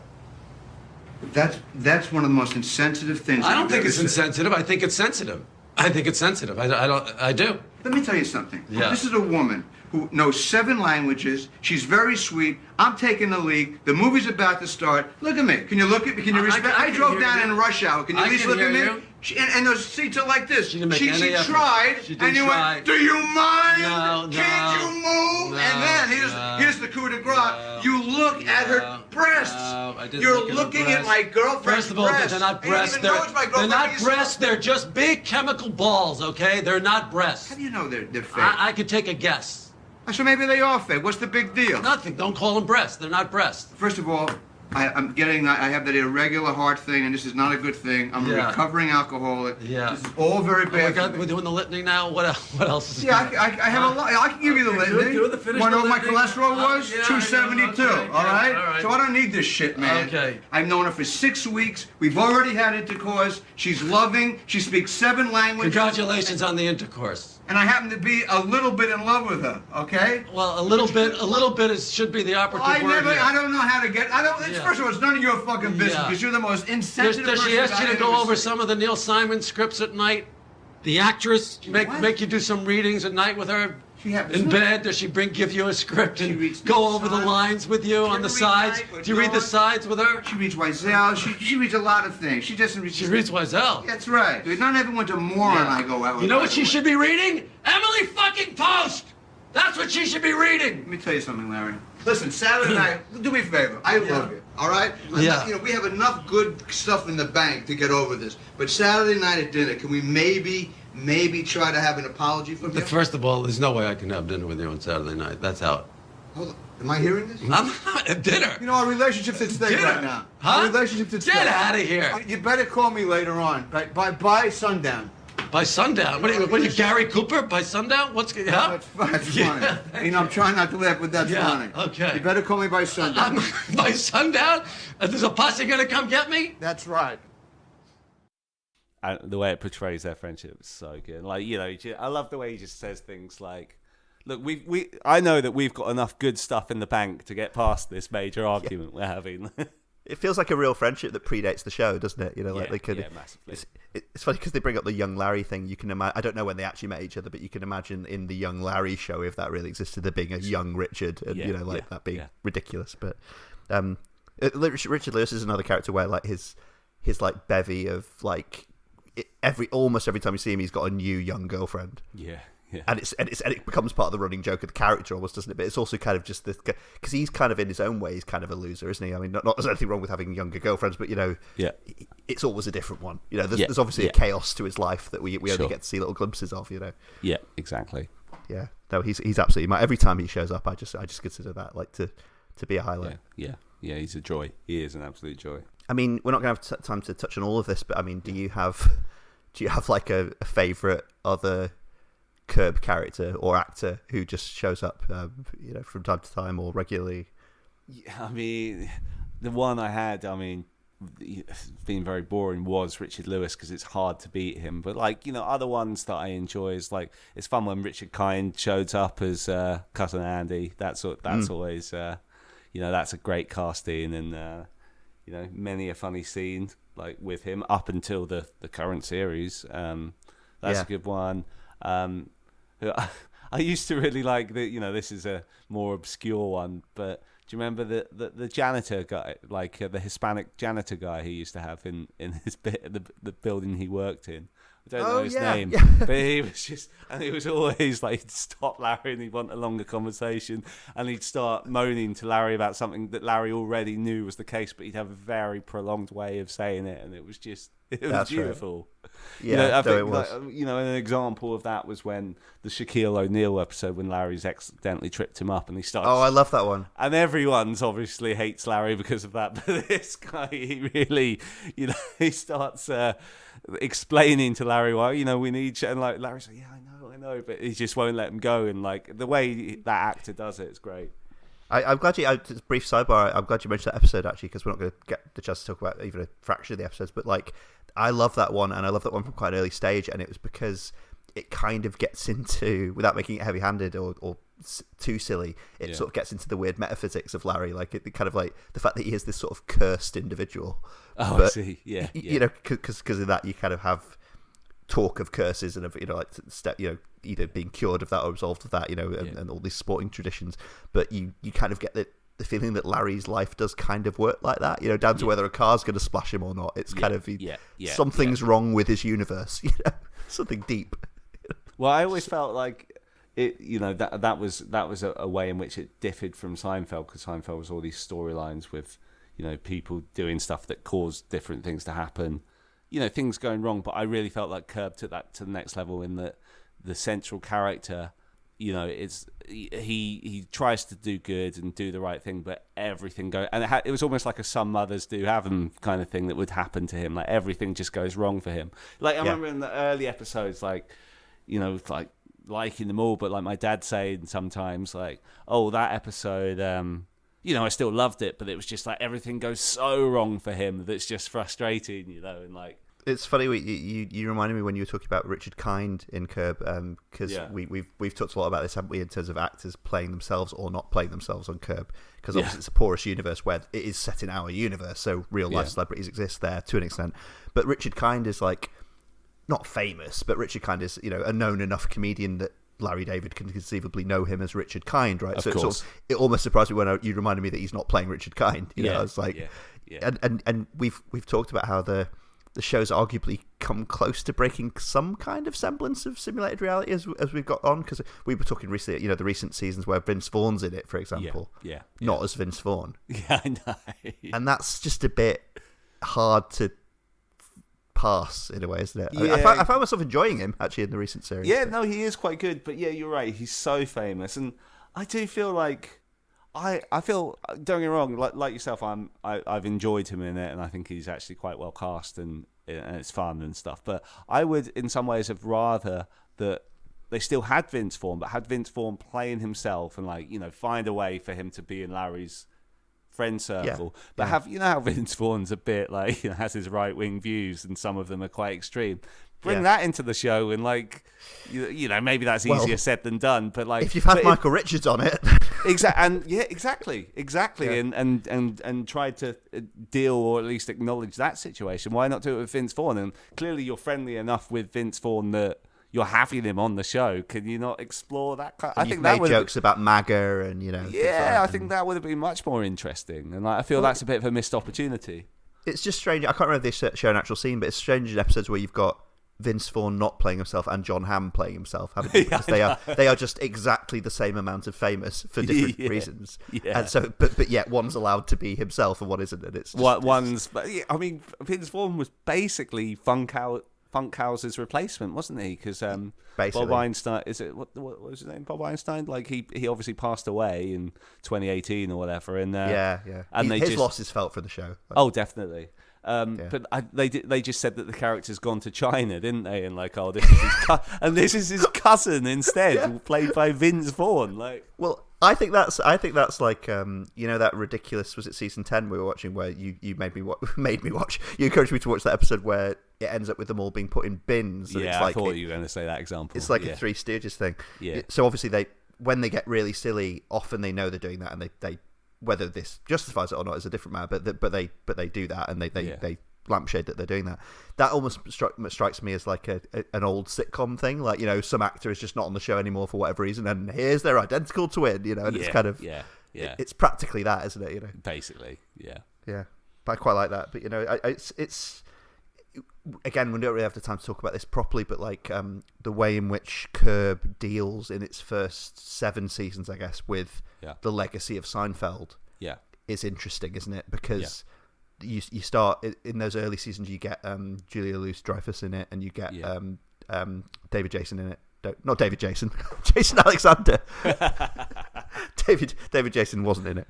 That's one of the most insensitive things. I don't think it's insensitive. I think it's sensitive. I do. Let me tell you something. Yeah. This is a woman who knows 7 languages. She's very sweet. I'm taking the lead. The movie's about to start. Look at me. Can you look at me? Can you respect? I drove down in rush hour. Can you at least look at me? And those seats are like this. She tried, and you went, do you mind? No. Can't you move? And then here's the coup de grace. You look at her breasts. You're looking at my girlfriend's breasts. First of all, they're not breasts. They're not breasts. They're just big chemical balls, okay? They're not breasts. How do you know they're fake? I could take a guess. So maybe they are fake. What's the big deal? Nothing. Don't call them breasts. They're not breasts. First of all, I have that irregular heart thing, and this is not a good thing. I'm a recovering alcoholic. Yeah. This is all very bad. We're doing the litany now? What else is I have a lot. I can give you the litany. Want to know what my cholesterol was? 272. Okay, all right? So I don't need this shit, man. Okay. I've known her for 6 weeks. We've already had intercourse. She's loving. She speaks 7 languages. Congratulations on the intercourse. And I happen to be a little bit in love with her, okay? Well, a little bit should be the operative word here. I don't know how to get. First of all, it's none of your fucking business because you're the most insensitive person. Does she ask you to go over some of the Neil Simon scripts at night? The actress make you do some readings at night with her in bed? Does she give you a script and go over the lines with you on the sides? Do you read the sides with her? She reads Wiesel. She reads a lot of things. She doesn't read. She reads Wiesel. That's right. Not everyone's a moron. I go out with. You know what she should be reading? Emily fucking Post. That's what she should be reading. Let me tell you something, Larry. Listen, Saturday night, do me a favor. I love you, all right? We have enough good stuff in the bank to get over this. But Saturday night at dinner, can we maybe try to have an apology from you? First of all, there's no way I can have dinner with you on Saturday night. That's out. Hold on. Am I hearing this? I'm not at dinner. You know, our relationship's at stake right now. Huh? Our relationship's at stake. Get out of here. You better call me later on. By sundown. By sundown? What are you, Gary Cooper? By sundown? What's going on? That's funny. I'm trying not to laugh, but that's funny. Okay. You better call me by sundown. By sundown? There's a posse going to come get me? That's right. And the way it portrays their friendship is so good. Like, I love the way he just says things like, look, I know that we've got enough good stuff in the bank to get past this major argument we're having. It feels like a real friendship that predates the show, doesn't it? Massively. It's funny because they bring up the young Larry thing. You can imagine. I don't know when they actually met each other, but you can imagine in the young Larry show, if that really existed, there being a young Richard, and that being ridiculous. But Richard Lewis is another character where like his like bevy of like almost every time you see him, he's got a new young girlfriend. Yeah. And it becomes part of the running joke of the character almost, doesn't it? But it's also kind of just this, because he's kind of in his own way, he's kind of a loser, isn't he? I mean, not there's anything wrong with having younger girlfriends, but it's always a different one. There's obviously a chaos to his life that we only get to see little glimpses of. Yeah, exactly. Yeah, no, he's absolutely. Every time he shows up, I just consider that like to be a highlight. Yeah, he's a joy. He is an absolute joy. I mean, we're not going to have time to touch on all of this, but I mean, do you have like a favourite other Curb character or actor who just shows up, from time to time or regularly? I mean, the one I had, I mean, being very boring, was Richard Lewis, because it's hard to beat him. But like, you know, other ones that I enjoy is like, it's fun when Richard Kind shows up as cousin Andy. That's always you know, that's a great casting, and you know, many a funny scene like with him up until the current series. That's a good one. I used to really like the, you know, this is a more obscure one, but do you remember the janitor guy, like the Hispanic janitor guy he used to have in his the building he worked in? I don't know his name, but he was just, and it was always like, he'd stop Larry and he'd want a longer conversation, and he'd start moaning to Larry about something that Larry already knew was the case, but he'd have a very prolonged way of saying it, and it was just, it was beautiful. Right. Yeah, you know, I think, it was. like, you know, an example of that was when the Shaquille O'Neal episode, when Larry's accidentally tripped him up, and he starts. Oh, I love that one. And everyone's obviously hates Larry because of that, but this guy, he really, you know, he starts explaining to Larry why, you know, we need, and like Larry's like, yeah, I know, but he just won't let him go, and like the way that actor does it is great. I'm glad you. Brief sidebar. I'm glad you mentioned that episode actually, because we're not going to get the chance to talk about even a fraction of the episodes. But like, I love that one, and I love that one from quite an early stage, and it was because it kind of gets into, without making it heavy-handed or too silly, it sort of gets into the weird metaphysics of Larry, like it kind of like the fact that he is this sort of cursed individual. Oh, but, I see. Yeah. You know, because of that, you kind of have talk of curses and of, you know, like either being cured of that or absolved of that, you know, and all these sporting traditions. But you kind of get the feeling that Larry's life does kind of work like that, you know, down to whether a car's going to splash him or not. It's kind of something's wrong with his universe, you know, something deep. Well, I always felt like it, you know, that was a way in which it differed from Seinfeld, because Seinfeld was all these storylines with, you know, people doing stuff that caused different things to happen, you know, things going wrong. But I really felt like Curb took that to the next level, in that the central character, you know, he tries to do good and do the right thing, but everything goes, and it was almost like a Some Mothers Do Have Them kind of thing that would happen to him. Like everything just goes wrong for him. Like I remember in the early episodes, like, you know, like liking them all, but like my dad saying sometimes like, oh, that episode, you know, I still loved it, but it was just like everything goes so wrong for him that's just frustrating, you know, and like. It's funny, you reminded me when you were talking about Richard Kind in Curb, because we've talked a lot about this, haven't we, in terms of actors playing themselves or not playing themselves on Curb, because obviously it's a porous universe where it is set in our universe, so real life celebrities exist there to an extent. But Richard Kind is like, not famous, but Richard Kind is, you know, a known enough comedian that Larry David can conceivably know him as Richard Kind, right? Of so course. It almost surprised me when you reminded me that he's not playing Richard Kind. You know, I was like, and we've talked about how the show's arguably come close to breaking some kind of semblance of simulated reality as we've got on, because we were talking recently, you know, the recent seasons where Vince Vaughn's in it, for example, not as Vince Vaughn. Yeah, I know. And that's just a bit hard to pass in a way, isn't it? Yeah. I found myself enjoying him actually in the recent series. Yeah, no, he is quite good, but yeah, you're right. He's so famous, and I do feel like I feel, don't get me wrong, like yourself, I've enjoyed him in it, and I think he's actually quite well cast, and it's fun and stuff. But I would, in some ways, have rather that they still had Vince Vaughn, but had Vince Vaughn playing himself, and like, you know, find a way for him to be in Larry's friend circle, but have, you know, how Vince Vaughn's a bit like, you know, has his right wing views, and some of them are quite extreme. Bring that into the show, and like, you know, maybe that's easier said than done. But like, if you've had Michael Richards on it, exactly, and tried to deal or at least acknowledge that situation. Why not do it with Vince Vaughn? And clearly, you're friendly enough with Vince Vaughn that you're having him on the show. Can you not explore that? I think that made jokes about MAGA and, you know. Yeah, I think that would have been much more interesting, and like, I feel that's a bit of a missed opportunity. It's just strange. I can't remember if they show an actual scene, but it's strange in episodes where you've got Vince Vaughn not playing himself and John Hamm playing himself, haven't you? Because they are just exactly the same amount of famous for different reasons. Yeah. And so, but yet one's allowed to be himself and one isn't. And it's just, I mean, Vince Vaughn was basically Funkhouse's replacement, wasn't he? Because Bob Einstein, what was his name? Bob Einstein. Like he obviously passed away in 2018 or whatever. And and his loss is felt for the show. Oh, definitely. But they just said that the character's gone to China, didn't they? And like, oh, this is his cousin instead, played by Vince Vaughn. Like, well, I think that's like that ridiculous, was it season 10 we were watching where you made me watch. You encouraged me to watch that episode where it ends up with them all being put in bins. And yeah, it's like, I thought you were going to say that example. It's like a Three Stooges thing. Yeah. So obviously when they get really silly, often they know they're doing that, and they whether this justifies it or not is a different matter. But they do that, and they lampshade that they're doing that. That almost strikes me as like an old sitcom thing. Like, some actor is just not on the show anymore for whatever reason, and here's their identical twin. And it's kind of it's practically that, isn't it? Basically, yeah. But I quite like that. But it's again, we don't really have the time to talk about this properly, but like the way in which Curb deals in its first 7 seasons, I guess, with the legacy of Seinfeld, is interesting, isn't it? Because you start in those early seasons, you get Julia Louis-Dreyfus in it, and you get David Jason in it. Not David Jason, Jason Alexander. David Jason wasn't in it.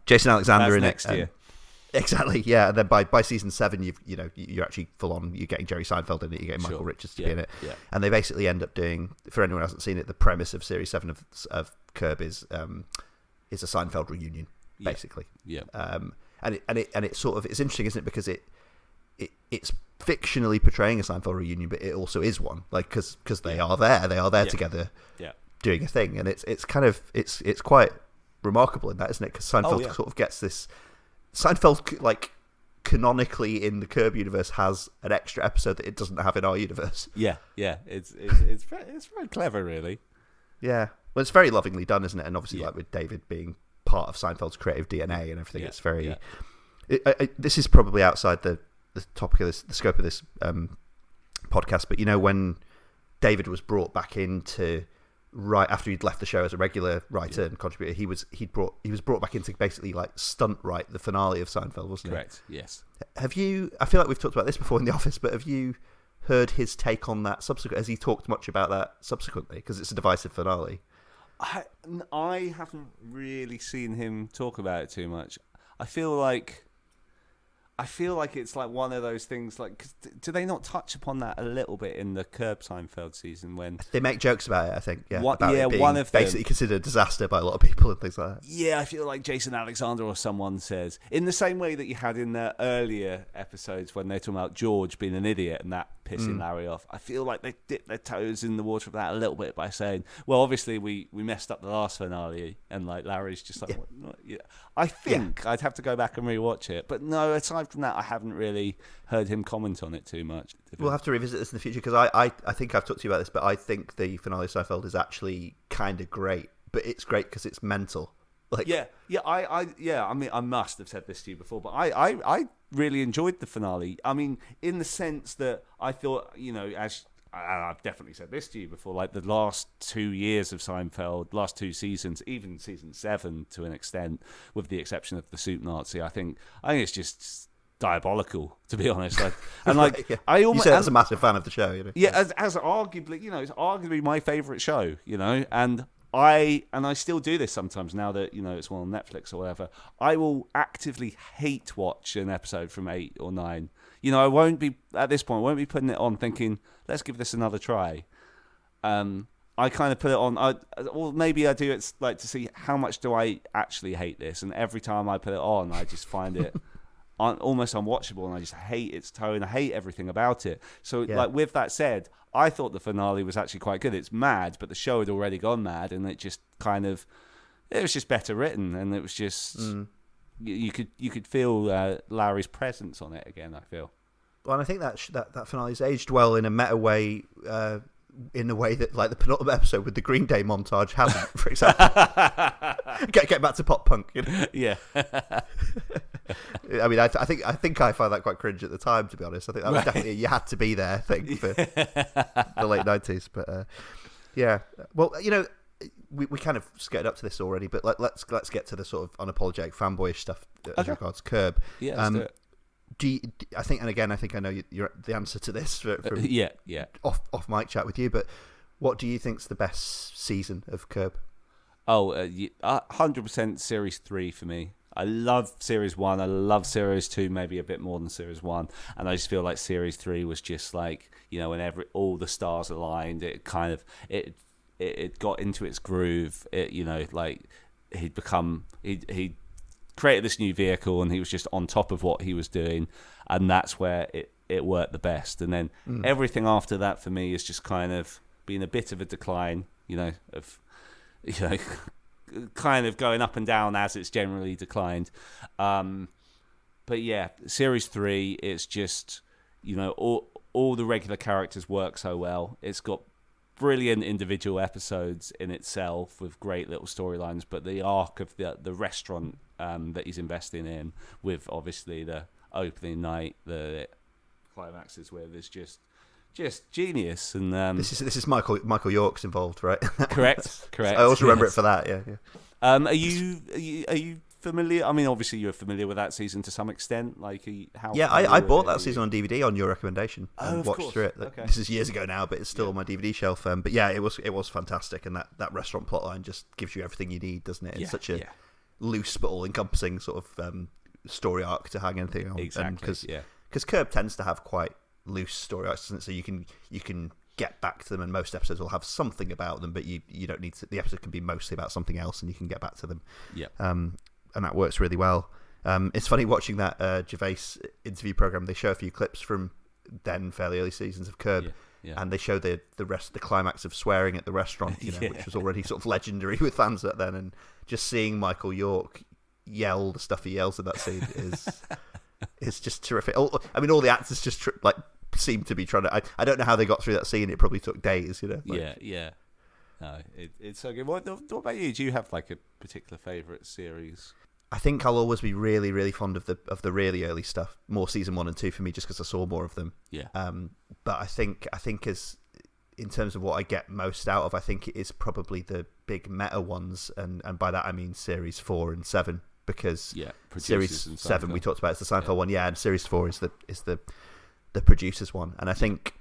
Jason Alexander in next it year. Exactly, yeah. And then by season 7, you're actually full on. You're getting Jerry Seinfeld in it. You're getting Michael Richards to be in it. Yeah. And they basically end up doing, for anyone who hasn't seen it, the premise of series 7 of Curb is a Seinfeld reunion, basically. Yeah. And it sort of, it's interesting, isn't it? Because it's fictionally portraying a Seinfeld reunion, but it also is one, like because they are there together, doing a thing, and it's kind of it's quite remarkable in that, isn't it? Because Seinfeld sort of gets this. Seinfeld, like, canonically in the Curb universe, has an extra episode that it doesn't have in our universe. Yeah. It's very clever, really. Yeah. Well, it's very lovingly done, isn't it? And obviously, like with David being part of Seinfeld's creative DNA and everything, it's very. This is probably outside the topic of the scope of this podcast, but when David was brought back into. Right after he'd left the show as a regular writer and contributor, he was brought back in to basically like stunt write the finale of Seinfeld, wasn't he? Correct. Yes. Have you? I feel like we've talked about this before in the office, but have you heard his take on that subsequent? Has he talked much about that subsequently? Because it's a divisive finale. I haven't really seen him talk about it too much. I feel like it's like one of those things. Like, do they not touch upon that a little bit in the Curb Seinfeld season when they make jokes about it? I think, about it being one of them basically considered a disaster by a lot of people and things like that. Yeah, I feel like Jason Alexander or someone says, in the same way that you had in the earlier episodes when they're talking about George being an idiot and that pissing Larry off. I feel like they dipped their toes in the water of that a little bit by saying, well, obviously we messed up the last finale, and like Larry's just like, what? I think I'd have to go back and rewatch it, but no, aside from that, I haven't really heard him comment on it too much. We'll have to revisit this in the future, because I think I've talked to you about this, but I think the finale of Seinfeld is actually kind of great, but it's great because it's mental. Like, I mean, I must have said this to you before, but I really enjoyed the finale. I mean, in the sense that I thought, as I've definitely said this to you before, like the last 2 years of Seinfeld, last 2 seasons, even season 7 to an extent, with the exception of the Soup Nazi, I think it's just diabolical, to be honest. And like, I almost, you said as a massive fan of the show, Yeah, as arguably, it's arguably my favorite show, and I still do this sometimes now that it's one on Netflix or whatever. I will actively hate watch an episode from 8 or 9. I won't be at this point. I won't be putting it on thinking, let's give this another try. I kind of put it on, or maybe I do it like to see how much do I actually hate this. And every time I put it on, I just find it almost unwatchable, and I just hate its tone. I hate everything about it. So, like, with that said, I thought the finale was actually quite good. It's mad, but the show had already gone mad, and it just it was just better written, and it was just you could feel Larry's presence on it again. I feel. Well, and I think that finale's aged well in a meta way. In the way that, like, the penultimate episode with the Green Day montage hasn't, for example. Get back to pop punk, Yeah. I mean, I think I found that quite cringe at the time, to be honest. I think that was definitely a you had to be there thing for the late 90s. But yeah, well, we kind of skirted up to this already, but let's get to the sort of unapologetic fanboyish stuff as regards Curb. Yeah, let's do it. I think I know you're the answer to this from off mic chat with you, but what do you think's the best season of Curb? 100% series 3 for me. I love series 1. I love series 2, maybe a bit more than series 1. And I just feel like series 3 was just like, when all the stars aligned, it kind of it got into its groove. He created this new vehicle, and he was just on top of what he was doing, and that's where it worked the best. And then everything after that for me is just kind of been a bit of a decline, kind of going up and down as it's generally declined. But yeah, series 3, it's just, all the regular characters work so well. It's got brilliant individual episodes in itself with great little storylines, but the arc of the restaurant that he's investing in, with obviously the opening night, the climaxes where there's just genius. And this is Michael York's involved, right? Correct. I always remember it for that. Yeah. Are you familiar? I mean, obviously you're familiar with that season to some extent. I bought that season on DVD on your recommendation and watched course. through it. Okay. This is years ago now, but it's still on my DVD shelf. But yeah, it was fantastic, and that restaurant plotline just gives you everything you need, doesn't it? It's such a loose but all-encompassing sort of story arc to hang anything on. Exactly. Because Curb tends to have quite loose story arcs, doesn't it? So you can get back to them, and most episodes will have something about them, but you don't need to. The episode can be mostly about something else, and you can get back to them. Yeah. And that works really well. It's funny watching that Gervais interview program. They show a few clips from then fairly early seasons of Curb, and they show the climax of swearing at the restaurant, which was already sort of legendary with fans back then. And just seeing Michael York yell the stuff he yells in that scene is just terrific. All the actors just seem to be trying to. I don't know how they got through that scene. It probably took days, Yeah. No, it's so good. What about you? Do you have like a particular favourite series? I think I'll always be really, really fond of the really early stuff. More season 1 and 2 for me, just because I saw more of them. Yeah. But I think as in terms of what I get most out of, I think it is probably the big meta ones, and by that I mean series 4 and 7, because series 7 we talked about is the Seinfeld one, and series 4 is the producers one, and I think.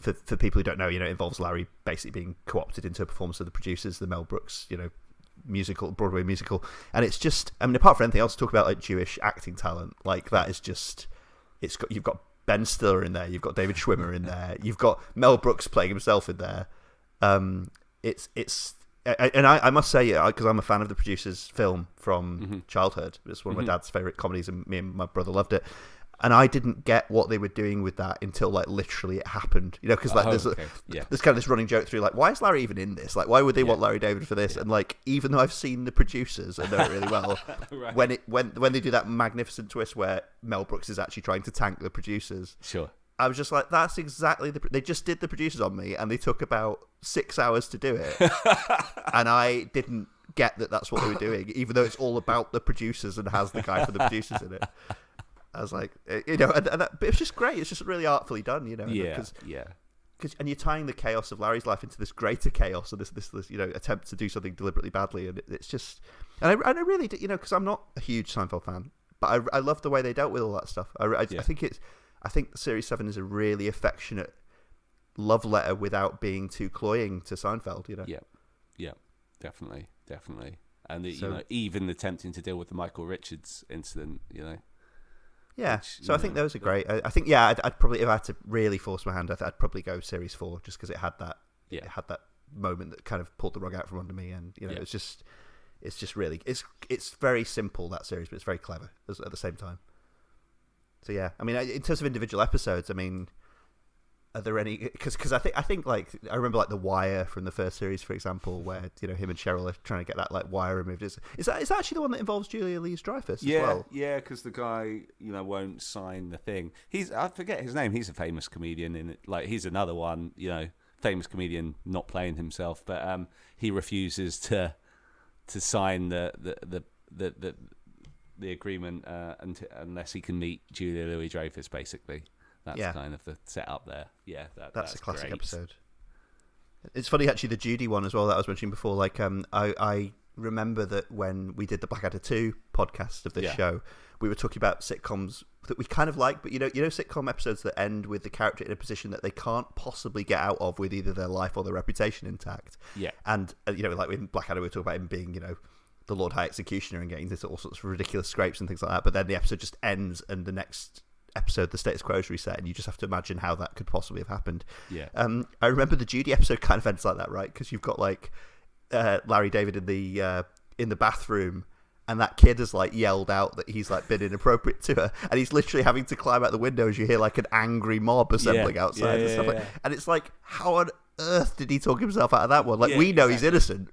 For people who don't know, it involves Larry basically being co-opted into a performance of the producers, the Mel Brooks, Broadway musical. And it's just, apart from anything else, talk about like Jewish acting talent, like that is just, you've got Ben Stiller in there, you've got David Schwimmer in there, you've got Mel Brooks playing himself in there. I must say, because I'm a fan of the producers' film from childhood, it's one of my dad's favourite comedies, and me and my brother loved it. And I didn't get what they were doing with that until literally it happened, because there's kind of this running joke through why is Larry even in this? Why would they want Larry David for this? And even though I've seen the producers and know it really well, right. when they do that magnificent twist where Mel Brooks is actually trying to tank the producers, sure, I was just like, that's exactly they just did the producers on me, and they took about 6 hours to do it, and I didn't get that that's what they were doing, even though it's all about the producers and has the guy for the producers in it. I was like, but it's just great. It's just really artfully done, Because and you're tying the chaos of Larry's life into this greater chaos of this attempt to do something deliberately badly, and it's just, and I really do, because I'm not a huge Seinfeld fan, but I love the way they dealt with all that stuff. I think Series 7 is a really affectionate love letter without being too cloying to Seinfeld. Yeah, definitely, and even attempting to deal with the Michael Richards incident, Yeah, which, so I think those are great. I think I'd probably, if I had to really force my hand, I'd probably go series 4, just because it had that moment that kind of pulled the rug out from under me, and it's just really it's very simple, that series, but it's very clever at the same time. So yeah, in terms of individual episodes, are there any? Because I think I remember The Wire from the first series, for example, where him and Cheryl are trying to get that wire removed. Is that actually the one that involves Julia Louis-Dreyfus as well? Yeah, because the guy won't sign the thing. I forget his name. He's a famous comedian in it. He's another one, famous comedian not playing himself, but he refuses to sign the agreement unless he can meet Julia Louis-Dreyfus, basically. That's kind of the setup there. Yeah, that's a classic great. episode. It's funny, actually, the Judy one as well that I was mentioning before. I remember that when we did the Blackadder 2 podcast of this show, we were talking about sitcoms that we kind of like, but sitcom episodes that end with the character in a position that they can't possibly get out of with either their life or their reputation intact. Yeah. And, in Blackadder, we were talking about him being, the Lord High Executioner and getting into all sorts of ridiculous scrapes and things like that. But then the episode just ends, and the next episode, the status quo is reset, and you just have to imagine how that could possibly have happened. Yeah. I remember the Judy episode kind of ends like that, right? Because you've got like Larry David in the bathroom, and that kid has like yelled out that he's like been inappropriate to her, and he's literally having to climb out the window as you hear like an angry mob assembling outside and stuff like. And it's like, how on earth did he talk himself out of that one? Like, we know he's innocent,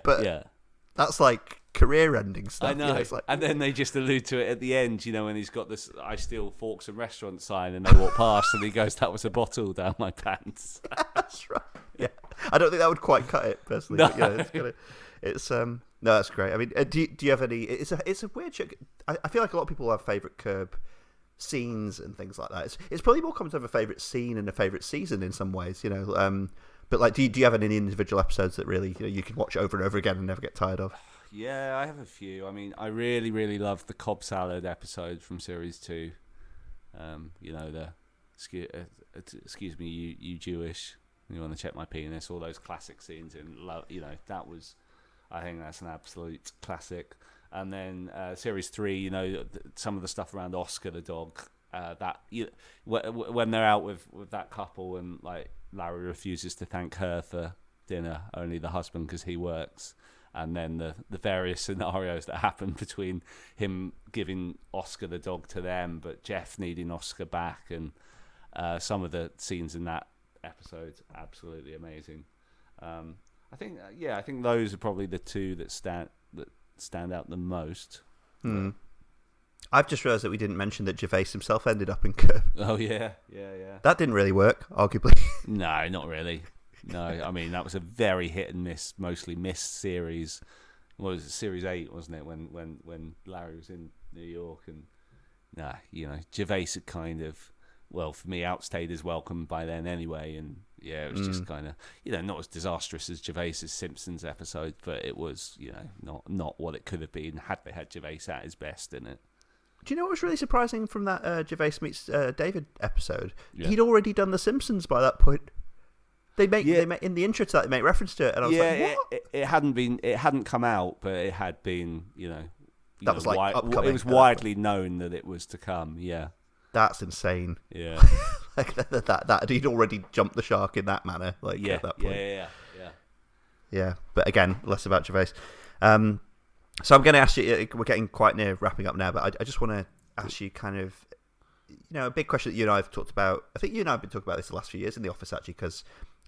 but that's like career-ending stuff. I know. You know, it's like, and then they just allude to it at the end, you know, when he's got this "I steal forks and restaurant" sign, and they walk past, and he goes, "That was a bottle down my pants." That's right. Yeah, I don't think that would quite cut it personally. No. But, you know, it's no, that's great. I mean, do you have any? It's a weird show. I feel like a lot of people have favorite Curb scenes and things like that. It's probably more common to have a favorite scene and a favorite season in some ways, you know. But like, do you have any individual episodes that really you can watch over and over again and never get tired of? Yeah, I have a few. I mean, I really, really loved the Cobb salad episode from series 2. You know, the excuse me, you Jewish? You want to check my penis? All those classic scenes in love. You know, that was. I think that's an absolute classic. And then series 3, you know, some of the stuff around Oscar the dog. When they're out with that couple, and like Larry refuses to thank her for dinner, only the husband because he works. And then the various scenarios that happen between him giving Oscar the dog to them, but Jeff needing Oscar back, and some of the scenes in that episode, absolutely amazing. I think those are probably the two that stand out the most. Mm. I've just realised that we didn't mention that Gervais himself ended up in Curb. Oh yeah. That didn't really work, arguably. No, not really. No, I mean, that was a very hit and miss, mostly missed series. Well, it was series 8, wasn't it? When Larry was in New York, and you know, Gervais had kind of, well, for me, outstayed his welcome by then anyway, and yeah, it was just kind of, you know, not as disastrous as Gervais's Simpsons episode, but it was, you know, not what it could have been had they had Gervais at his best in it. Do you know what was really surprising from that Gervais meets David episode? Yeah. He'd already done The Simpsons by that point. They make in the intro to that, they make reference to it, and I was like, what? It hadn't come out, but it had been, you know, that was like upcoming. It was widely known that it was to come. Yeah, that's insane. Yeah, like that he'd already jumped the shark in that manner. Like at that point. Yeah. But again, less about Gervais. So I'm going to ask you. We're getting quite near wrapping up now, but I just want to ask you kind of, you know, a big question that you and I have talked about. I think you and I have been talking about this the last few years in the office, actually, because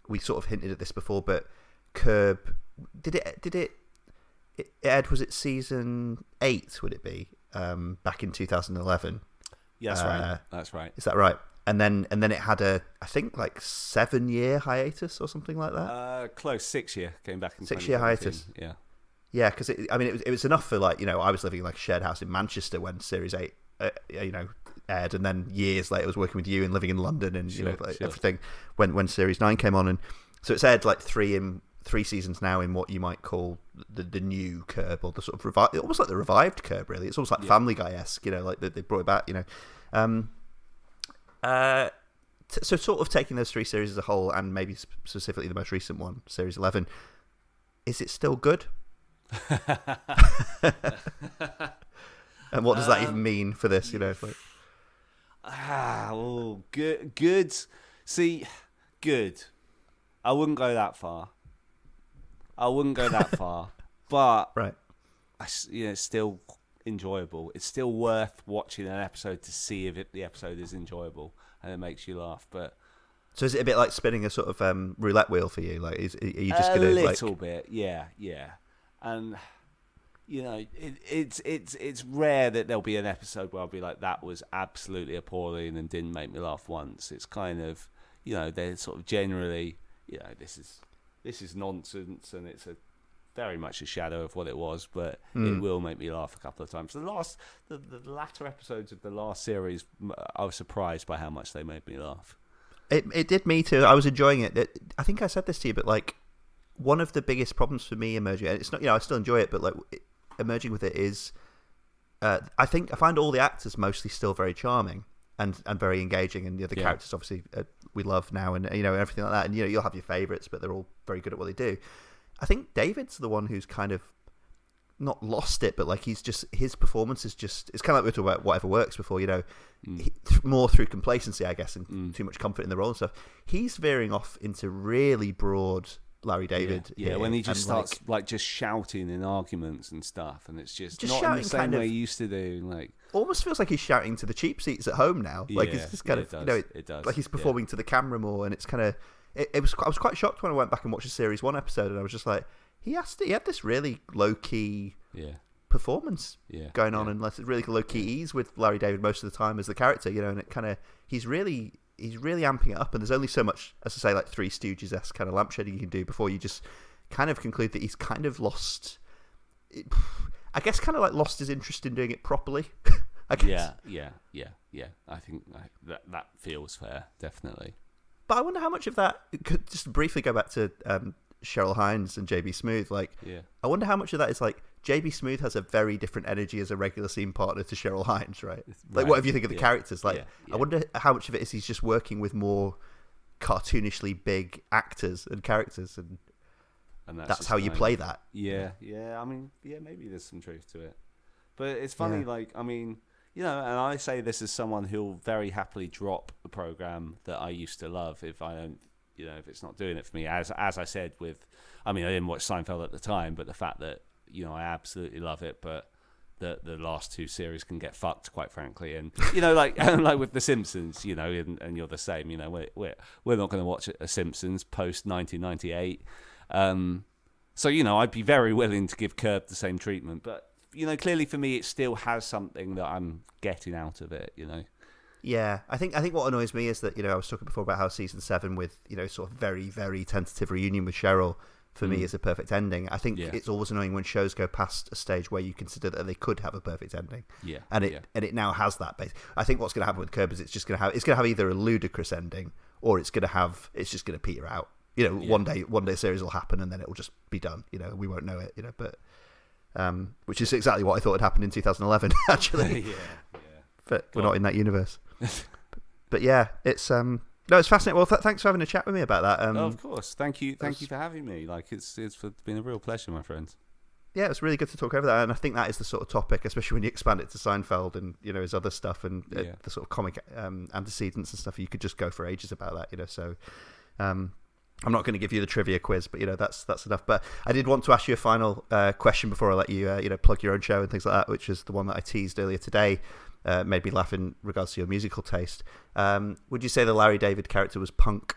we sort of hinted at this before. But Curb, did it aired? Was it season 8? Would it be back in 2011? Yeah, that's right. That's right. Is that right? And then it had a, I think, like 7-year hiatus or something like that. Close, 6 year. Came back in 6-year hiatus. Yeah. Yeah, because it was enough for, like, you know, I was living in like a shared house in Manchester when Series 8, you know, aired, and then years later I was working with you and living in London, and everything when Series 9 came on, and so it's aired like 3 seasons now in what you might call the new Curb, or the sort of almost like the revived Curb, really. It's almost like Family Guy-esque, you know, like they brought it back, you know. So sort of taking those 3 series as a whole, and maybe specifically the most recent one, Series 11, is it still good? And what does that even mean for this, you know? Good. See, good. I wouldn't go that far. But right. It's still enjoyable. It's still worth watching an episode to see if the episode is enjoyable and it makes you laugh. But so is it a bit like spinning a sort of roulette wheel for you? Like, are you just going to a little bit? Yeah. And you know, it's rare that there'll be an episode where I'll be like, that was absolutely appalling and didn't make me laugh once. It's kind of, you know, they're sort of generally, you know, this is nonsense, and it's very much a shadow of what it was, but it will make me laugh a couple of times. The latter episodes of the last series, I was surprised by how much they made me laugh. It did me too. I was enjoying it. I think I said this to you, but like, one of the biggest problems for me emerging, and it's not, you know, I still enjoy it, but like emerging with it is, I find all the actors mostly still very charming and very engaging, and the other characters obviously we love now, and you know, everything like that, and you know, you'll have your favourites, but they're all very good at what they do. I think David's the one who's kind of not lost it, but like he's just, his performance is just, it's kind of like we were talking about Whatever Works before, you know, more through complacency, I guess, and too much comfort in the role and stuff. He's veering off into really broad Larry David. Yeah, when he just starts like just shouting in arguments and stuff, and it's just not in the same way he used to do. Like, almost feels like he's shouting to the cheap seats at home now. Like it's just kind of, you know, it does. Like he's performing to the camera more, and it's kind of, I was quite shocked when I went back and watched the series 1 episode, and I was just like, he had this really low key performance going on, and really low key ease with Larry David most of the time as the character, you know, and it kind of, he's really amping it up, and there's only so much, as I say, like Three Stooges-esque kind of lampshading you can do before you just kind of conclude that he's kind of lost, I guess, kind of like lost his interest in doing it properly. I guess. Yeah. I think that feels fair, definitely. But I wonder how much of that, just briefly go back to Cheryl Hines and JB Smoove, like, I wonder how much of that is like, JB Smoove has a very different energy as a regular scene partner to Cheryl Hines, right? Like, whatever you think of the characters, like, I wonder how much of it is he's just working with more cartoonishly big actors and characters, and that's how you play that. Yeah. I mean, maybe there's some truth to it. But it's funny, like, I mean, you know, and I say this as someone who'll very happily drop a program that I used to love if I don't, you know, if it's not doing it for me. As I said I didn't watch Seinfeld at the time, but the fact that, you know, I absolutely love it, but the last 2 series can get fucked, quite frankly. And, you know, like like with The Simpsons, you know, and you're the same, you know, we're not going to watch a Simpsons post 1998. So, you know, I'd be very willing to give Curb the same treatment, but, you know, clearly for me, it still has something that I'm getting out of it, you know. Yeah, I think what annoys me is that, you know, I was talking before about how season 7 with, you know, sort of very, very tentative reunion with Cheryl for me is a perfect ending. I think it's always annoying when shows go past a stage where you consider that they could have a perfect ending. Yeah, and it now has that base. I think what's going to happen with Curb is it's going to have either a ludicrous ending or it's just going to peter out. You know, one day a series will happen and then it will just be done. You know, we won't know it. You know, but which is exactly what I thought had happened in 2011. Actually, but we're not in that universe. But yeah, it's no, it's fascinating. Well, thanks for having a chat with me about that. Of course, thank you for having me. Like, it's been a real pleasure, my friends. Yeah, it's really good to talk over that, and I think that is the sort of topic, especially when you expand it to Seinfeld and, you know, his other stuff and the sort of comic antecedents and stuff. You could just go for ages about that, you know. So, I'm not going to give you the trivia quiz, but, you know, that's enough. But I did want to ask you a final question before I let you, you know, plug your own show and things like that, which is the one that I teased earlier today. Made me laugh in regards to your musical taste. Would you say the Larry David character was punk?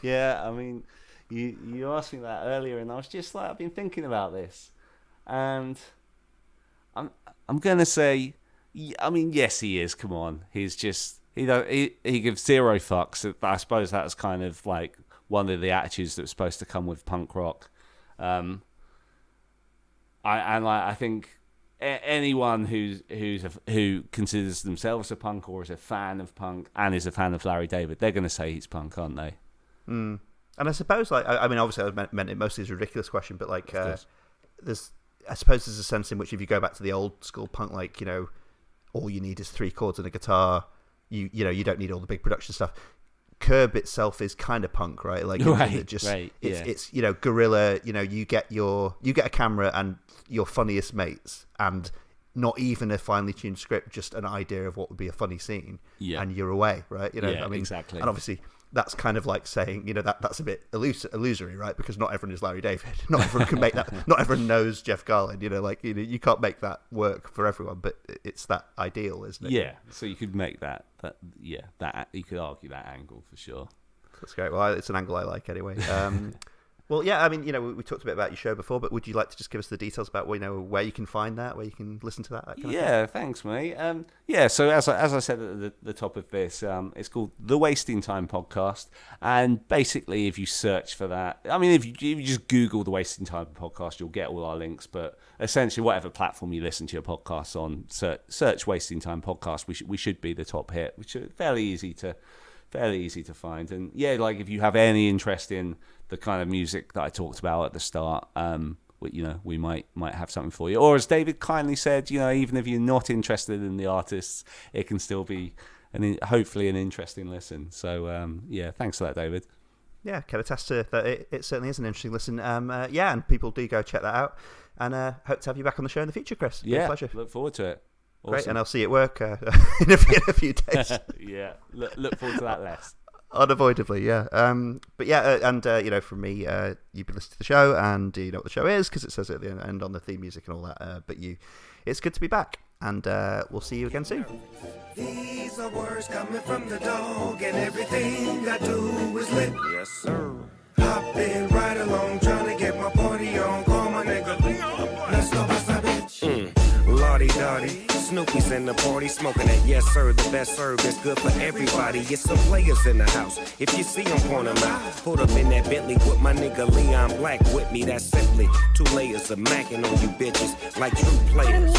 Yeah, I mean, you asked me that earlier, and I was just like, I've been thinking about this, and I'm gonna say, I mean, yes, he is. Come on, he's just he gives zero fucks. I suppose that's kind of like one of the attitudes that was supposed to come with punk rock. I think anyone who considers themselves a punk or is a fan of punk and is a fan of Larry David, they're going to say he's punk, aren't they? And I suppose, like, I mean, obviously, I meant it mostly as a ridiculous question, but like, I suppose there's a sense in which if you go back to the old school punk, like, you know, all you need is 3 chords and a guitar. You know, you don't need all the big production stuff. Curb itself is kind of punk, right? Like, it's you know, guerrilla. You know, you get a camera and your funniest mates, and not even a finely tuned script, just an idea of what would be a funny scene, and you're away, right? You know, I mean, exactly. And obviously, that's kind of like saying, you know, that's a bit illusory, right? Because not everyone is Larry David. Not everyone can make that. Not everyone knows Jeff Garlin. You know, like, you know, you can't make that work for everyone, but it's that ideal, isn't it? Yeah. So you could make that you could argue that angle for sure. That's great. Well, it's an angle I like anyway. Well, yeah, I mean, you know, we talked a bit about your show before, but would you like to just give us the details about, you know, where you can find that, where you can listen to that kind of thing? Thanks, mate. So as I said at the top of this, it's called The Wasting Time Podcast, and basically, if you search for that, I mean, if you just Google The Wasting Time Podcast, you'll get all our links. But essentially, whatever platform you listen to your podcasts on, search Wasting Time Podcast. We should be the top hit, which is fairly easy to find. And yeah, like if you have any interest in the kind of music that I talked about at the start, you know, we might have something for you. Or as David kindly said, you know, even if you're not interested in the artists, it can still be hopefully an interesting listen. So yeah, thanks for that, David. can attest to that. It certainly is an interesting listen. And people do go check that out. And hope to have you back on the show in the future, Chris. Yeah, pleasure. Look forward to it. Awesome. Great, and I'll see you at work in a few days. Yeah, look forward to that less. Unavoidably, yeah. From me, you've been listening to the show, and you know what the show is because it says it at the end on the theme music and all that. It's good to be back, and we'll see you again soon. These are words coming from the dog, and everything I do is lit. Yes, sir. Hopping right along, trying to get my party on. Call my nigga Leon. Let's go, bust that bitch. Lottie Dottie, Snoopy's in the party, smoking that yes sir, the best serve is good for everybody. It's some players in the house. If you see them, point them out. Put up in that Bentley with my nigga Leon Black with me. That's simply 2 layers of macking on you bitches like true players.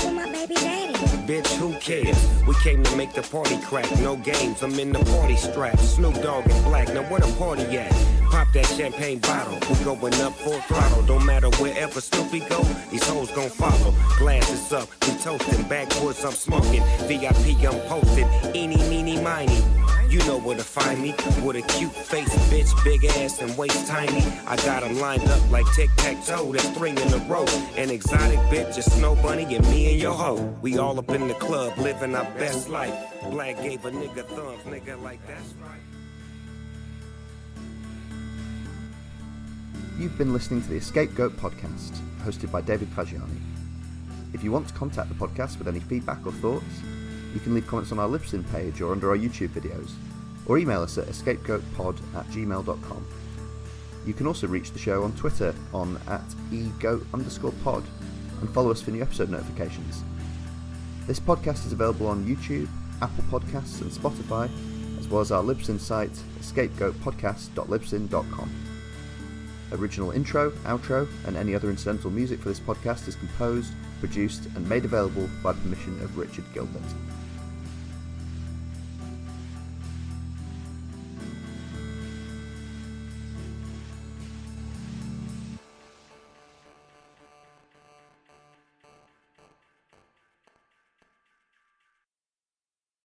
Bitch, who cares? We came to make the party crack. No games, I'm in the party strap. Snoop Dogg and Black, now where the party at? Pop that champagne bottle. We going up full throttle. Don't matter wherever Snoopy go, these hoes gon' follow. Glasses up, we toasting. Backwoods, I'm smoking. VIP, I'm posted. Eeny, meeny, miny. You know where to find me. With a cute face, bitch, big ass and waist tiny. I got 'em lined up like tic-tac-toe. That's 3 in a row. An exotic bitch, a snow bunny, and me and your hoe. We all up in the club, living our best life. Black gave a nigga thumbs, nigga, like that's right. You've been listening to the EscapeGoat podcast, hosted by David Fagiani. If you want to contact the podcast with any feedback or thoughts, you can leave comments on our Libsyn page or under our YouTube videos, or email us at escapegoatpod@gmail.com. You can also reach the show on Twitter on @egoat_pod and follow us for new episode notifications. This podcast is available on YouTube, Apple Podcasts and Spotify, as well as our Libsyn site, escapegoatpodcast.libsyn.com. Original intro, outro, and any other incidental music for this podcast is composed, produced, and made available by permission of Richard Gilbert.